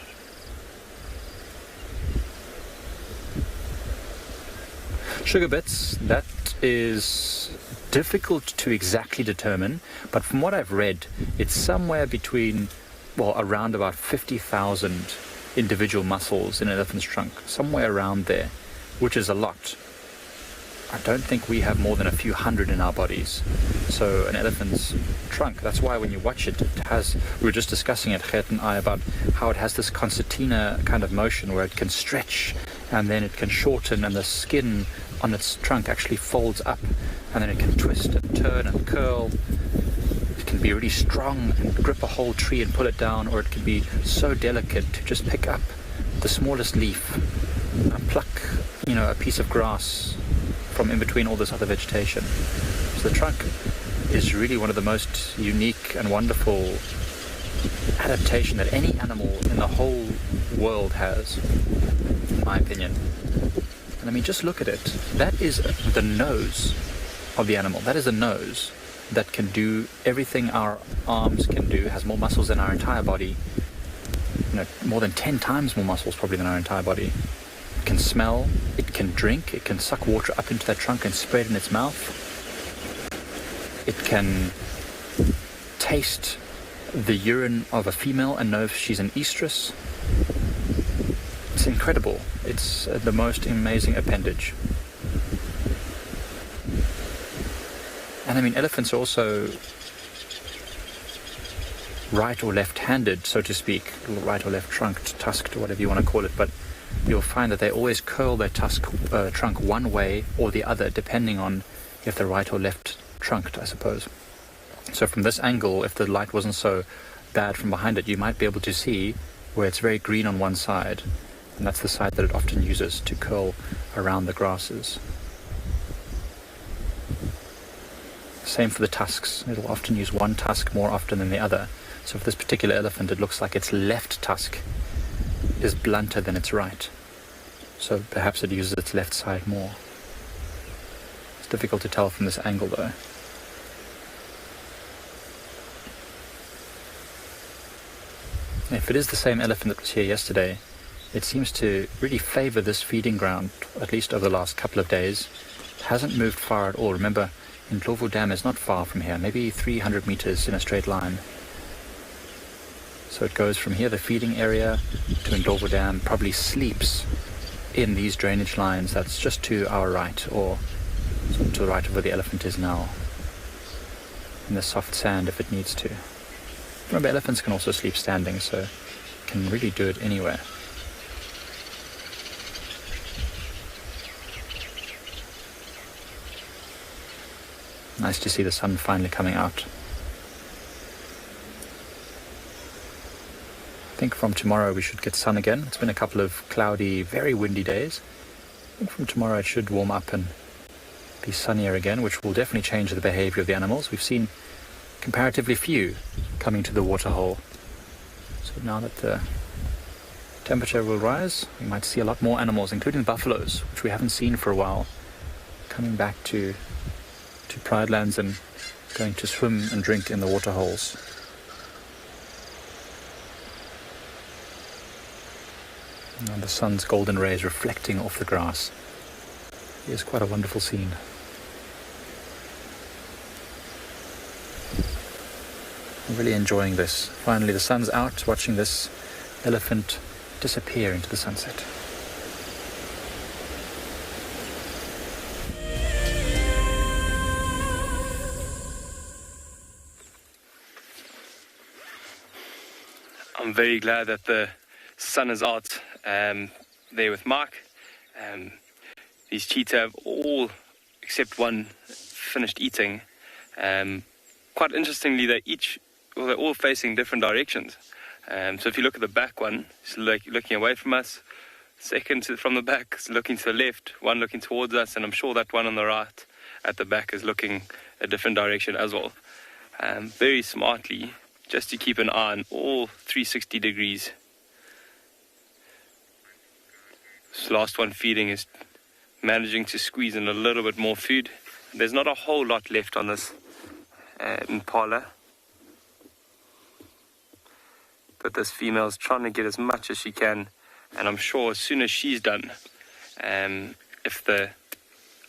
Sugar bits, that is difficult to exactly determine, but from what I've read, it's somewhere between, around about 50,000 individual muscles in an elephant's trunk, somewhere around there, which is a lot. I don't think we have more than a few hundred in our bodies. So an elephant's trunk, that's why when you watch it, it has, we were just discussing it, Gert and I, about how it has this concertina kind of motion where it can stretch and then it can shorten, and the skin on its trunk actually folds up, and then it can twist and turn and curl. It can be really strong and grip a whole tree and pull it down, or it can be so delicate to just pick up the smallest leaf and pluck, a piece of grass from in between all this other vegetation. So the trunk is really one of the most unique and wonderful adaptation that any animal in the whole world has, in my opinion. And I mean, just look at it. That is the nose of the animal. That is a nose that can do everything our arms can do, has more muscles than our entire body, more than 10 times more muscles probably than our entire body. It can smell, it can drink, it can suck water up into that trunk and spread in its mouth. It can taste the urine of a female and know if she's an estrus. It's incredible. It's the most amazing appendage. And I mean, elephants are also right or left-handed, so to speak, right or left-trunked, tusked, or whatever you want to call it, but you'll find that they always curl their trunk one way or the other, depending on if they're right or left-trunked, I suppose. So from this angle, if the light wasn't so bad from behind it, you might be able to see where it's very green on one side, and that's the side that it often uses to curl around the grasses. Same for the tusks. It'll often use one tusk more often than the other. So for this particular elephant, it looks like its left tusk is blunter than its right. So perhaps it uses its left side more. It's difficult to tell from this angle though. If it is the same elephant that was here yesterday, it seems to really favor this feeding ground, at least over the last couple of days. It hasn't moved far at all. Remember, Ndlovu Dam is not far from here, maybe 300 meters in a straight line. So it goes from here, the feeding area, to Ndlovu Dam, probably sleeps in these drainage lines that's just to our right, or sort of to the right of where the elephant is now, in the soft sand if it needs to. Remember, elephants can also sleep standing, so it can really do it anywhere. Nice to see the sun finally coming out. I think from tomorrow we should get sun again. It's been a couple of cloudy, very windy days. I think from tomorrow it should warm up and be sunnier again, which will definitely change the behavior of the animals. We've seen comparatively few coming to the Waterhole. So now that the temperature will rise, we might see a lot more animals, including buffaloes, which we haven't seen for a while, coming back to Pride lands and going to swim and drink in the waterholes. And the sun's golden rays reflecting off the grass. It is quite a wonderful scene. I'm really enjoying this. Finally the sun's out, watching this elephant disappear into the sunset. I'm very glad that the sun is out there with Mark. These cheetahs have all, except one, finished eating. Quite interestingly, they're all facing different directions. So if you look at the back one, it's looking away from us. Second from the back is looking to the left, one looking towards us, and I'm sure that one on the right at the back is looking a different direction as well. Very smartly, just to keep an eye on all 360 degrees. This last one feeding is managing to squeeze in a little bit more food. There's not a whole lot left on this Impala, but this female's trying to get as much as she can, and I'm sure as soon as she's done, if the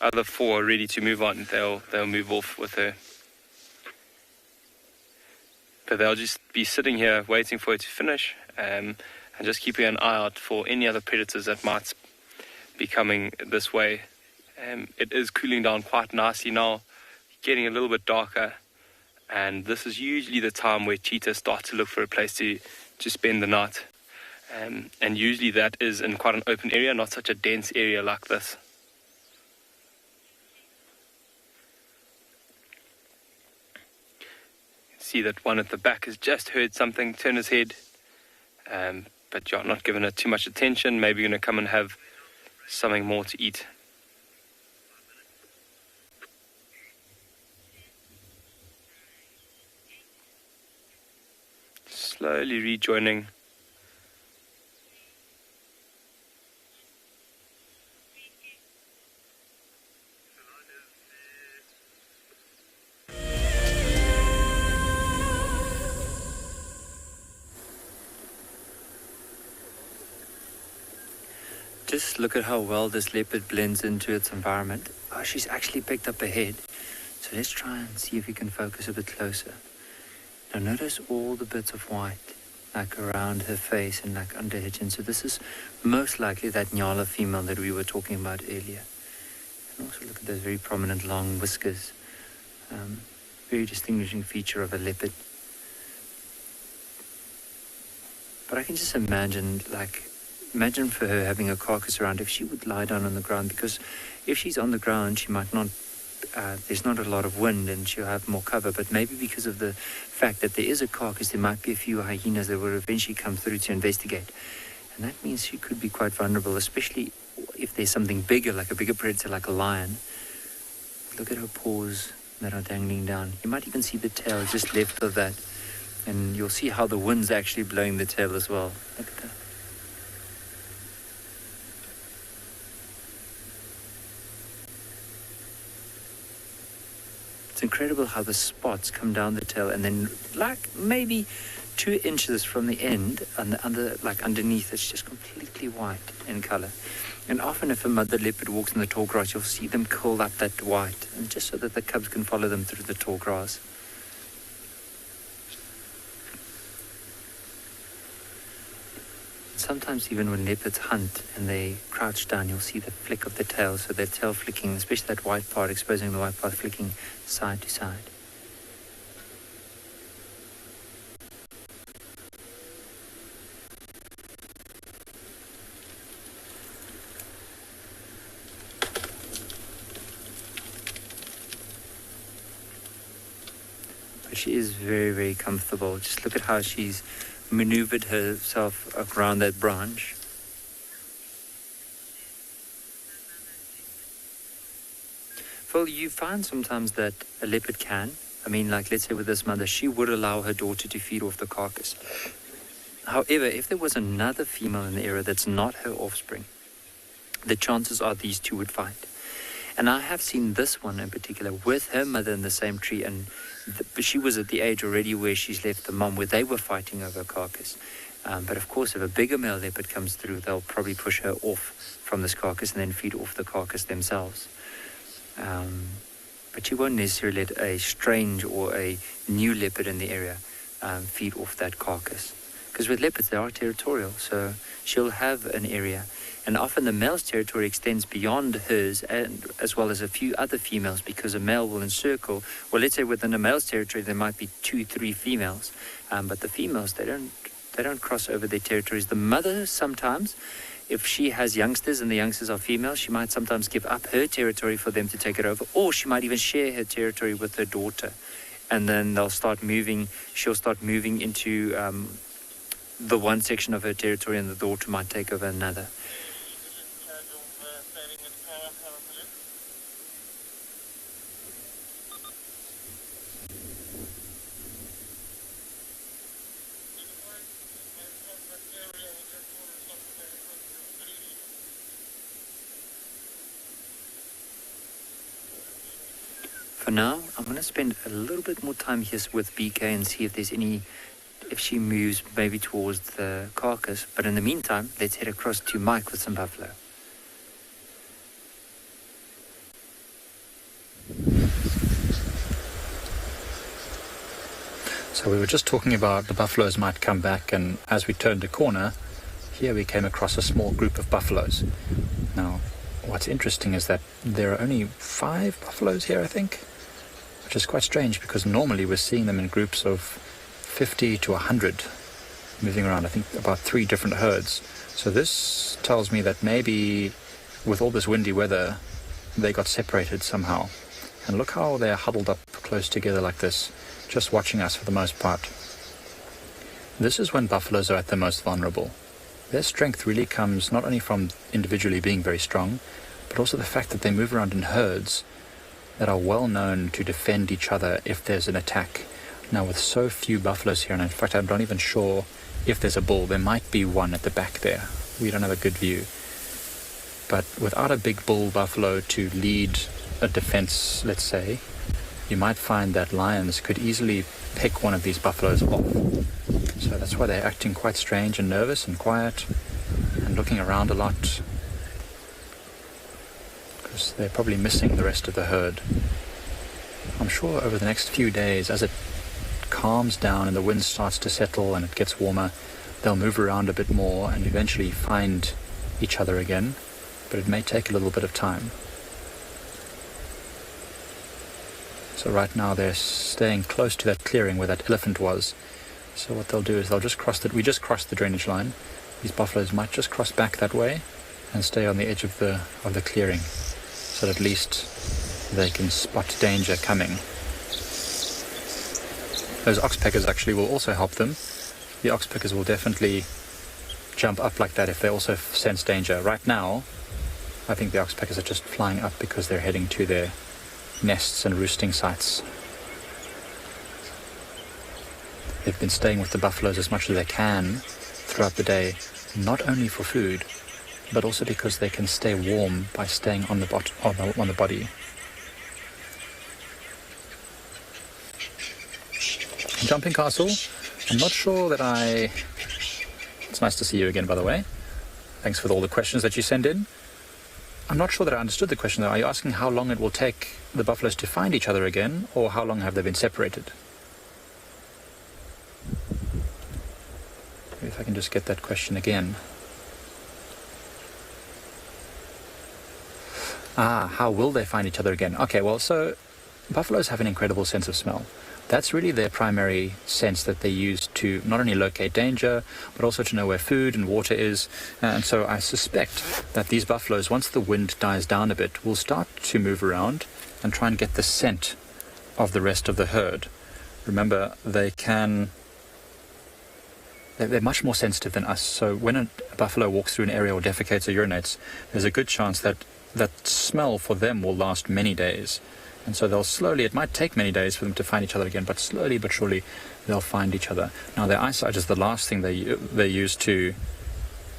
other four are ready to move on, they'll move off with her. But they'll just be sitting here waiting for her to finish, and just keeping an eye out for any other predators that might be coming this way, It is cooling down quite nicely now, getting a little bit darker, and this is usually the time where cheetahs start to look for a place to spend the night. And usually that is in quite an open area, not such a dense area like this. See that one at the back has just heard something, turn his head, but you're not giving it too much attention. Maybe you're going to come and have something more to eat. Slowly rejoining. Just look at how well this leopard blends into its environment. Oh, she's actually picked up a head. So let's try and see if we can focus a bit closer. Now notice all the bits of white, like around her face and like under her chin. So this is most likely that Ngala female that we were talking about earlier. And also look at those very prominent long whiskers. Very distinguishing feature of a leopard. But I can just imagine for her having a carcass around, if she would lie down on the ground, because if she's on the ground, she might not, there's not a lot of wind and she'll have more cover, but maybe because of the fact that there is a carcass, there might be a few hyenas that will eventually come through to investigate. And that means she could be quite vulnerable, especially if there's something bigger, like a bigger predator, like a lion. Look at her paws that are dangling down. You might even see the tail just left of that. And you'll see how the wind's actually blowing the tail as well. Look at that. It's incredible how the spots come down the tail and then like maybe 2 inches from the end and underneath it's just completely white in color. And often if a mother leopard walks in the tall grass, you'll see them curl up that white, and just so that the cubs can follow them through the tall grass. Sometimes even when leopards hunt and they crouch down, you'll see the flick of the tail, so their tail flicking, especially that white part, exposing the white part, flicking side to side. But she is very, very comfortable. Just look at how she's maneuvered herself around that branch. Phil, you find sometimes that a leopard can, like let's say with this mother, she would allow her daughter to feed off the carcass. However, if there was another female in the area that's not her offspring, the chances are these two would fight. And I have seen this one in particular with her mother in the same tree, and she was at the age already where she's left the mom, where they were fighting over a carcass. But of course, if a bigger male leopard comes through, they'll probably push her off from this carcass and then feed off the carcass themselves. But she won't necessarily let a strange or a new leopard in the area feed off that carcass. Because with leopards, they are territorial, so she'll have an area. And often the male's territory extends beyond hers, and as well as a few other females, because a male will encircle. Well, let's say within a male's territory there might be 2-3 females, but the females they don't cross over their territories. The mother sometimes, if she has youngsters and the youngsters are females, she might sometimes give up her territory for them to take it over, or she might even share her territory with her daughter, and then they'll start moving. She'll start moving into the one section of her territory, and the daughter might take over another. For now, I'm going to spend a little bit more time here with BK and see if there's if she moves maybe towards the carcass. But in the meantime, let's head across to Mike with some buffalo. So we were just talking about the buffaloes might come back, and as we turned a corner, here we came across a small group of buffaloes. Now, what's interesting is that there are only 5 buffaloes here, I think, which is quite strange because normally we're seeing them in groups of 50 to 100 moving around, I think about 3 different herds. So this tells me that maybe with all this windy weather, they got separated somehow. And look how they're huddled up close together like this, just watching us for the most part. This is when buffaloes are at their most vulnerable. Their strength really comes not only from individually being very strong, but also the fact that they move around in herds that are well known to defend each other if there's an attack. Now with so few buffaloes here, and in fact I'm not even sure if there's a bull, there might be one at the back there. We don't have a good view. But without a big bull buffalo to lead a defense, let's say, you might find that lions could easily pick one of these buffaloes off. So that's why they're acting quite strange and nervous and quiet and looking around a lot, because they're probably missing the rest of the herd. I'm sure over the next few days, as it calms down and the wind starts to settle and it gets warmer, they'll move around a bit more and eventually find each other again, but it may take a little bit of time. So right now they're staying close to that clearing where that elephant was. So what they'll do is they'll just cross we just crossed the drainage line. These buffaloes might just cross back that way and stay on the edge of the clearing, so that at least they can spot danger coming. Those oxpeckers actually will also help them. The oxpeckers will definitely jump up like that if they also sense danger. Right now, I think the oxpeckers are just flying up because they're heading to their nests and roosting sites. They've been staying with the buffaloes as much as they can throughout the day, not only for food, but also because they can stay warm by staying on the body. Jumping Castle, I'm not sure that It's nice to see you again, by the way. Thanks for all the questions that you send in. I'm not sure that I understood the question though. Are you asking how long it will take the buffaloes to find each other again, or how long have they been separated? If I can just get that question again. How will they find each other again? Okay, well, so buffaloes have an incredible sense of smell. That's really their primary sense that they use to not only locate danger, but also to know where food and water is. And so I suspect that these buffaloes, once the wind dies down a bit, will start to move around and try and get the scent of the rest of the herd. Remember, they're much more sensitive than us. So when a buffalo walks through an area or defecates or urinates, there's a good chance that that smell for them will last many days. And so they'll slowly, it might take many days for them to find each other again, but slowly but surely they'll find each other. Now their eyesight is the last thing they use to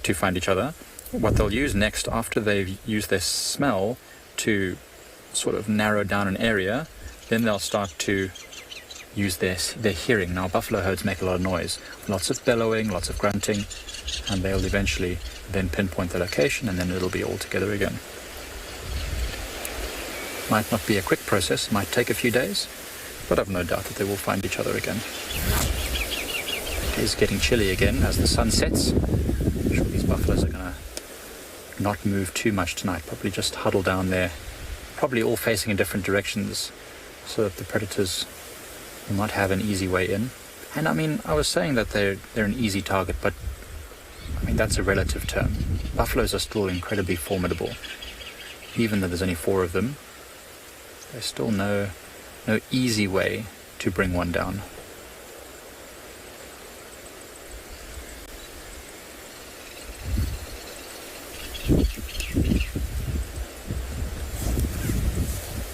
find each other. What they'll use next, after they've used their smell to sort of narrow down an area, then they'll start to use their hearing. Now buffalo herds make a lot of noise, lots of bellowing, lots of grunting, and they'll eventually then pinpoint the location, and then it'll be all together again. Might not be a quick process, might take a few days, but I've no doubt that they will find each other again. It is getting chilly again as the sun sets. I'm sure these buffaloes are going to not move too much tonight, probably just huddle down there, probably all facing in different directions so that the predators will not have an easy way in. And I mean, I was saying that they're an easy target, but I mean, that's a relative term. Buffaloes are still incredibly formidable. Even though there's only 4 of them, there's still no easy way to bring one down.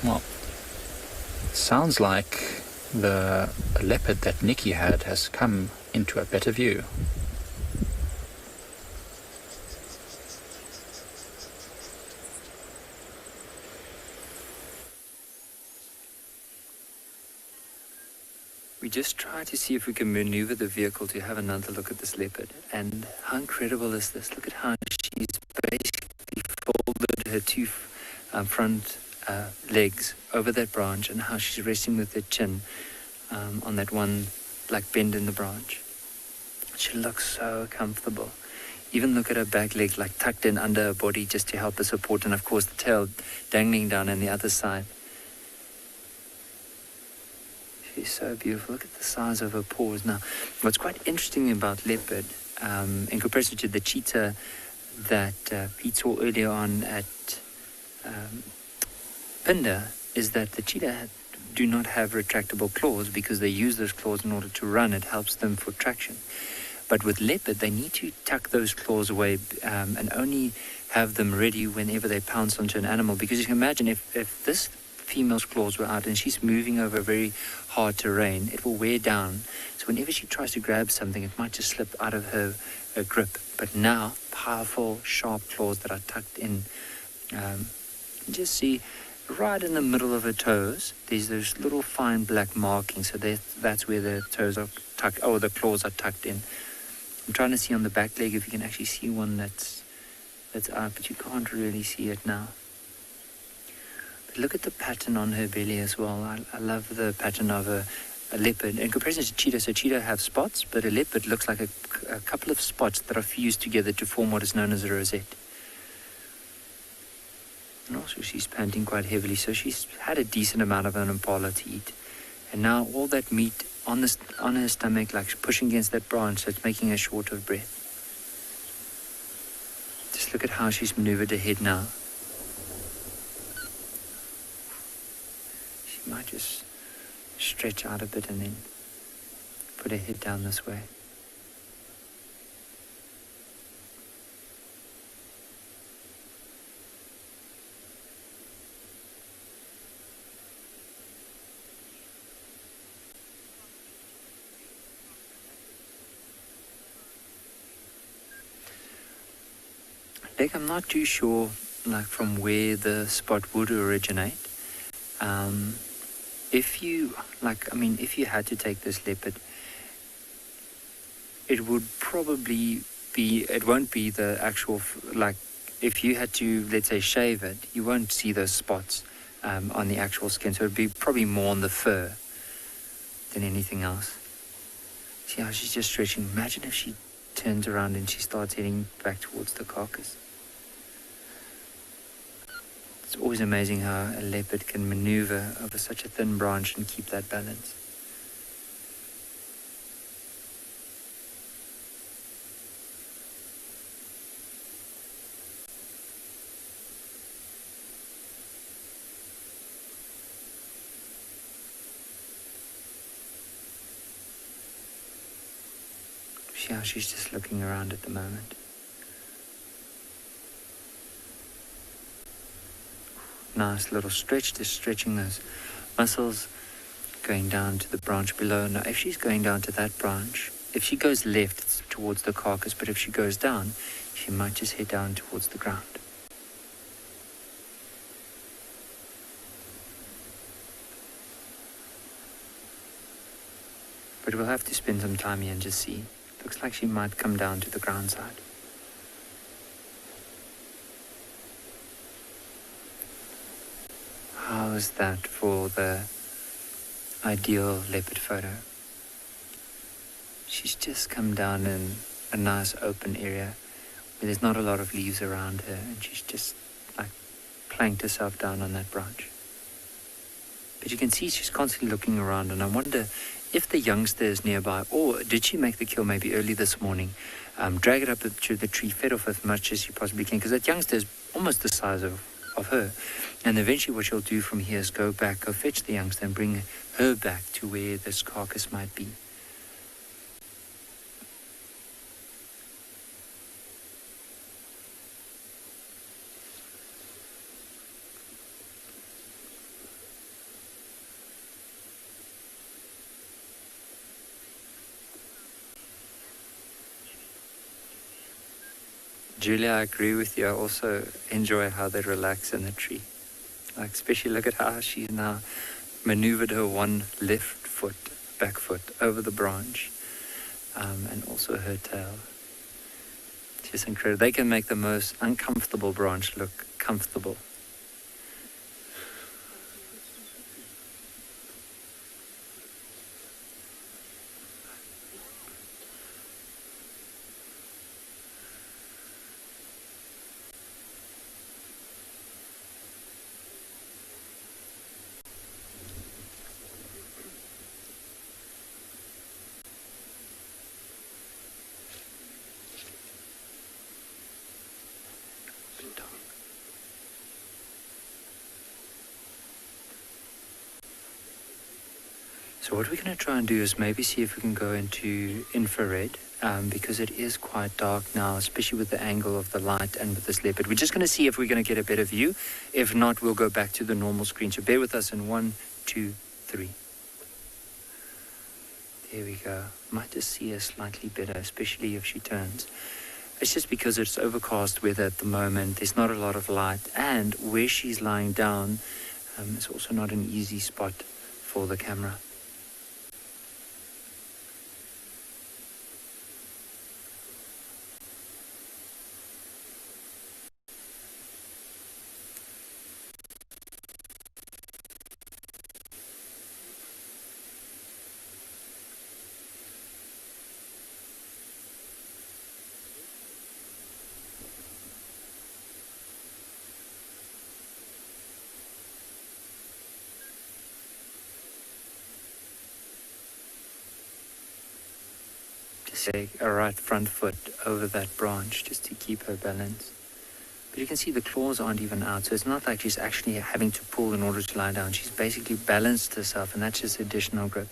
Well, it sounds like the leopard that Nikki had has come into a better view. We just tried to see if we can maneuver the vehicle to have another look at this leopard. And how incredible is this? Look at how she's basically folded her 2 front legs over that branch, and how she's resting with her chin on that one like bend in the branch. She looks so comfortable. Even look at her back legs like tucked in under her body just to help her support, and of course the tail dangling down on the other side. She's so beautiful. Look at the size of her paws. Now, what's quite interesting about leopard, in comparison to the cheetah that Pete saw earlier on at Phinda, is that the cheetah do not have retractable claws because they use those claws in order to run. It helps them for traction. But with leopard, they need to tuck those claws away and only have them ready whenever they pounce onto an animal. Because you can imagine if this female's claws were out and she's moving over very hard terrain, it will wear down. So whenever she tries to grab something, it might just slip out of her grip. But now, powerful, sharp claws that are tucked in. You just see right in the middle of her toes, there's those little fine black markings. So that's where the toes are tucked, or the claws are tucked in. I'm trying to see on the back leg if you can actually see one that's out, but you can't really see it now. But look at the pattern on her belly as well. I love the pattern of a leopard. In comparison to cheetah, so cheetah have spots, but a leopard looks like a couple of spots that are fused together to form what is known as a rosette. And also she's panting quite heavily, so she's had a decent amount of an impala to eat. And now all that meat on her stomach, like pushing against that branch, so it's making her short of breath. Just look at how she's maneuvered her head now. She might just stretch out a bit and then put her head down this way. I'm not too sure, like, from where the spot would originate. If you had to take this leopard, it would probably be, it won't be the actual, like, if you had to, let's say, shave it, you won't see those spots on the actual skin. So it would be probably more on the fur than anything else. See how she's just stretching. Imagine if she turns around and she starts heading back towards the carcass. It's always amazing how a leopard can maneuver over such a thin branch and keep that balance. See how she's just looking around at the moment. Nice little stretch, just stretching those muscles, going down to the branch below. Now, if she's going down to that branch, if she goes left, it's towards the carcass, but if she goes down, she might just head down towards the ground. But we'll have to spend some time here and just see. Looks like she might come down to the ground side. How is that for the ideal leopard photo? She's just come down in a nice open area where there's not a lot of leaves around her, and she's just like planked herself down on that branch. But you can see she's constantly looking around, and I wonder if the youngster is nearby, or did she make the kill maybe early this morning, drag it up to the tree, fed off as much as she possibly can, because that youngster is almost the size of her. And eventually what she'll do from here is go fetch the youngster and bring her back to where this carcass might be. Julia, I agree with you. I also enjoy how they relax in the tree. Like, especially look at how she's now maneuvered her one back foot over the branch, and also her tail. It's just incredible. They can make the most uncomfortable branch look comfortable. So what we're going to try and do is maybe see if we can go into infrared, because it is quite dark now, especially with the angle of the light and with this leopard. We're just going to see if we're going to get a better view. If not, we'll go back to the normal screen. So bear with us in 1, 2, 3. There we go. Might just see her slightly better, especially if she turns. It's just because it's overcast weather at the moment. There's not a lot of light, and where she's lying down, it's also not an easy spot for the camera. Take a right front foot over that branch just to keep her balance. But you can see the claws aren't even out, so it's not like she's actually having to pull in order to lie down. She's basically balanced herself, and that's just additional grip.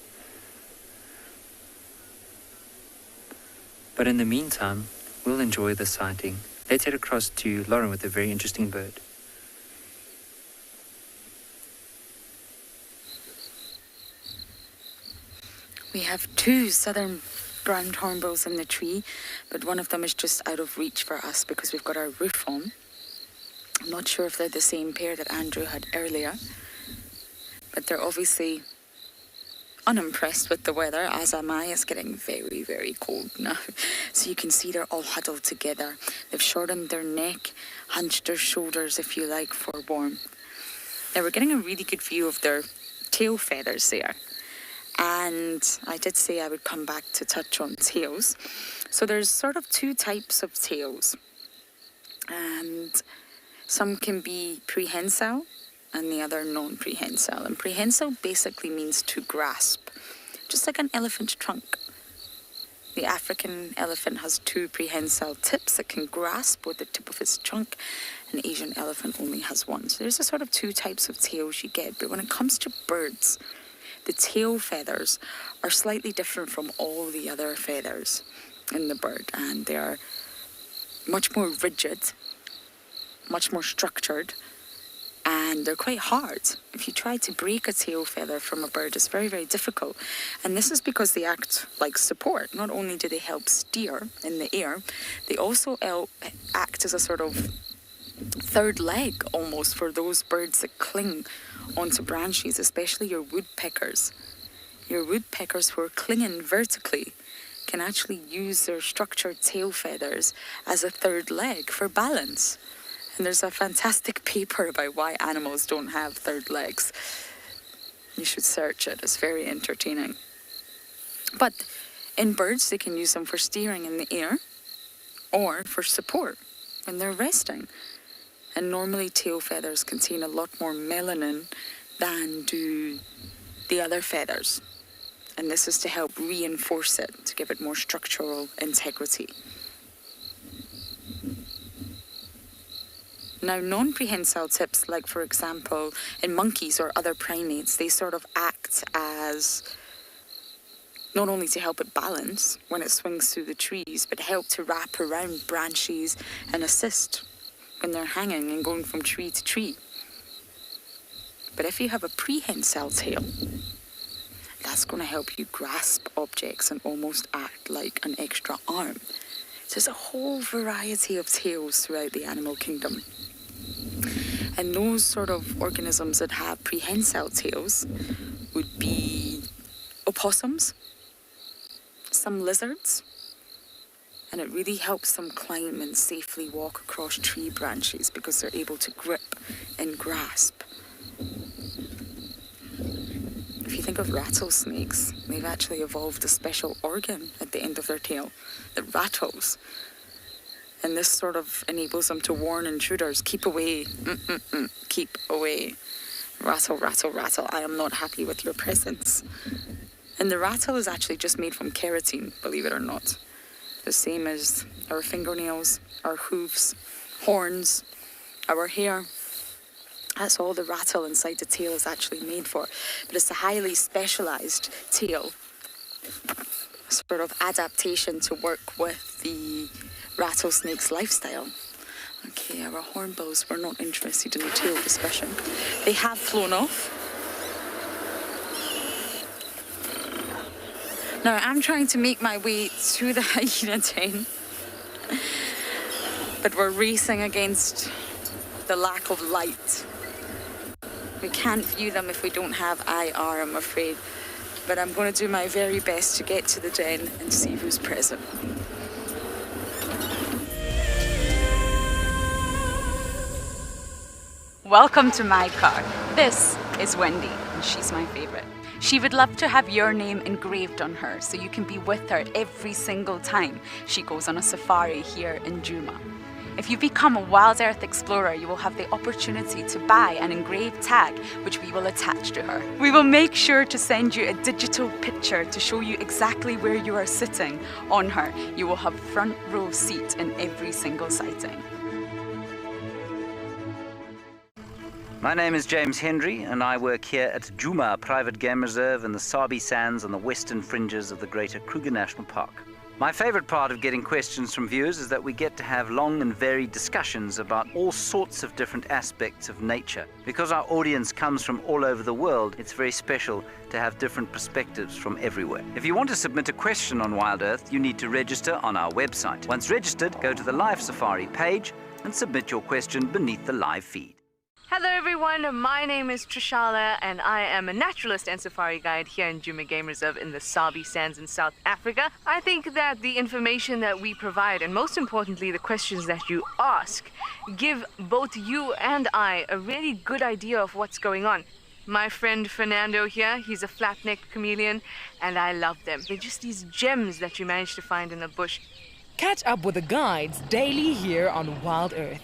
But in the meantime, we'll enjoy the sighting. Let's head across to Lauren with a very interesting bird. We have 2 southern brown hornbills in the tree, but one of them is just out of reach for us because we've got our roof on. I'm not sure if they're the same pair that Andrew had earlier, but they're obviously unimpressed with the weather, as am I. It's getting very, very cold now. So you can see they're all huddled together. They've shortened their neck, hunched their shoulders, if you like, for warmth. Now we're getting a really good view of their tail feathers there. And I did say I would come back to touch on tails. So there's sort of 2 types of tails. And some can be prehensile and the other non-prehensile. And prehensile basically means to grasp, just like an elephant's trunk. The African elephant has 2 prehensile tips it can grasp with the tip of its trunk. An Asian elephant only has 1. So there's a sort of 2 types of tails you get. But when it comes to birds, the tail feathers are slightly different from all the other feathers in the bird, and they are much more rigid, much more structured, and they're quite hard. If you try to break a tail feather from a bird, it's very, very difficult. And this is because they act like support. Not only do they help steer in the air, they also act as a sort of third leg almost for those birds that cling onto branches, especially your woodpeckers. Your woodpeckers who are clinging vertically can actually use their structured tail feathers as a third leg for balance. And there's a fantastic paper about why animals don't have third legs. You should search it, it's very entertaining. But in birds, they can use them for steering in the air or for support when they're resting. And normally tail feathers contain a lot more melanin than do the other feathers. And this is to help reinforce it, to give it more structural integrity. Now, non-prehensile tips, like for example, in monkeys or other primates, they sort of act as not only to help it balance when it swings through the trees, but help to wrap around branches and assist when they're hanging and going from tree to tree. But if you have a prehensile tail, that's going to help you grasp objects and almost act like an extra arm. So there's a whole variety of tails throughout the animal kingdom. And those sort of organisms that have prehensile tails would be opossums, some lizards, and it really helps them climb and safely walk across tree branches because they're able to grip and grasp. If you think of rattlesnakes, they've actually evolved a special organ at the end of their tail that rattles. And this sort of enables them to warn intruders, keep away, keep away. Rattle, rattle, rattle, I am not happy with your presence. And the rattle is actually just made from keratin, believe it or not. The same as our fingernails, our hooves, horns, our hair, That's all the rattle inside the tail is actually made for. But it's a highly specialised tail. A sort of adaptation to work with the rattlesnake's lifestyle. Okay, our hornbills were not interested in the tail discussion. They have flown off. Now I'm trying to make my way to the hyena den, but we're racing against the lack of light. We can't view them if we don't have IR, I'm afraid, but I'm going to do my very best to get to the den and see who's present. Welcome to my car. This is Wendy, and she's my favorite. She would love to have your name engraved on her so you can be with her every single time she goes on a safari here in Djuma. If you become a WildEarth explorer, you will have the opportunity to buy an engraved tag which we will attach to her. We will make sure to send you a digital picture to show you exactly where you are sitting on her. You will have front row seat in every single sighting. My name is James Hendry, and I work here at Djuma Private Game Reserve in the Sabi sands on the western fringes of the Greater Kruger National Park. My favorite part of getting questions from viewers is that we get to have long and varied discussions about all sorts of different aspects of nature. Because our audience comes from all over the world, it's very special to have different perspectives from everywhere. If you want to submit a question on WildEarth, you need to register on our website. Once registered, go to the Live Safari page and submit your question beneath the live feed. Hello everyone, my name is Trishala and I am a naturalist and safari guide here in Djuma Game Reserve in the Sabi Sands in South Africa. I think that the information that we provide, and most importantly the questions that you ask, give both you and I a really good idea of what's going on. My friend Fernando here, he's a flat-necked chameleon and I love them. They're just these gems that you manage to find in the bush. Catch up with the guides daily here on WildEarth.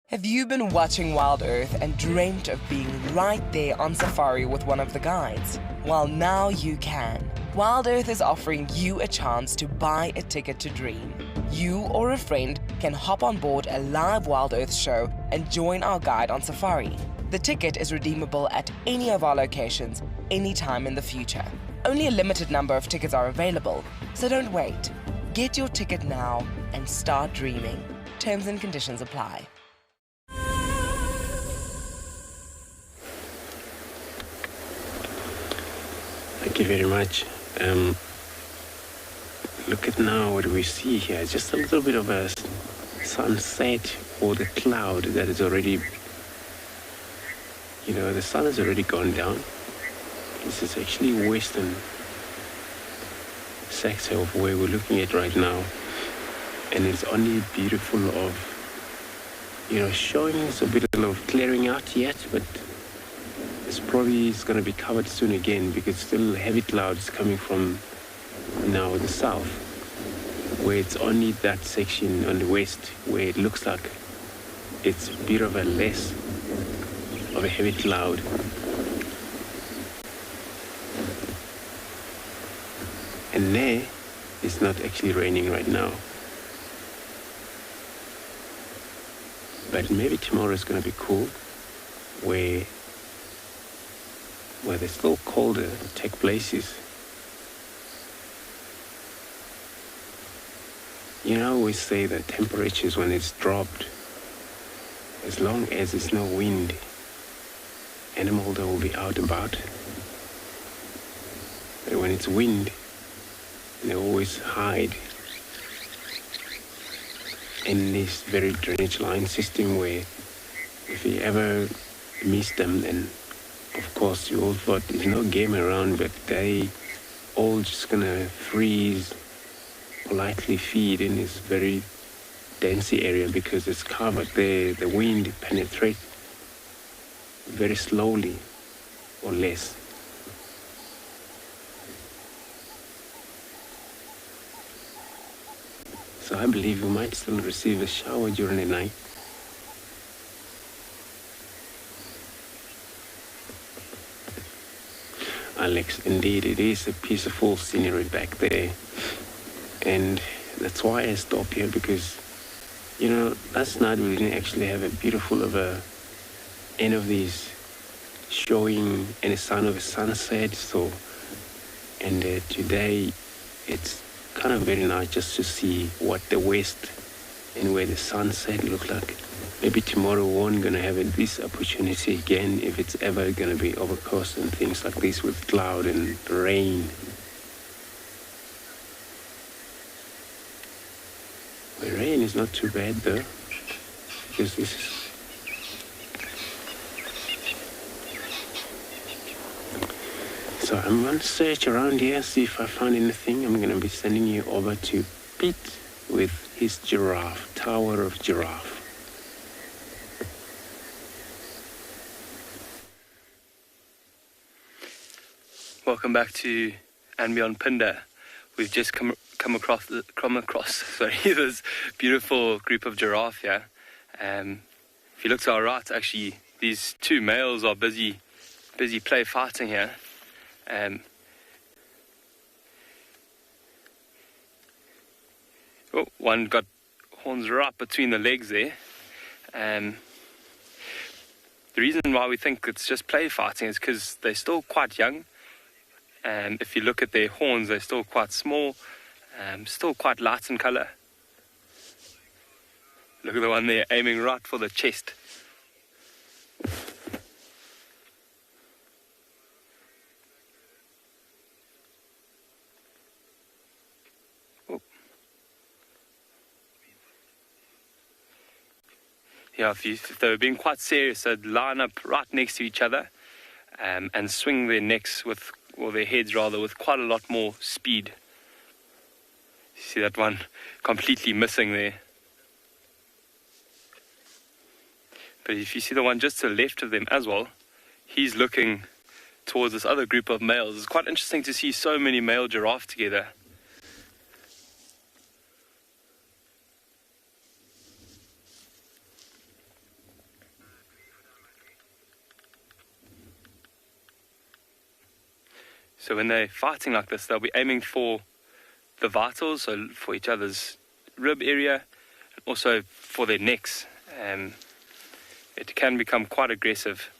Have you been watching WildEarth and dreamt of being right there on safari with one of the guides? Well, now you can. WildEarth is offering you a chance to buy a ticket to dream. You or a friend can hop on board a live WildEarth show and join our guide on safari. The ticket is redeemable at any of our locations, anytime in the future. Only a limited number of tickets are available, so don't wait. Get your ticket now and start dreaming. Terms and conditions apply. Thank you very much. Look at now what we see here. Just a little bit of a sunset or the cloud that is already, the sun has already gone down. This is actually western sector of where we're looking at right now. And it's only beautiful of, showing us a bit of clearing out yet, but it's going to be covered soon again because still heavy clouds coming from now the south, where it's only that section on the west where it looks like it's a bit of a less of a heavy cloud. And there, it's not actually raining right now. But maybe tomorrow is going to be cool, where there's still colder take places. I always say that temperatures when it's dropped, as long as there's no wind, animals will be out about. But when it's wind, they always hide in this very drainage line system where if you ever miss them, then of course you all thought there's no game around, but they all just gonna freeze, politely feed in this very dense area because it's covered there. The wind penetrates very slowly or less. So I believe you might still receive a shower during the night. Alex, indeed it is a peaceful scenery back there, and that's why I stop here, because You know, last night we didn't actually have a beautiful end of these showing any sign of a sunset. So, and today it's kind of very nice just to see what the west and where the sunset look like. Maybe tomorrow we're gonna have this opportunity again if it's ever gonna be overcast and things like this with cloud and rain. The rain is not too bad though, because this is so I'm going to search around here, see if I find anything. I'm going to be sending you over to Pete with his giraffe, Tower of Giraffe. Welcome back to andBeyond Phinda. We've just come across this beautiful group of giraffe here. If you look to our right, actually, these two males are busy play fighting here. One got horns right between the legs there. The reason why we think it's just play fighting is because they're still quite young. And if you look at their horns, they're still quite small, still quite light in color. Look at the one there aiming right for the chest. Yeah, if they were being quite serious, they'd line up right next to each other and swing their necks or their heads rather, with quite a lot more speed. You see that one completely missing there. But if you see the one just to the left of them as well, he's looking towards this other group of males. It's quite interesting to see so many male giraffe together. So when they're fighting like this, they'll be aiming for the vitals, so for each other's rib area, and also for their necks. It can become quite aggressive.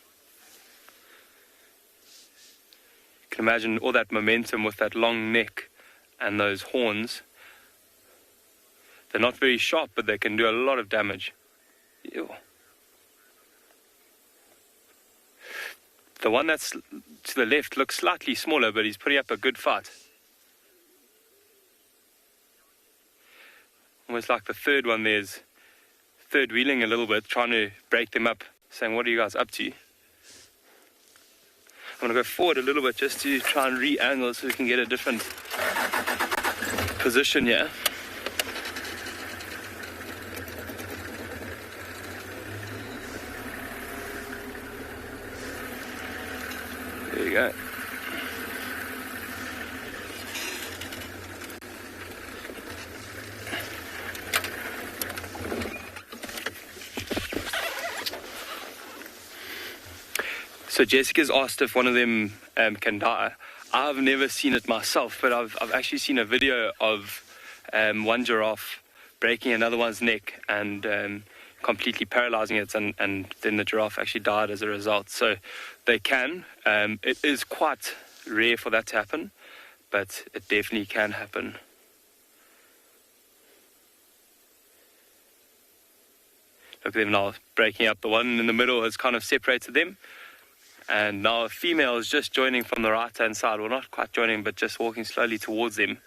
You can imagine all that momentum with that long neck and those horns. They're not very sharp, but they can do a lot of damage. Ew. The one that's to the left looks slightly smaller, but he's putting up a good fight. Almost like the third one there's third wheeling a little bit, trying to break them up, saying, what are you guys up to? I'm going to go forward a little bit just to try and re-angle so we can get a different position here. There you go. So Jessica's asked if one of them can die. I've never seen it myself, but I've actually seen a video of one giraffe breaking another one's neck and completely paralyzing it, and then the giraffe actually died as a result. So they can. It is quite rare for that to happen, but it definitely can happen. Look at them now breaking up. The one in the middle has kind of separated them. And now a female is just joining from the right-hand side. Well, not quite joining, but just walking slowly towards them.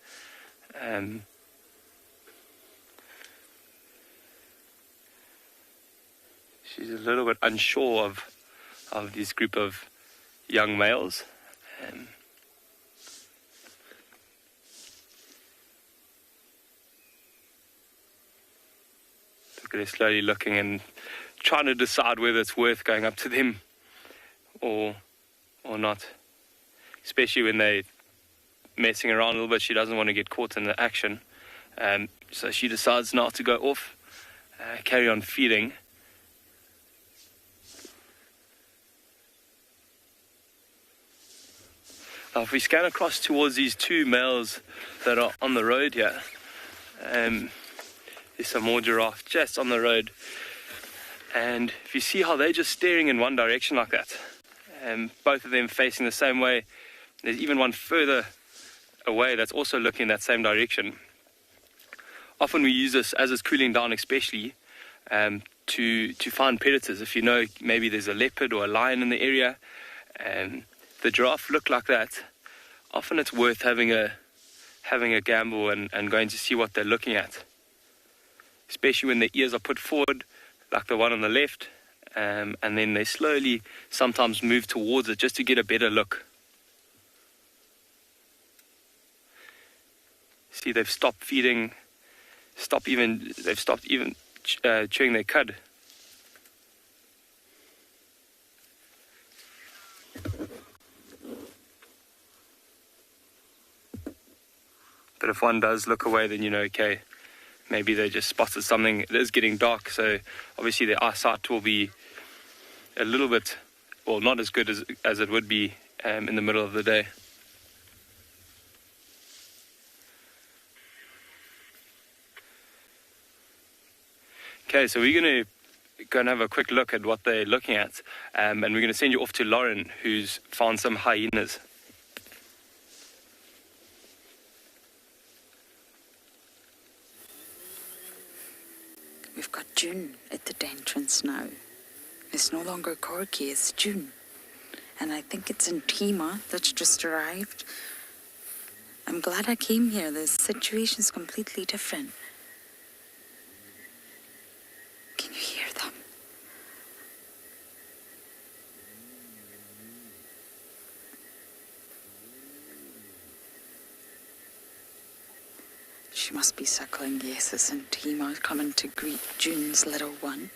She's a little bit unsure of this group of young males. Look at her slowly looking and trying to decide whether it's worth going up to them or not, especially when they're messing around a little bit. She doesn't want to get caught in the action, so she decides not to go off, carry on feeding. Now if we scan across towards these two males that are on the road here, There's some more giraffe just on the road. And if you see how they're just staring in one direction like that, and both of them facing the same way, there's even one further away that's also looking that same direction. Often we use this as it's cooling down, especially to find predators. If you know maybe there's a leopard or a lion in the area and the giraffe look like that, often it's worth having a gamble and going to see what they're looking at, especially when their ears are put forward like the one on the left, and then they slowly sometimes move towards it just to get a better look. See, they've stopped feeding, they've stopped even chewing their cud. But if one does look away, then you know, okay, maybe they just spotted something. It is getting dark, so obviously their eyesight will be a little bit, well, not as good as it would be in the middle of the day. Okay, so we're going to go and have a quick look at what they're looking at, and we're going to send you off to Lauren, who's found some hyenas. We've got June at the entrance now. It's no longer Corky, it's June. And I think it's Djuma that's just arrived. I'm glad I came here. The situation's completely different. Can you hear them? She must be suckling. Yes, it's Djuma coming to greet June's little one.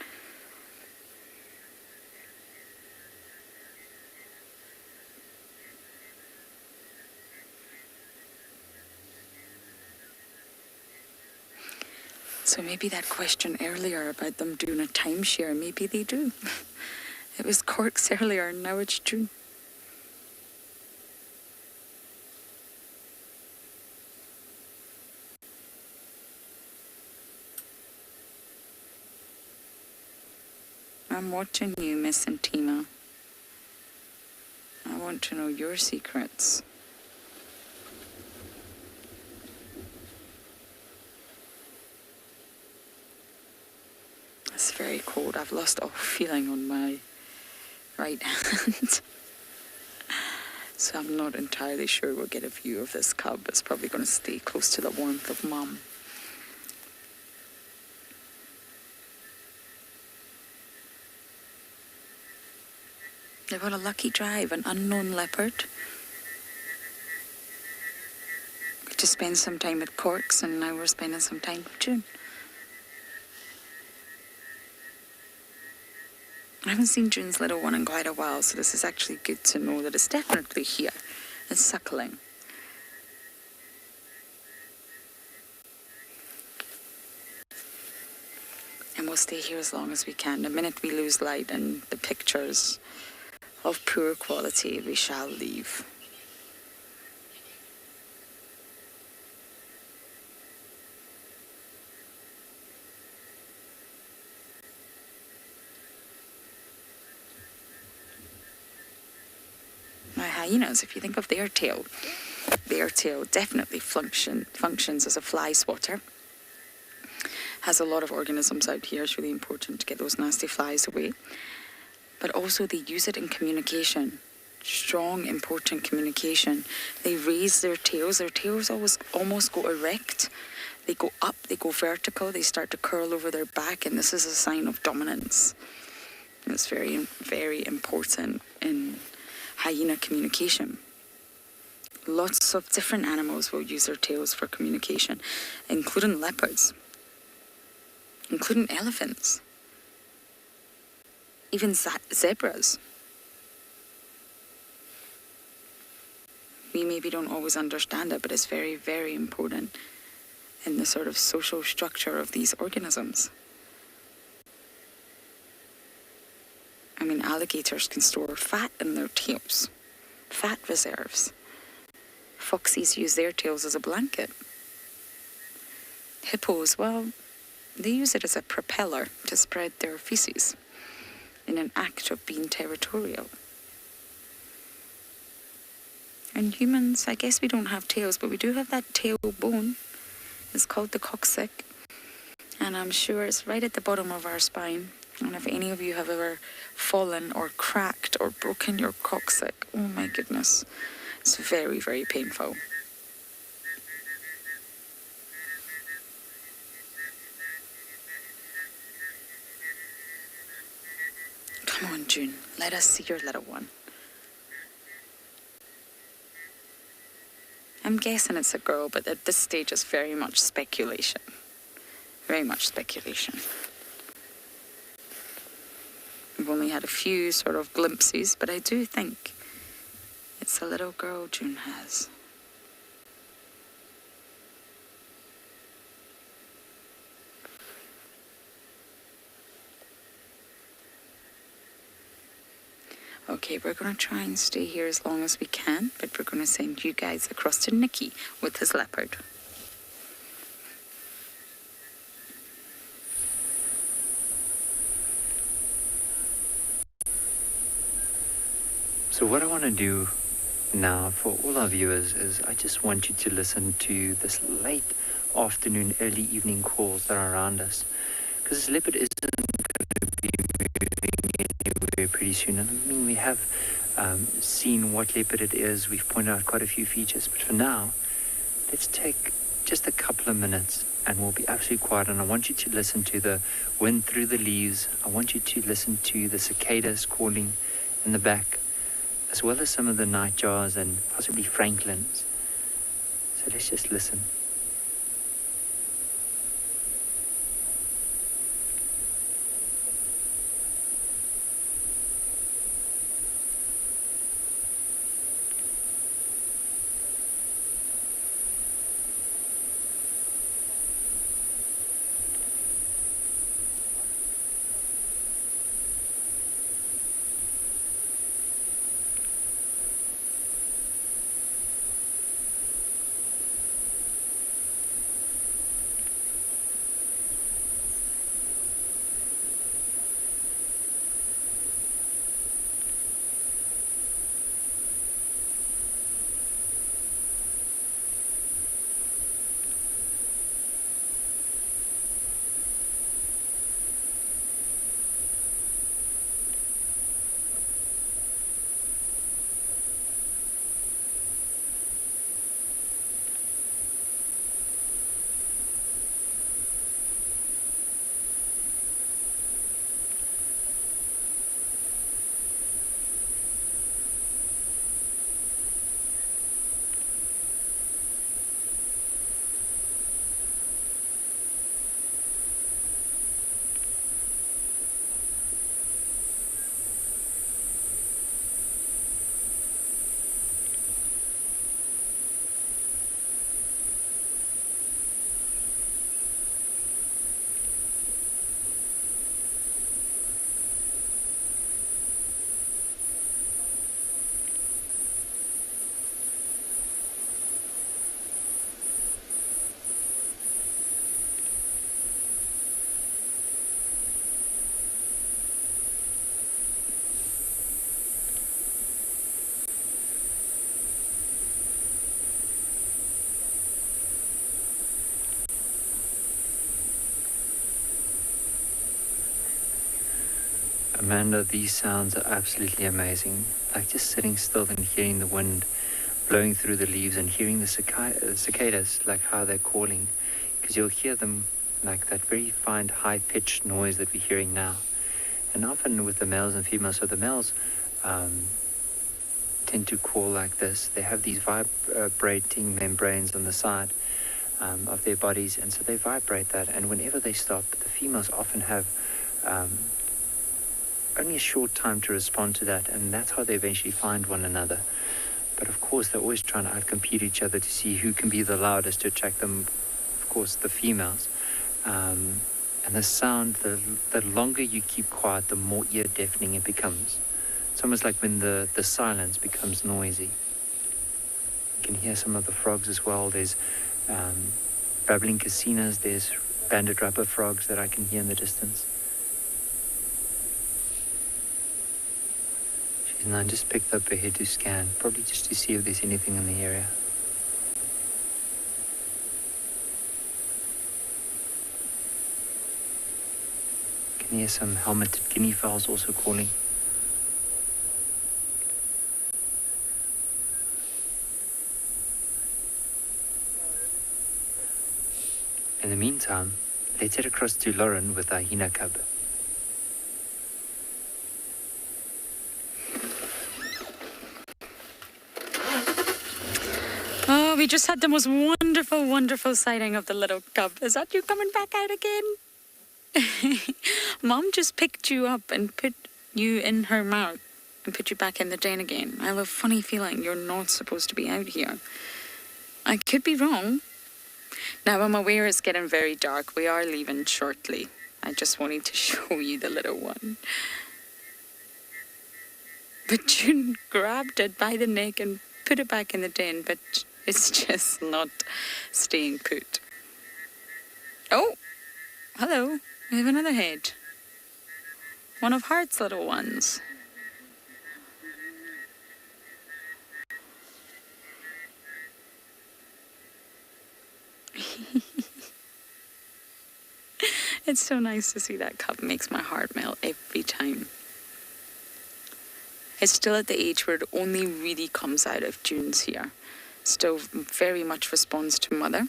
So maybe that question earlier about them doing a timeshare, maybe they do. It was Corks earlier and now it's June. I'm watching you, Miss Intima. I want to know your secrets. It's very cold. I've lost all feeling on my right hand. So I'm not entirely sure we'll get a view of this cub. It's probably going to stay close to the warmth of Mum. They've got a lucky drive, an unknown leopard. We just spent some time with Corks and now we're spending some time with June. I haven't seen June's little one in quite a while, so this is actually good to know that it's definitely here. It's suckling. And we'll stay here as long as we can. The minute we lose light and the pictures of poor quality, we shall leave. Now, hyenas, if you think of their tail definitely functions as a fly swatter. Has a lot of organisms out here. It's really important to get those nasty flies away. But also they use it in communication. Strong, important communication. They raise their tails. Their tails almost go erect. They go up, they go vertical, they start to curl over their back, and this is a sign of dominance. And it's very, very important in hyena communication. Lots of different animals will use their tails for communication, including leopards, including elephants, even zebras. We maybe don't always understand it, but it's very, very important in the sort of social structure of these organisms. I mean, alligators can store fat in their tails, fat reserves. Foxes use their tails as a blanket. Hippos, well, they use it as a propeller to spread their feces in an act of being territorial. And humans, I guess we don't have tails, but we do have that tail bone. It's called the coccyx. And I'm sure it's right at the bottom of our spine. And if any of you have ever fallen or cracked or broken your coccyx, oh my goodness, it's very, very painful. Come on, June, let us see your little one. I'm guessing it's a girl, but at this stage it's very much speculation. Very much speculation. We've only had a few sort of glimpses, but I do think it's a little girl June has. Okay, we're going to try and stay here as long as we can, but we're going to send you guys across to Nicky with his leopard. So what I want to do now for all our viewers is I just want you to listen to this late afternoon, early evening calls that are around us. Because this leopard isn't going to be moving anywhere pretty soon. And I mean, we have seen what leopard it is. We've pointed out quite a few features. But for now, let's take just a couple of minutes and we'll be absolutely quiet. And I want you to listen to the wind through the leaves. I want you to listen to the cicadas calling in the back, as well as some of the nightjars and possibly francolins. So let's just listen. Amanda, these sounds are absolutely amazing. Like just sitting still and hearing the wind blowing through the leaves and hearing the cicadas, like how they're calling. Because you'll hear them like that very fine, high-pitched noise that we're hearing now. And often with the males and females, so the males tend to call like this. They have these vibrating membranes on the side of their bodies, and so they vibrate that. And whenever they stop, the females often have only a short time to respond to that, and that's how they eventually find one another. But of course, they're always trying to outcompete each other to see who can be the loudest to attract them, of course, the females. And the sound, the longer you keep quiet, the more ear-deafening it becomes. It's almost like when the silence becomes noisy. You can hear some of the frogs as well. There's babbling casinas, there's banded rubber frogs that I can hear in the distance. She's now just picked up her head to scan, probably just to see if there's anything in the area. Can hear some helmeted Guinea Fowls also calling. In the meantime, let's head across to Lauren with our hyena cub. Oh, we just had the most wonderful, wonderful sighting of the little cub. Is that you coming back out again? Mom just picked you up and put you in her mouth and put you back in the den again. I have a funny feeling you're not supposed to be out here. I could be wrong. Now I'm aware it's getting very dark. We are leaving shortly. I just wanted to show you the little one. But June grabbed it by the neck and put it back in the den, but it's just not staying put. Oh, hello. We have another head. One of Heart's little ones. It's so nice to see that cub. Makes my heart melt every time. It's still at the age where it only really comes out of June's here. Still very much responds to mother.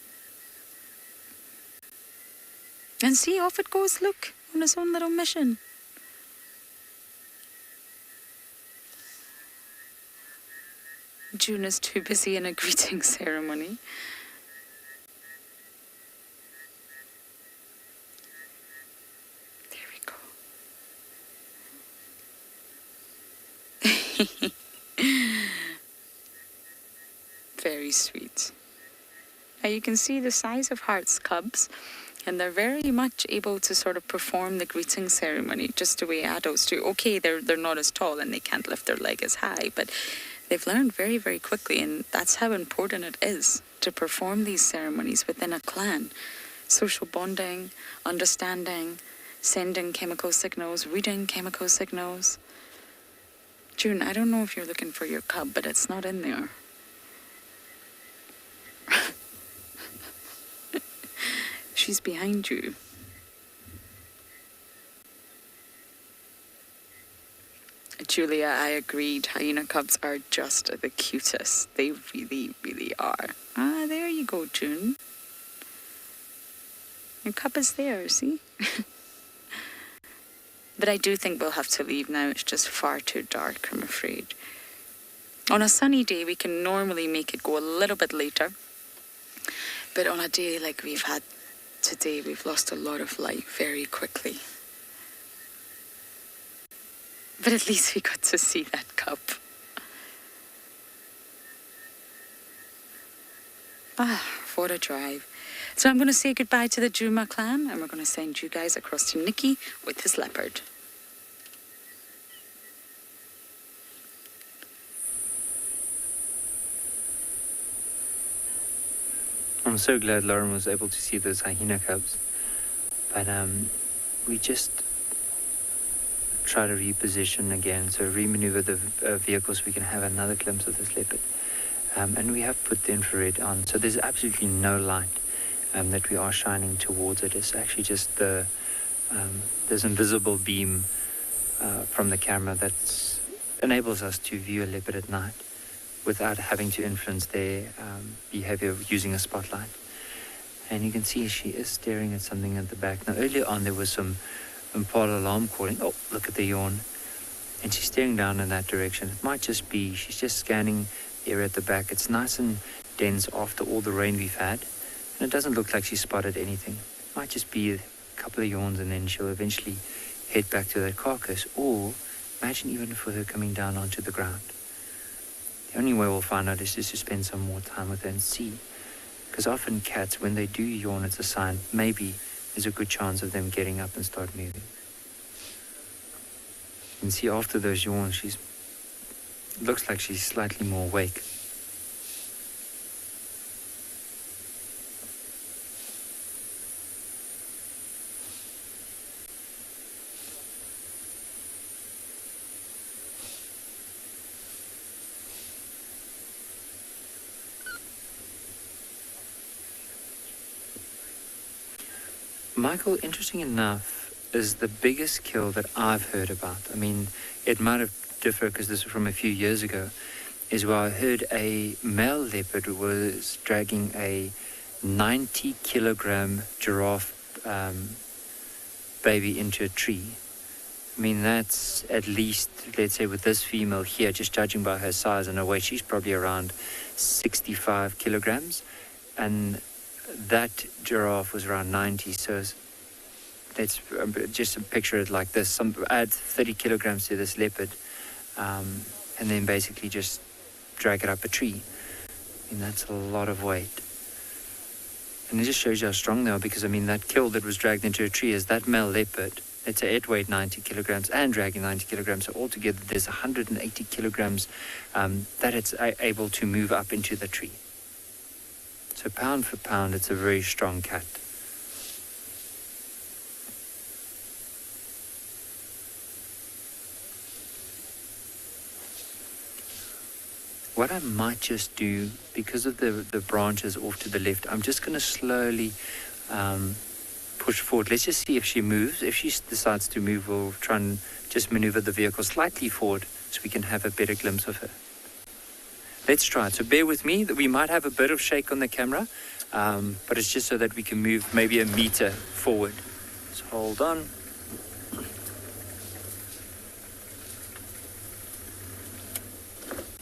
And see, off it goes, look, on its own little mission. June is too busy in a greeting ceremony. Very sweet. Now you can see the size of Heart's cubs, and they're very much able to sort of perform the greeting ceremony just the way adults do. Okay, they're not as tall and they can't lift their leg as high, but they've learned very, very quickly, and that's how important it is to perform these ceremonies within a clan. Social bonding, understanding, sending chemical signals, reading chemical signals. June, I don't know if you're looking for your cub, but it's not in there. She's behind you. Julia, I agreed. Hyena cubs are just the cutest. They really, really are. Ah, there you go, June. Your cub is there, see? But I do think we'll have to leave now. It's just far too dark, I'm afraid. On a sunny day, we can normally make it go a little bit later. But on a day like we've had today, we've lost a lot of light very quickly. But at least we got to see that cub. Ah, what a drive. So I'm going to say goodbye to the Djuma clan, and we're going to send you guys across to Nikki with his leopard. I'm so glad Lauren was able to see those hyena cubs. But we just try to reposition again, so remaneuver the vehicle so we can have another glimpse of this leopard. And we have put the infrared on, so there's absolutely no light that we are shining towards it. It's actually just this invisible beam from the camera that enables us to view a leopard at night without having to influence their behavior using a spotlight. And you can see she is staring at something at the back. Now earlier on there was some Impala alarm calling. Oh, look at the yawn. And she's staring down in that direction. It might just be she's just scanning the area at the back. It's nice and dense after all the rain we've had. And it doesn't look like she spotted anything. It might just be a couple of yawns and then she'll eventually head back to that carcass. Or imagine even for her coming down onto the ground. The only way we'll find out is just to spend some more time with her and see. Because often cats, when they do yawn, it's a sign maybe there's a good chance of them getting up and start moving. You can see after those yawns, looks like she's slightly more awake. Michael, interesting enough, is the biggest kill that I've heard about. I mean, it might have differed because this was from a few years ago, is where I heard a male leopard was dragging a 90-kilogram giraffe baby into a tree. I mean, that's at least, let's say with this female here, just judging by her size and her weight, she's probably around 65 kilograms. And that giraffe was around 90. So let's just picture it like this. Add 30 kilograms to this leopard and then basically just drag it up a tree. I mean, that's a lot of weight. And it just shows you how strong they are, because, I mean, that kill that was dragged into a tree is that male leopard. Let's say it weighed 90 kilograms and dragging 90 kilograms. So altogether, there's 180 kilograms that it's able to move up into the tree. So pound for pound, it's a very strong cat. What I might just do, because of the branches off to the left, I'm just going to slowly push forward. Let's just see if she moves. If she decides to move, we'll try and just maneuver the vehicle slightly forward so we can have a better glimpse of her. Let's try it. So bear with me, that we might have a bit of shake on the camera, but it's just so that we can move maybe a meter forward. So hold on.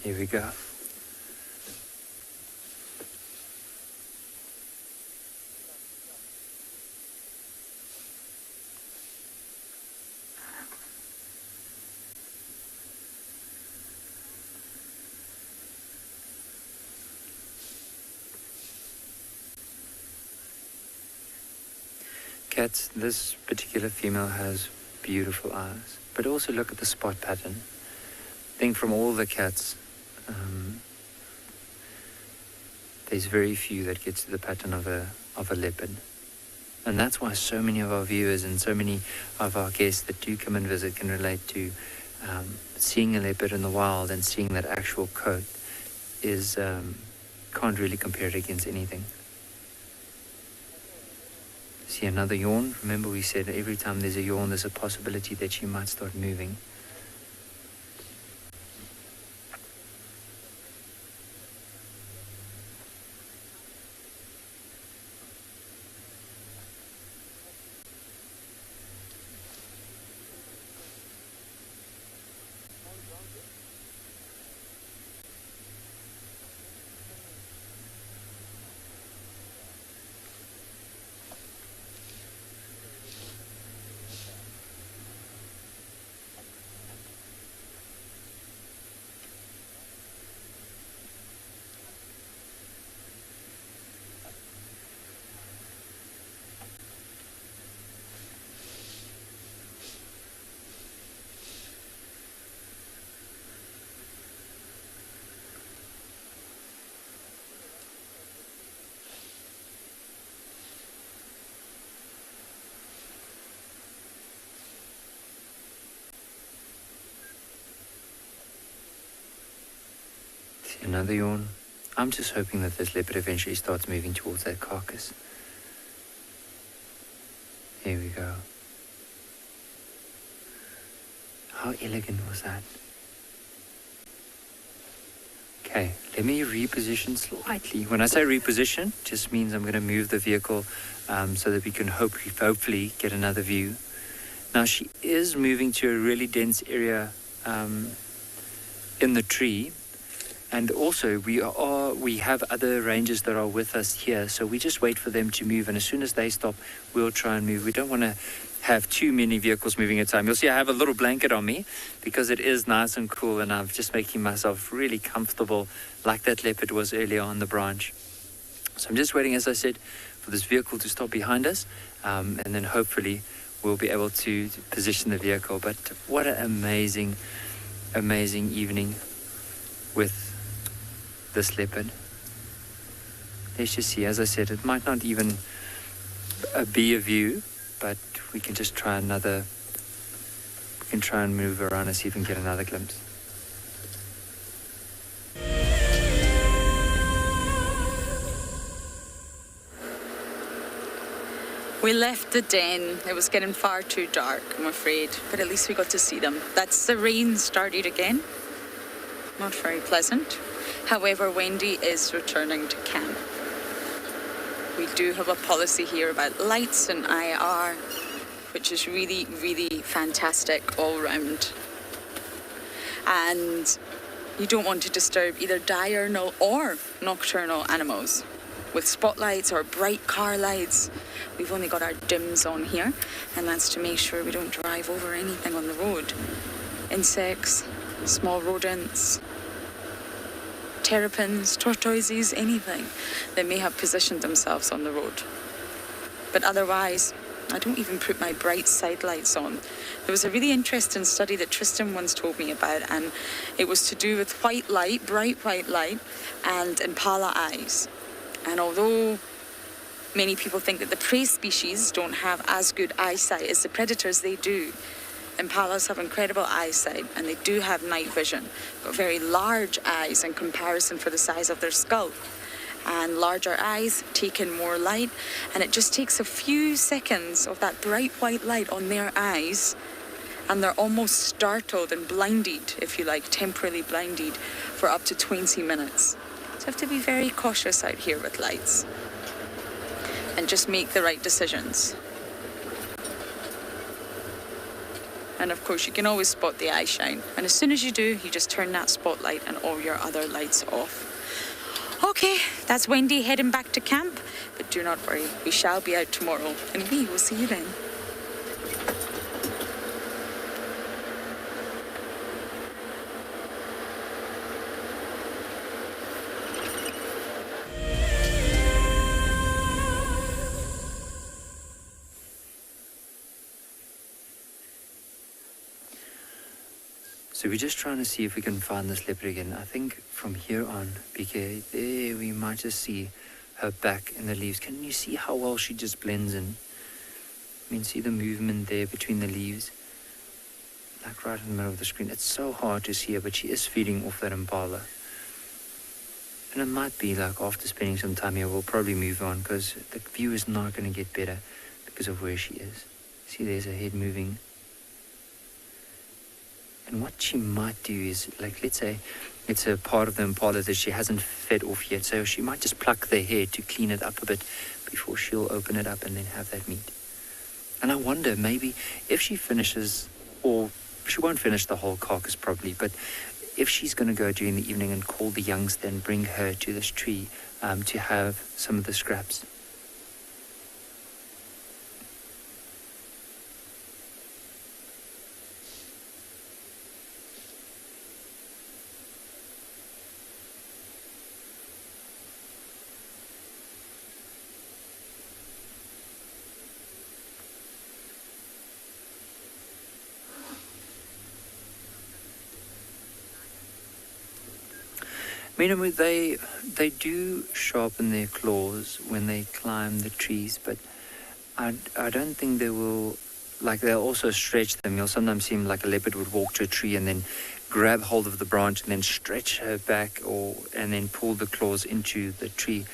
Here we go. Cats, this particular female has beautiful eyes, but also look at the spot pattern. I think from all the cats, there's very few that gets to the pattern of a leopard. And that's why so many of our viewers and so many of our guests that do come and visit can relate to seeing a leopard in the wild and seeing that actual coat is, can't really compare it against anything. See another yawn. Remember, we said every time there's a yawn, there's a possibility that she might start moving. Another yawn. I'm just hoping that this leopard eventually starts moving towards that carcass. Here we go. How elegant was that? Okay, let me reposition slightly. When I say reposition, it just means I'm going to move the vehicle so that we can hopefully get another view. Now she is moving to a really dense area in the tree. And also, we have other rangers that are with us here, so we just wait for them to move, and as soon as they stop, we'll try and move. We don't want to have too many vehicles moving at a time. You'll see I have a little blanket on me because it is nice and cool, and I'm just making myself really comfortable like that leopard was earlier on the branch. So I'm just waiting, as I said, for this vehicle to stop behind us, and then hopefully we'll be able to position the vehicle. But what an amazing, amazing evening with this leopard. Let's just see. As I said, it might not even be a view, but we can just try another. We can try and move around and see if we can get another glimpse. We left the den. It was getting far too dark, I'm afraid, but at least we got to see them. That's the rain started again. Not very pleasant. However, Wendy is returning to camp. We do have a policy here about lights and IR, which is really, really fantastic all round. And you don't want to disturb either diurnal or nocturnal animals with spotlights or bright car lights. We've only got our dims on here, and that's to make sure we don't drive over anything on the road. Insects, small rodents, terrapins, tortoises, anything that may have positioned themselves on the road. But otherwise, I don't even put my bright side lights on. There was a really interesting study that Tristan once told me about, and it was to do with white light, bright white light, and impala eyes. And although many people think that the prey species don't have as good eyesight as the predators, they do. Impalas have incredible eyesight, and they do have night vision, but very large eyes in comparison for the size of their skull. And larger eyes take in more light, and it just takes a few seconds of that bright white light on their eyes, and they're almost startled and blinded, if you like, temporarily blinded, for up to 20 minutes. So you have to be very cautious out here with lights, and just make the right decisions. And of course, you can always spot the eye shine. And as soon as you do, you just turn that spotlight and all your other lights off. Okay, that's Wendy heading back to camp. But do not worry, we shall be out tomorrow, and we will see you then. So we're just trying to see if we can find this leopard again. I think from here on, BK, there we might just see her back in the leaves. Can you see how well she just blends in? I mean, see the movement there between the leaves? Like right in the middle of the screen. It's so hard to see her, but she is feeding off that impala. And it might be like after spending some time here, we'll probably move on, because the view is not going to get better because of where she is. See, there's her head moving. And what she might do is, like, let's say it's a part of the impala that she hasn't fed off yet, so she might just pluck the hair to clean it up a bit before she'll open it up and then have that meat. And I wonder, maybe if she finishes, or she won't finish the whole carcass probably, but if she's going to go during the evening and call the youngs, then bring her to this tree to have some of the scraps. I mean, they do sharpen their claws when they climb the trees, but I don't think they will, like, they'll also stretch them. You'll sometimes see them, like a leopard would walk to a tree and then grab hold of the branch and then stretch her back, and then pull the claws into the tree.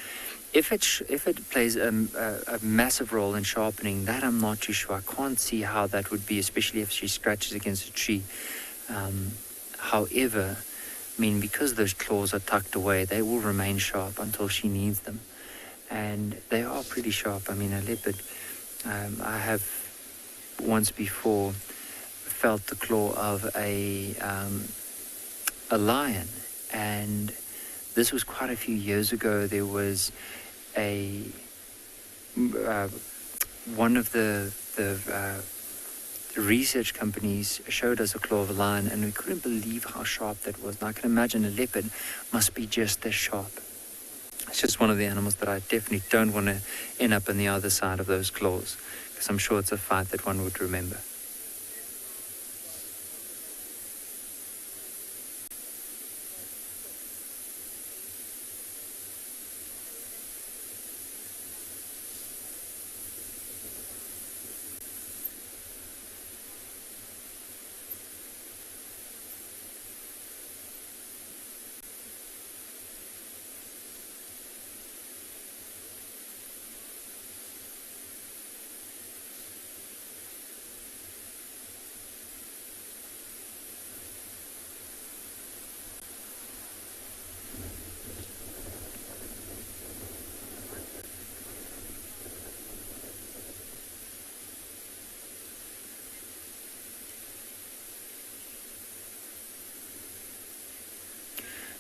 If it plays a massive role in sharpening, that I'm not too sure. I can't see how that would be, especially if she scratches against a tree. However, I mean, because those claws are tucked away, they will remain sharp until she needs them. And they are pretty sharp. I mean, a leopard, I have once before felt the claw of a lion. And this was quite a few years ago. There was one of the research companies showed us a claw of a lion, and we couldn't believe how sharp that was. And I can imagine a leopard must be just as sharp. It's just one of the animals that I definitely don't want to end up on the other side of those claws, because I'm sure it's a fight that one would remember.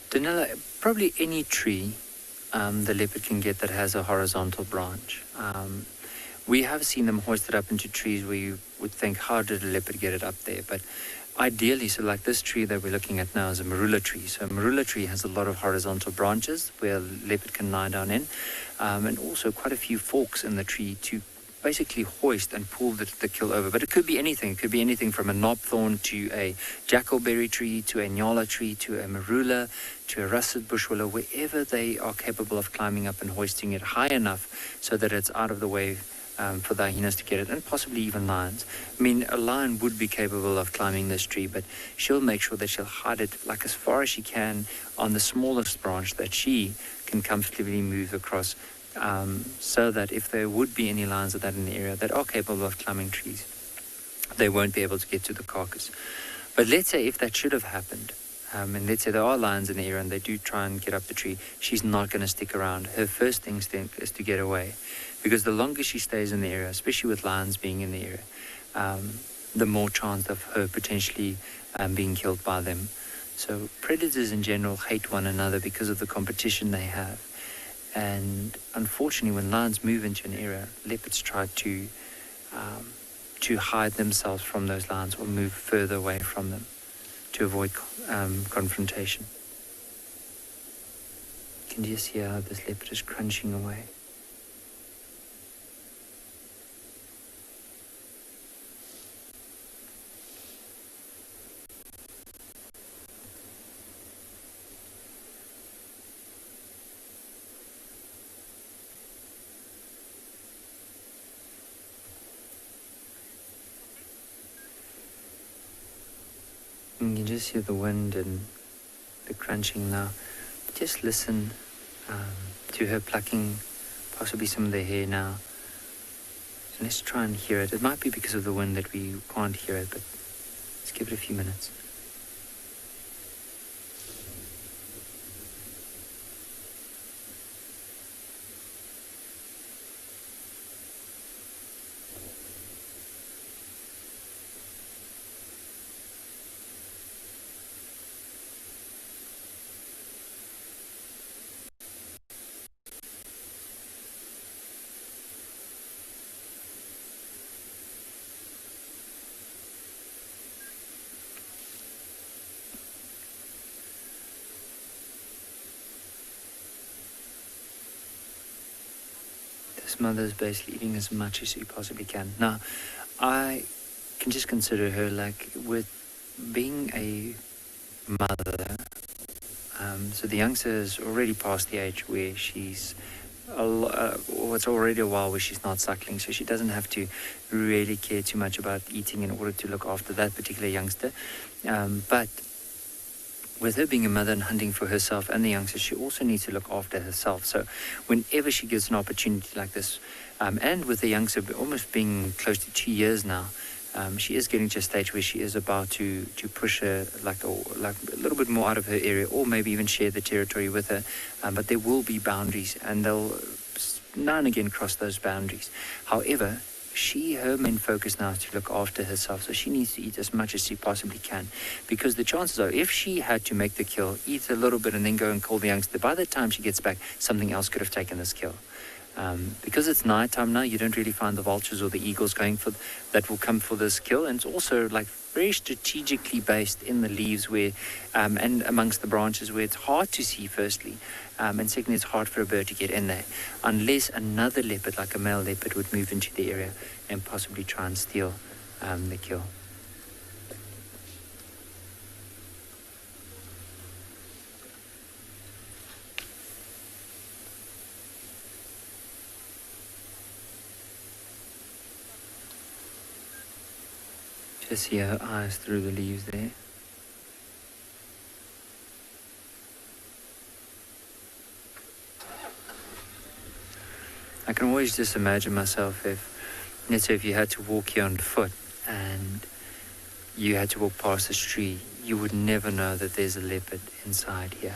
Danila, probably any tree the leopard can get that has a horizontal branch. We have seen them hoisted up into trees where you would think, how did a leopard get it up there? But ideally, so like this tree that we're looking at now is a marula tree. So a marula tree has a lot of horizontal branches where a leopard can lie down in, and also quite a few forks in the tree to basically hoist and pull the kill over. But it could be anything. It could be anything from a knobthorn to a jackalberry tree to a Ngala tree to a marula to a russet bush willow, wherever they are capable of climbing up and hoisting it high enough so that it's out of the way for the hyenas to get it, and possibly even lions. I mean, a lion would be capable of climbing this tree, but she'll make sure that she'll hide it like as far as she can on the smallest branch that she can comfortably move across, so that if there would be any lions of that in the area that are capable of climbing trees, they won't be able to get to the carcass. But let's say if that should have happened, and let's say there are lions in the area and they do try and get up the tree, she's not going to stick around. Her first instinct is to get away, because the longer she stays in the area, especially with lions being in the area, the more chance of her potentially being killed by them. So predators in general hate one another because of the competition they have. And unfortunately, when lions move into an area, leopards try to hide themselves from those lions or move further away from them to avoid confrontation. Can you just hear how this leopard is crunching away? You can just hear the wind and the crunching now. Just listen to her plucking possibly some of the hair now. So let's try and hear it. It might be because of the wind that we can't hear it, but let's give it a few minutes. This mother is basically eating as much as she possibly can. Now, I can just consider her like with being a mother. So the youngster is already past the age where she's, it's already a while where she's not suckling, so she doesn't have to really care too much about eating in order to look after that particular youngster. But with her being a mother and hunting for herself and the youngster, she also needs to look after herself. So whenever she gets an opportunity like this, and with the youngster almost being close to 2 years now, she is getting to a stage where she is about to push her like a little bit more out of her area, or maybe even share the territory with her. But there will be boundaries, and they'll now and again cross those boundaries. However, her main focus now is to look after herself, so she needs to eat as much as she possibly can, because the chances are, if she had to make the kill, eat a little bit and then go and call the youngster, by the time she gets back, something else could have taken this kill. Because it's night time now, you don't really find the vultures or the eagles that will come for this kill, and it's also like very strategically based in the leaves where and amongst the branches where it's hard to see firstly, and secondly it's hard for a bird to get in there unless another leopard, like a male leopard, would move into the area and possibly try and steal the kill. Just see her eyes through the leaves there. I can always just imagine myself let's say if you had to walk here on foot and you had to walk past this tree, you would never know that there's a leopard inside here.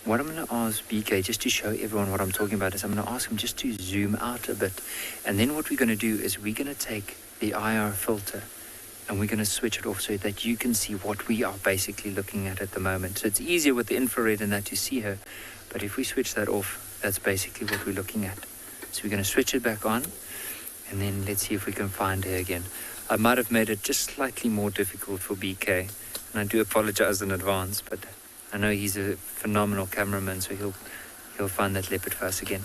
What I'm going to ask BK, just to show everyone what I'm talking about, is I'm going to ask him just to zoom out a bit. And then what we're going to do is we're going to take the IR filter and we're going to switch it off so that you can see what we are basically looking at the moment. So it's easier with the infrared and that to see her, but if we switch that off, that's basically what we're looking at. So we're going to switch it back on, and then let's see if we can find her again. I might have made it just slightly more difficult for BK, and I do apologize in advance, but I know he's a phenomenal cameraman, so he'll find that leopard for us again.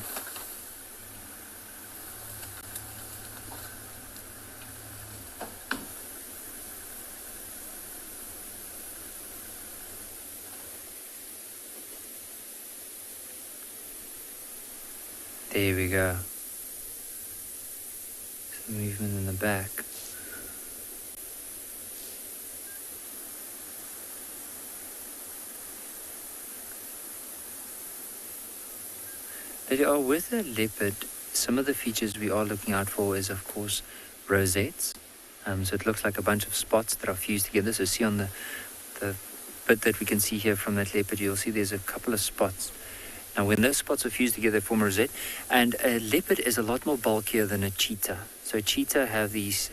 There we go. Some movement in the back. With a leopard, some of the features we are looking out for is, of course, rosettes. So it looks like a bunch of spots that are fused together. So see on the bit that we can see here from that leopard, you'll see there's a couple of spots. Now, when those spots are fused together, they form a rosette. And a leopard is a lot more bulkier than a cheetah. So a cheetah have these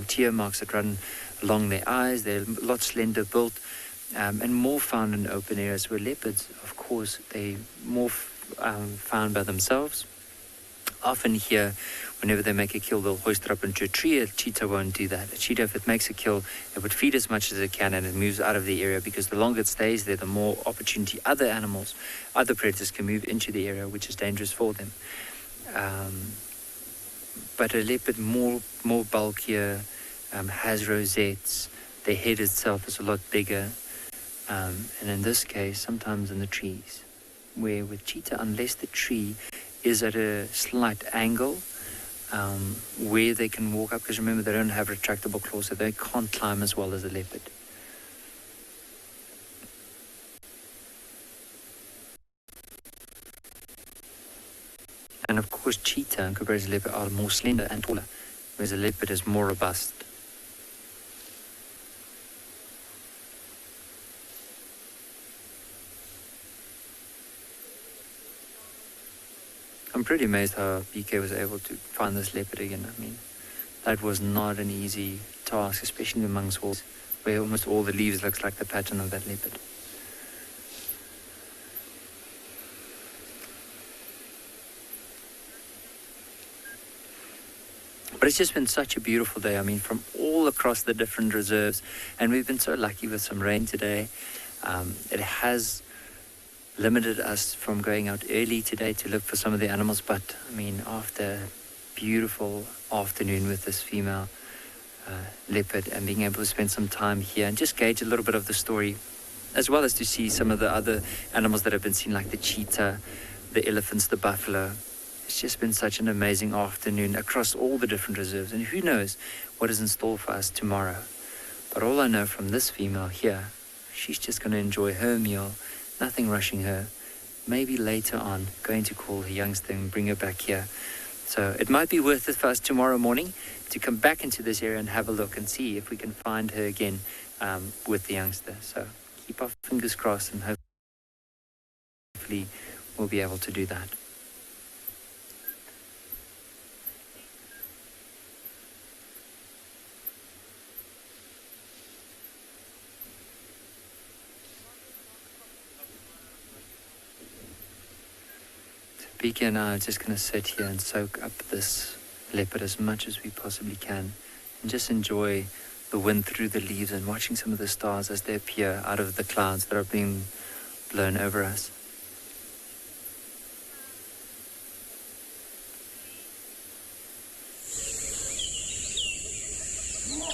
tear marks that run along their eyes. They're a lot slender built and more found in open areas. Where leopards, of course, they're more found by themselves. Often here, whenever they make a kill, they'll hoist it up into a tree. A cheetah won't do that. A cheetah, if it makes a kill, it would feed as much as it can and it moves out of the area, because the longer it stays there, the more opportunity other animals, other predators can move into the area, which is dangerous for them. But a leopard, more bulkier, has rosettes. Their head itself is a lot bigger. And in this case, sometimes in the trees, where with cheetah, unless the tree is at a slight angle, where they can walk up, because remember, they don't have retractable claws, so they can't climb as well as a leopard. And of course, cheetah in comparison to leopard are more slender and taller, whereas a leopard is more robust. I'm pretty amazed how BK was able to find this leopard again. I mean, that was not an easy task, especially amongst walls, where almost all the leaves looks like the pattern of that leopard. But it's just been such a beautiful day. I mean, from all across the different reserves, and we've been so lucky with some rain today. It has limited us from going out early today to look for some of the animals, but I mean, after a beautiful afternoon with this female leopard and being able to spend some time here and just gauge a little bit of the story, as well as to see some of the other animals that have been seen, like the cheetah, the elephants, the buffalo. It's just been such an amazing afternoon across all the different reserves, and who knows what is in store for us tomorrow. But all I know from this female here, she's just going to enjoy her meal, nothing rushing her. Maybe later on going to call her youngster and bring her back here. So it might be worth it for us tomorrow morning to come back into this area and have a look and see if we can find her again with the youngster. So keep our fingers crossed, and hopefully we'll be able to do that. BK and I are just going to sit here and soak up this leopard as much as we possibly can and just enjoy the wind through the leaves and watching some of the stars as they appear out of the clouds that are being blown over us.